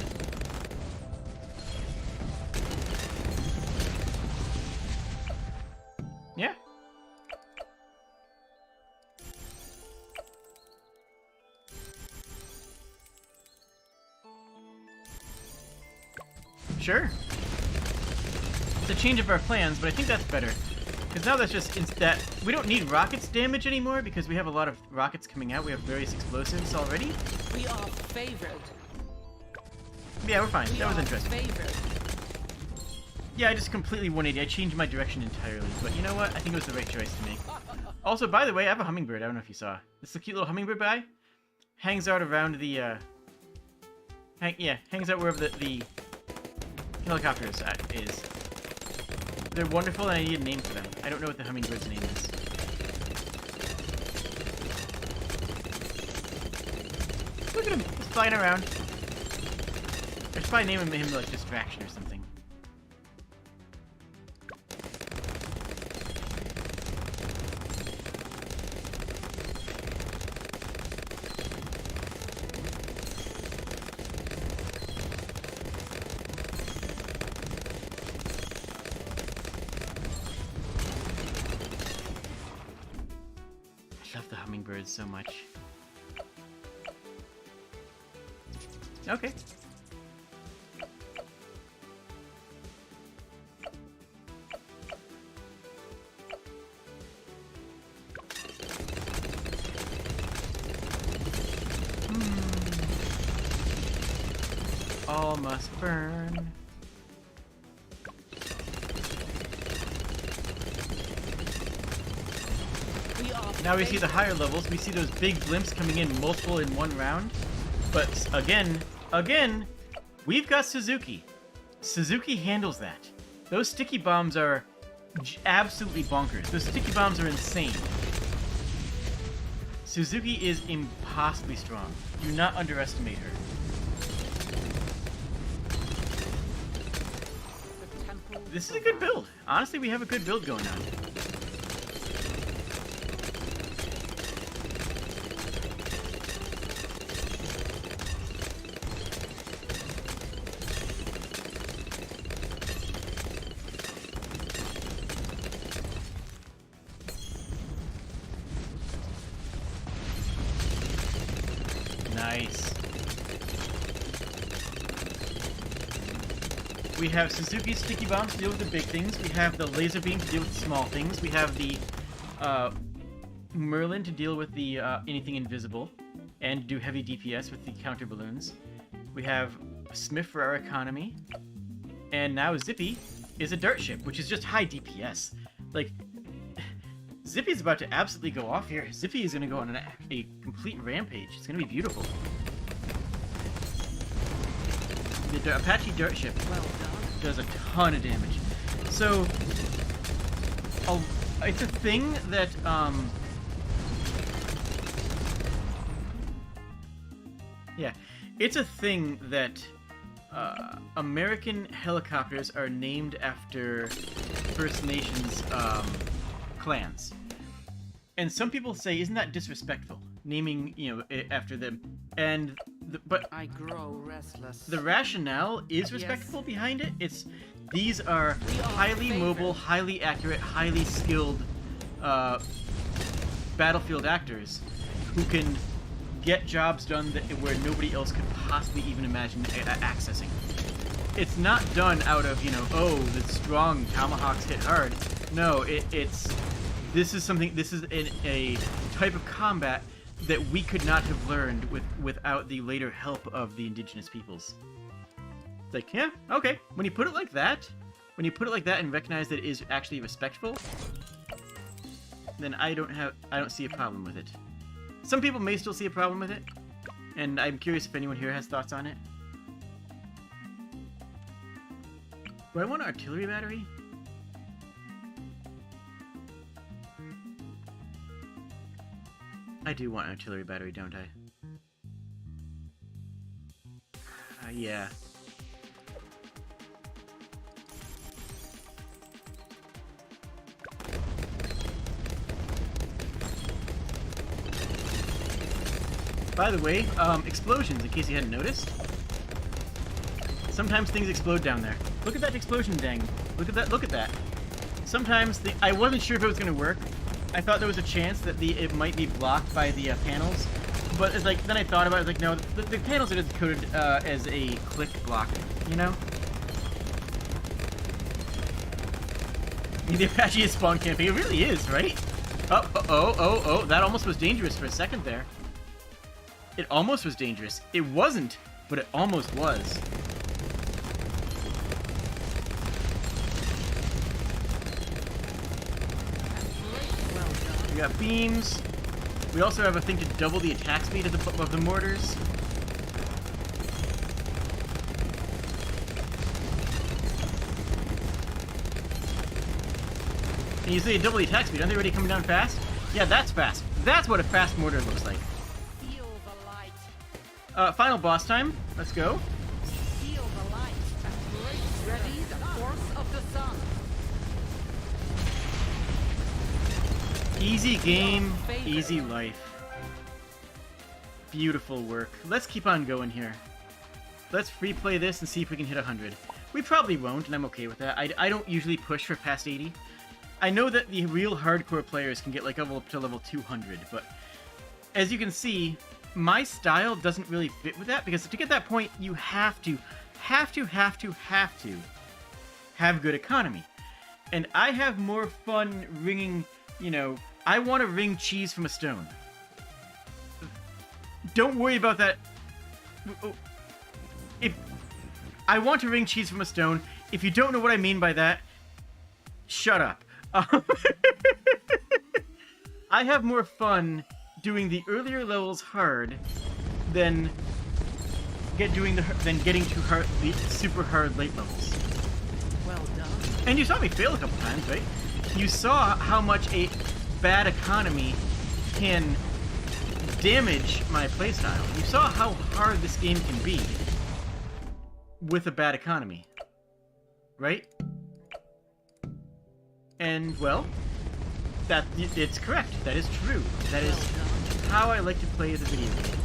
Yeah. Sure. It's a change of our plans, but I think that's better. Because now that's just that we don't need rockets damage anymore because we have a lot of rockets coming out. We have various explosives already. We are favored. Yeah, we're fine. We That was are interesting. Favored. Yeah, I just completely 180. I changed my direction entirely. But you know what? I think it was the right choice to make. Also, by the way, I have a hummingbird. I don't know if you saw. This is a cute little hummingbird guy. Hangs out around the, hangs out wherever the helicopter is. They're wonderful, and I need a name for them. I don't know what the hummingbird's name is. Look at him! He's flying around. I should probably name him like Distraction or something. I love the hummingbirds so much. Okay. All must burn. Now we see the higher levels. We see those big blimps coming in multiple in one round. But again, we've got Suzuki. Suzuki handles that. Those sticky bombs are absolutely bonkers. Those sticky bombs are insane. Suzuki is impossibly strong. Do not underestimate her. This is a good build. Honestly, we have a good build going on. Nice. We have Suzuki's sticky bomb to deal with the big things. We have the laser beam to deal with the small things. We have the Merlin to deal with the anything invisible. and do heavy DPS with the counter balloons. We have Smith for our economy, and now Zippy is a dirt ship, which is just high DPS. Like, Zippy's about to absolutely go off here. Zippy is going to go on a complete rampage. It's going to be beautiful. The Apache dirt ship does a ton of damage. So, it's a thing that, yeah, it's a thing that American helicopters are named after First Nations clans. And some people say, isn't that disrespectful? Naming, you know, it after them. And, but I grow restless. the rationale is respectful behind it. These are highly mobile, highly accurate, highly skilled battlefield actors who can get jobs done where nobody else could possibly even imagine accessing. It's not done out of, you know, oh, the strong tomahawks hit hard. No, this is a type of combat that we could not have learned without the later help of the indigenous peoples. It's like, yeah, okay. When you put it like that, and recognize that it is actually respectful, then I don't see a problem with it. Some people may still see a problem with it, and I'm curious if anyone here has thoughts on it. Do I want an artillery battery? I do want an artillery battery, don't I? Yeah. By the way, explosions, in case you hadn't noticed. Sometimes things explode down there. Look at that explosion, dang. Look at that. Sometimes I wasn't sure if it was going to work. I thought there was a chance that it might be blocked by the panels. But it's like, then I thought about it, like, no, the panels are just coded as a click block, you know? The Apache is spawn camping. It really is, right? Oh, that almost was dangerous for a second there. It almost was dangerous. It wasn't, but it almost was. We got beams. We also have a thing to double the attack speed of the mortars. And you say double the attack speed. Aren't they already coming down fast? Yeah, that's fast. That's what a fast mortar looks like. Feel the light. Final boss time. Let's go. Feel the light. Ready the force of the sun. Easy game, easy life. Beautiful work. Let's keep on going here. Let's free play this and see if we can hit 100. We probably won't, and I'm okay with that. I don't usually push for past 80. I know that the real hardcore players can get like up to level 200, but as you can see, my style doesn't really fit with that, because to get that point, you have to have good economy. And I have more fun wringing, you know, I want to wring cheese from a stone. Don't worry about that. If I want to wring cheese from a stone, if you don't know what I mean by that, shut up. I have more fun doing the earlier levels hard than getting to the super hard late levels. Well done. And you saw me fail a couple times, right? You saw how much a bad economy can damage my playstyle. You saw how hard this game can be with a bad economy, right? And, well, it's correct. That is true. That is how I like to play the video game.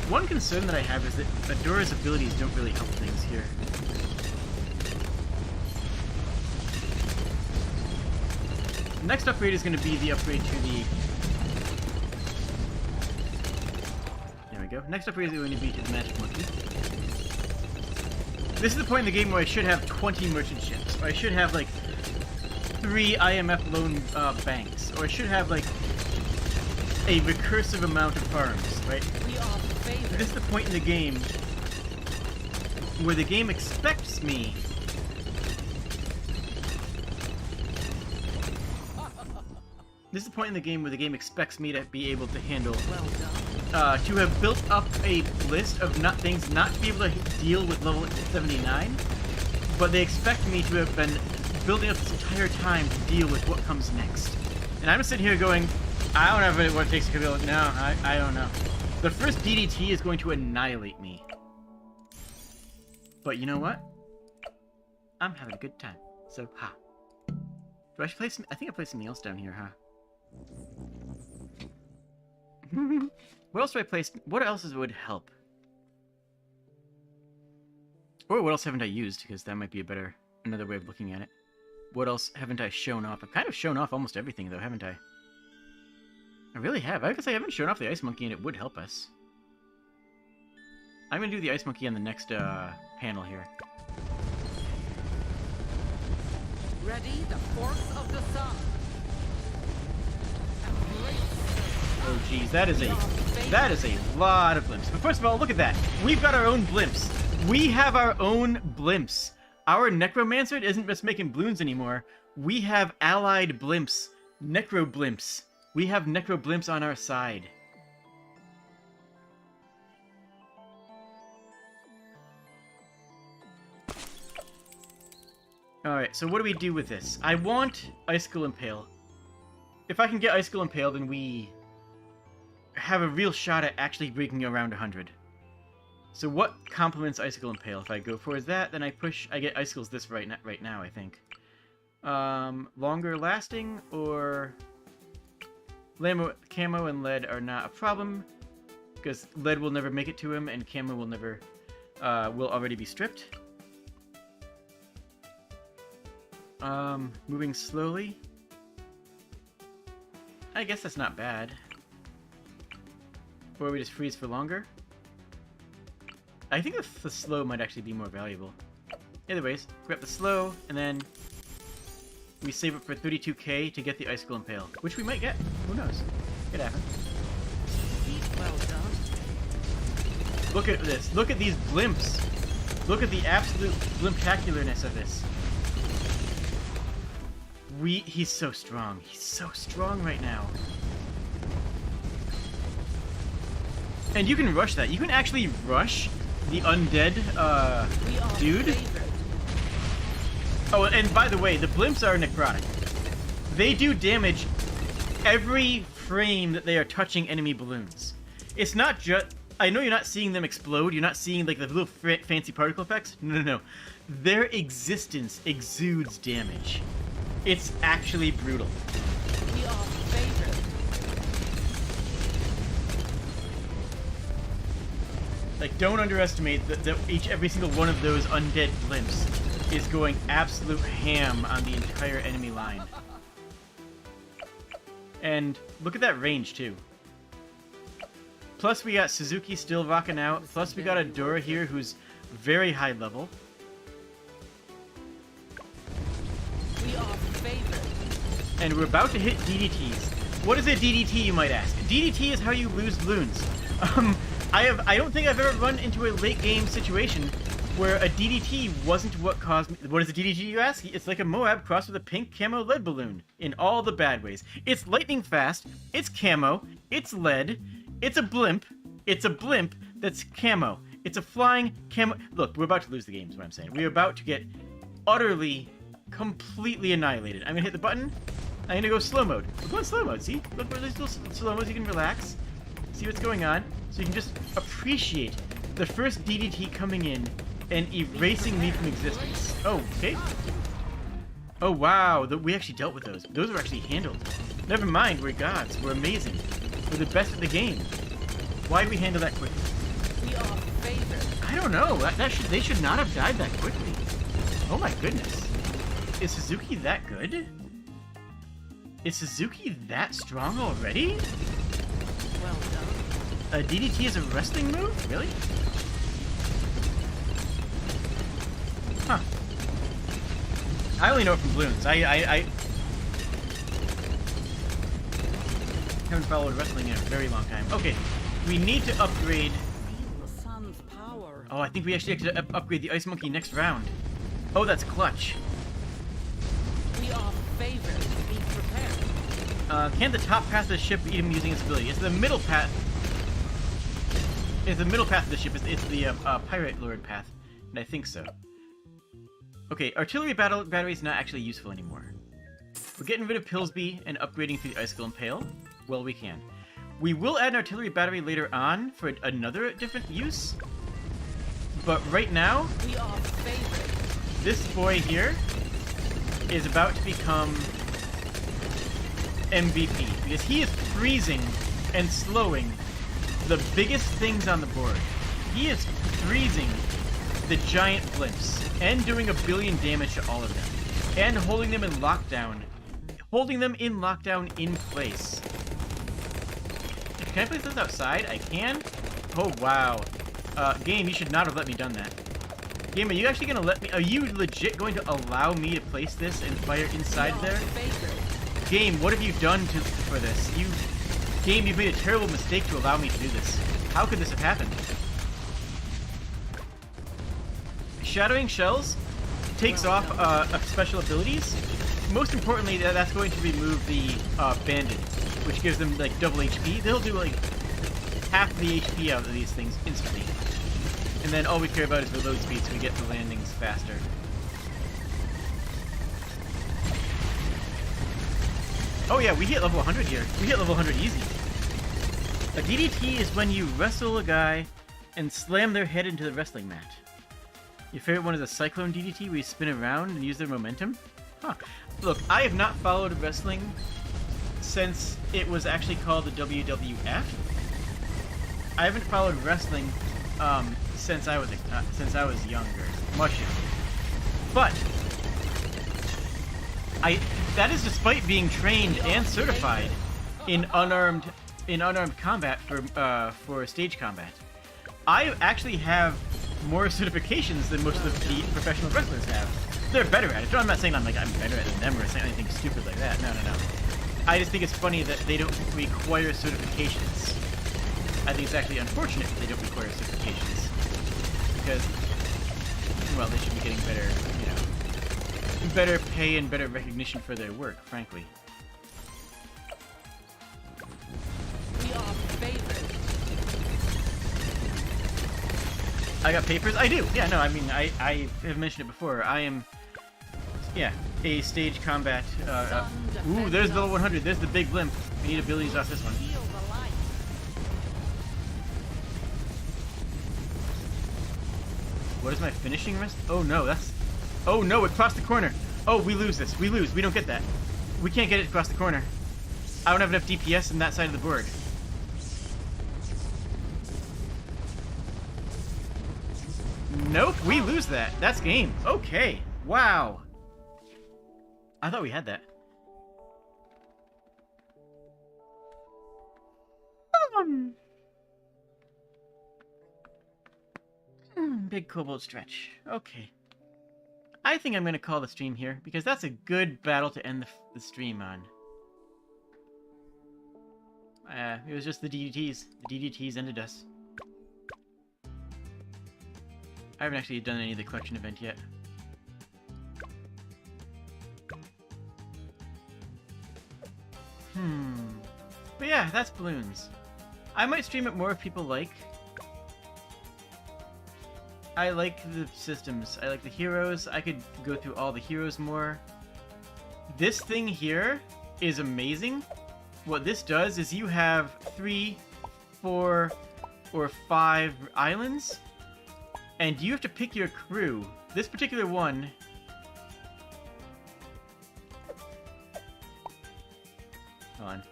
One concern that I have is that Adora's abilities don't really help things here. The next upgrade is going to be the upgrade to the... There we go. Next upgrade is going to be to the Magic Monkey. This is the point in the game where I should have 20 merchant ships, or I should have, like, 3 IMF loan banks, or I should have, like, a recursive amount of farms, right? We are favored. This is the point in the game where the game expects me to be able to handle, Well done. to have built up a list of things not to be able to deal with level 79, but they expect me to have been building up this entire time to deal with what comes next. And I'm sitting here going, I don't have what it takes to build. No, I don't know. The first DDT is going to annihilate me. But you know what? I'm having a good time. So, ha. Do I play some? I think I played something else down here, huh? What else do I place? What else would help? Or what else haven't I used? Because that might be another way of looking at it. What else haven't I shown off? I've kind of shown off almost everything, though, haven't I? I really have. I guess I haven't shown off the Ice Monkey, and it would help us. I'm going to do the Ice Monkey on the next panel here. Ready the force of the sun. Oh geez, that is a lot of blimps. But first of all, look at that. We've got our own blimps. We have our own blimps. Our Necromancer isn't just making Bloons anymore. We have allied blimps. Necro blimps. We have Necro blimps on our side. Alright, so what do we do with this? I want Icicle Impale. If I can get Icicle Impale, then we have a real shot at actually breaking around 100. So what complements Icicle Impale? If I go for that, then I get Icicles this right now, I think. Longer lasting, or... Camo and lead are not a problem, because lead will never make it to him, and camo will never... will already be stripped. Moving slowly. I guess that's not bad. Or we just freeze for longer. I think the slow might actually be more valuable. Either ways, grab the slow, and then we save it for 32k to get the Icicle Impale, which we might get. Who knows? Could happen. Well done. Look at this. Look at these blimps. Look at the absolute blimptacularness of this. He's so strong. He's so strong right now. And you can rush that. You can actually rush the undead, dude. Oh, and by the way, the blimps are necrotic. They do damage every frame that they are touching enemy balloons. It's not just... I know you're not seeing them explode. You're not seeing, like, the little fancy particle effects. No. Their existence exudes damage. It's actually brutal. We are favored. Like, don't underestimate that every single one of those undead blimps is going absolute ham on the entire enemy line. And look at that range, too. Plus, we got Suzuki still rocking out. Plus, we got a Dora here who's very high level. We are favored. And we're about to hit DDTs. What is a DDT, you might ask? DDT is how you lose Bloons. I don't think I've ever run into a late game situation where a DDT wasn't what caused me. What is a DDT, you ask? It's like a Moab crossed with a pink camo lead balloon in all the bad ways. It's lightning fast, it's camo, it's lead, it's a blimp that's camo. It's a flying camo. Look, we're about to lose the game is what I'm saying. We're about to get utterly, completely annihilated. I'm gonna hit the button. I'm gonna go slow mode. We're going slow mode, see? Look, where there's little slow modes, you can relax. See what's going on. So you can just appreciate the first DDT coming in and erasing me from existence. Oh, okay. Oh, wow. We actually dealt with those. Those were actually handled. Never mind. We're gods. We're amazing. We're the best at the game. Why did we handle that quickly? We are favored. I don't know. They should not have died that quickly. Oh my goodness. Is Suzuki that good? Is Suzuki that strong already? Well done. A DDT is a wrestling move? Really? Huh. I only know it from Bloons. haven't followed wrestling in a very long time. Okay, we need to upgrade... Feel the sun's power. Oh, I think we actually have to upgrade the Ice Monkey next round. Oh, that's clutch. We are favored to be prepared. Can the top path of the ship beat him using its ability? It's the middle path. It's the middle path of the ship. It's the Pirate Lord path. And I think so. Okay, artillery battery is not actually useful anymore. We're getting rid of Pillsby and upgrading to the Icicle Impale. Well, we can. We will add an artillery battery later on for another different use. But right now, We are favored. this boy here is about to become MVP. Because he is freezing and slowing the biggest things on the board. He is freezing the giant blimps and doing 1 billion damage to all of them. And holding them in lockdown. Holding them in lockdown in place. Can I place this outside? I can? Oh, wow. Game, you should not have let me done that. Game, are you actually going to let me... Are you legit going to allow me to place this and fire inside there? Favored. Game, what have you done for this? Game, you've made a terrible mistake to allow me to do this. How could this have happened? Shattering Shells takes off special abilities. Most importantly, that's going to remove the Bandit, which gives them like double HP. They'll do like half the HP out of these things instantly. And then all we care about is the load speed, so we get the landings faster. Oh yeah, we hit level 100 here. We hit level 100 easy. A DDT is when you wrestle a guy and slam their head into the wrestling mat. Your favorite one is a Cyclone DDT where you spin around and use their momentum? Huh. Look, I have not followed wrestling since it was actually called the WWF. I haven't followed wrestling since I was younger, much younger. But that is despite being trained and certified in unarmed combat for stage combat. I actually have more certifications than most of the professional wrestlers have. They're better at it. So I'm not saying I'm better at it than them or saying anything stupid like that. No. I just think it's funny that they don't require certifications. I think it's actually unfortunate that they don't require certifications. Because, well, they should be getting better, better pay and better recognition for their work, frankly. We are favored. I got papers? I do! Yeah, no, I mean, I have mentioned it before. I am, a stage combat, ooh, there's level 100. There's the big blimp. We need abilities off this one. Feel the light. What is my finishing rest? Oh no, oh no, it crossed the corner. Oh, we lose this. We lose. We don't get that. We can't get it across the corner. I don't have enough DPS in that side of the board. Nope, we lose that. That's game. Okay. Wow. I thought we had that. Big kobold stretch. Okay. I think I'm going to call the stream here, because that's a good battle to end the stream on. It was just the DDTs. The DDTs ended us. I haven't actually done any of the collection event yet. But yeah, that's Bloons. I might stream it more if people like. I like the systems. I like the heroes. I could go through all the heroes more. This thing here is amazing. What this does is you have 3, 4, or 5 islands, and you have to pick your crew. This particular one... Hold on.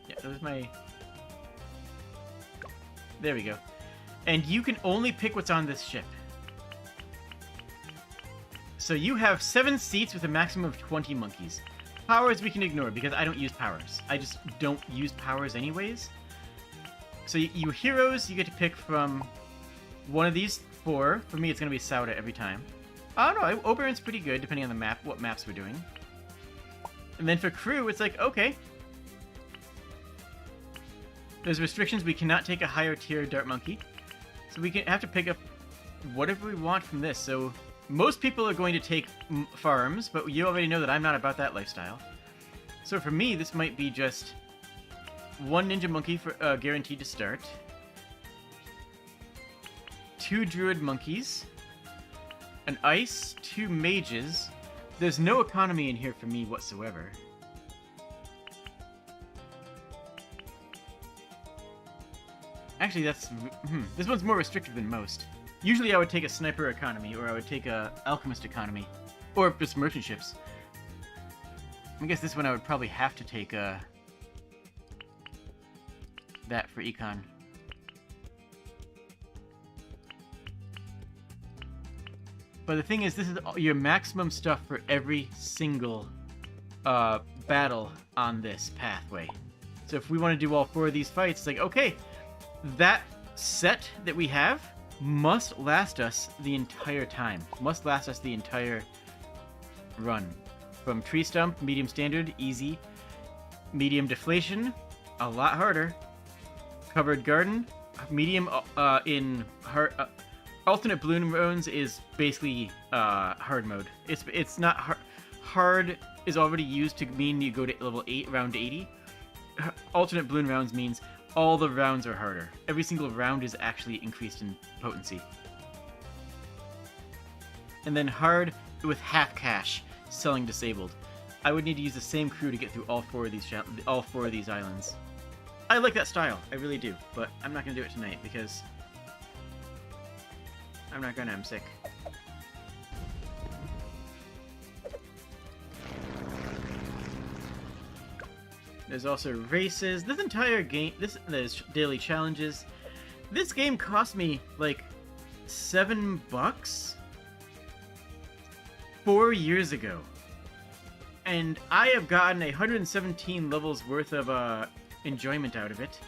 Yeah, those are my... There we go. And you can only pick what's on this ship. So you have 7 seats with a maximum of 20 monkeys. Powers we can ignore because I don't use powers. I just don't use powers anyways. So you heroes, you get to pick from one of these 4. For me, it's going to be Sauda every time. Oh no, Oberon's pretty good depending on the map, what maps we're doing. And then for crew, it's like, okay. There's restrictions. We cannot take a higher tier Dart Monkey. So we have to pick up whatever we want from this. So most people are going to take farms, but you already know that I'm not about that lifestyle. So for me, this might be just one Ninja Monkey for guaranteed to start. 2 Druid Monkeys. An Ice, 2 Mages. There's no economy in here for me whatsoever. Actually, that's... this one's more restrictive than most. Usually I would take a Sniper economy, or I would take a Alchemist economy. Or just merchant ships. I guess this one I would probably have to take that for econ. But the thing is, this is your maximum stuff for every single battle on this pathway. So if we want to do all 4 of these fights, it's like, okay, that set that we have must last us the entire time. Must last us the entire run. From Tree Stump, Medium Standard, easy. Medium Deflation, a lot harder. Covered Garden, medium in hard... Alternate Bloon Rounds is basically hard mode. It's not hard. Hard is already used to mean you go to level 8, round 80. Alternate Bloon Rounds means all the rounds are harder. Every single round is actually increased in potency. And then hard with half cash, selling disabled. I would need to use the same crew to get through all 4 of these islands. I like that style, I really do, but I'm not gonna do it tonight because I'm not gonna, I'm sick. There's also races. This entire game, there's daily challenges. This game cost me like $7 4 years ago. And I have gotten 117 levels worth of enjoyment out of it.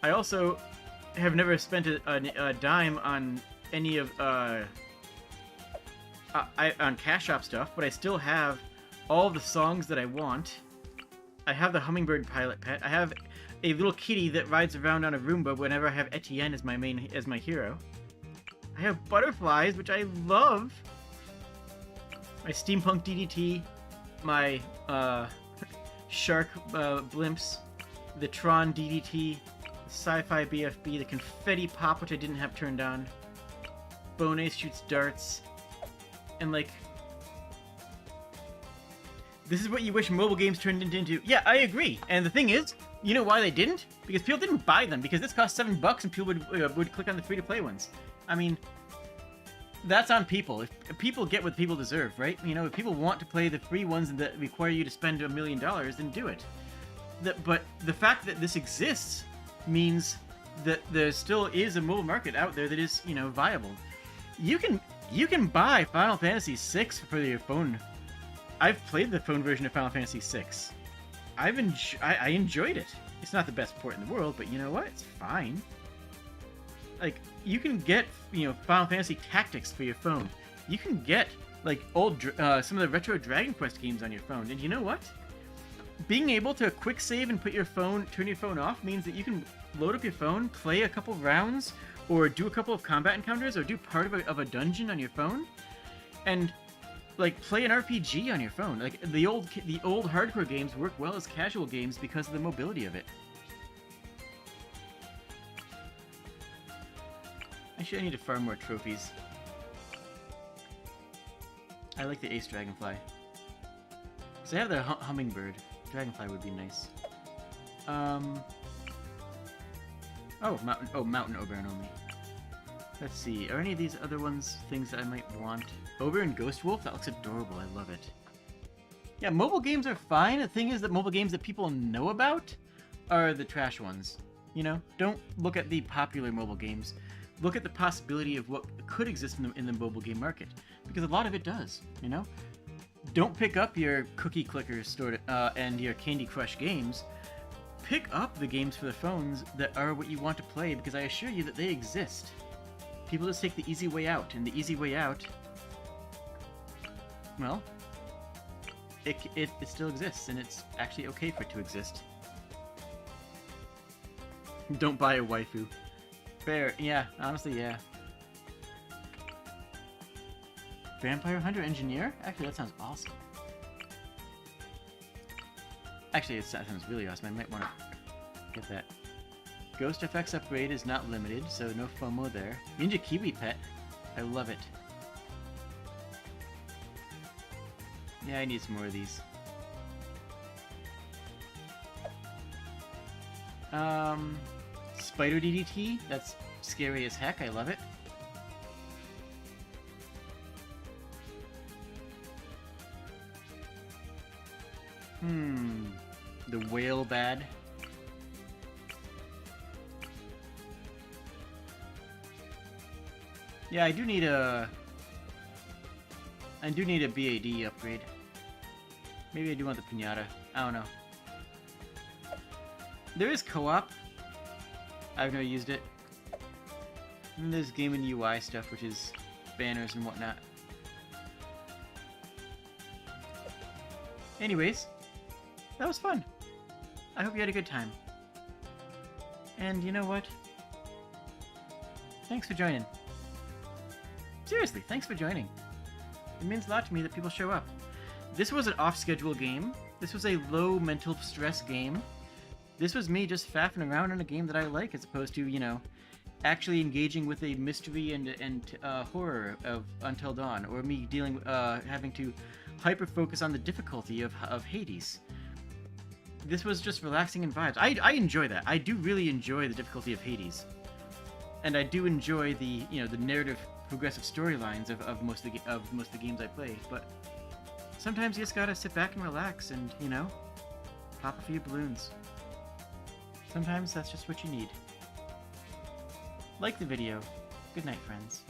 I also have never spent a dime on any of on Cash Shop stuff, but I still have all the songs that I want. I have the Hummingbird pilot pet. I have a little kitty that rides around on a Roomba whenever I have Etienne as my hero. I have butterflies, which I love. My Steampunk DDT, my Shark Blimps, the Tron DDT, Sci-Fi BFB, the Confetti Pop, which I didn't have turned on. Bone Ace shoots darts. And like, this is what you wish mobile games turned into. Yeah, I agree. And the thing is, you know why they didn't? Because people didn't buy them. Because this cost $7 and people would click on the free-to-play ones. I mean, that's on people. If people get what people deserve, right? You know, if people want to play the free ones that require you to spend $1 million, then do it. But the fact that this exists means that there still is a mobile market out there that is, you know, viable. You can buy Final Fantasy VI for your phone. I've played the phone version of Final Fantasy VI. I enjoyed it. It's not the best port in the world, but you know what? It's fine. Like, you can get, you know, Final Fantasy Tactics for your phone. You can get, like, old some of the retro Dragon Quest games on your phone. And you know what? Being able to quick save and turn your phone off means that you can load up your phone, play a couple rounds, or do a couple of combat encounters, or do part of a dungeon on your phone, and like play an RPG on your phone. Like the old hardcore games work well as casual games because of the mobility of it. Actually, I need to farm more trophies. I like the Ace Dragonfly. So I have the Hummingbird. Dragonfly would be nice. Mountain Oberon only. Let's see, are any of these other ones things that I might want? Oberon Ghost Wolf? That looks adorable, I love it. Yeah, mobile games are fine. The thing is that mobile games that people know about are the trash ones. You know, don't look at the popular mobile games. Look at the possibility of what could exist in the mobile game market. Because a lot of it does, you know? Don't pick up your cookie clicker and your Candy Crush games. Pick up the games for the phones that are what you want to play, because I assure you that they exist. People just take the easy way out, and the easy way out, well, it still exists, and it's actually okay for it to exist. Don't buy a waifu. Fair, yeah, honestly, yeah. Vampire Hunter Engineer? Actually, that sounds awesome. Actually, that sounds really awesome. I might want to get that. Ghost Effects upgrade is not limited, so no FOMO there. Ninja Kiwi Pet. I love it. Yeah, I need some more of these. Spider DDT. That's scary as heck. I love it. The whale bad. Yeah, I do need a BAD upgrade. Maybe I do want the pinata. I don't know. There is co-op. I've never used it. And there's game and UI stuff, which is banners and whatnot. Anyways, that was fun. I hope you had a good time. And you know what? Thanks for joining. Seriously, thanks for joining. It means a lot to me that people show up. This was an off-schedule game. This was a low mental stress game. This was me just faffing around in a game that I like, as opposed to, you know, actually engaging with a mystery and horror of Until Dawn, or me dealing, having to hyper-focus on the difficulty of Hades. This was just relaxing and vibes. I enjoy that. I do really enjoy the difficulty of Hades. And I do enjoy the, you know, the narrative, progressive storylines of most of the games I play, but sometimes you just gotta sit back and relax and, you know, pop a few balloons. Sometimes that's just what you need. Like the video. Good night, friends.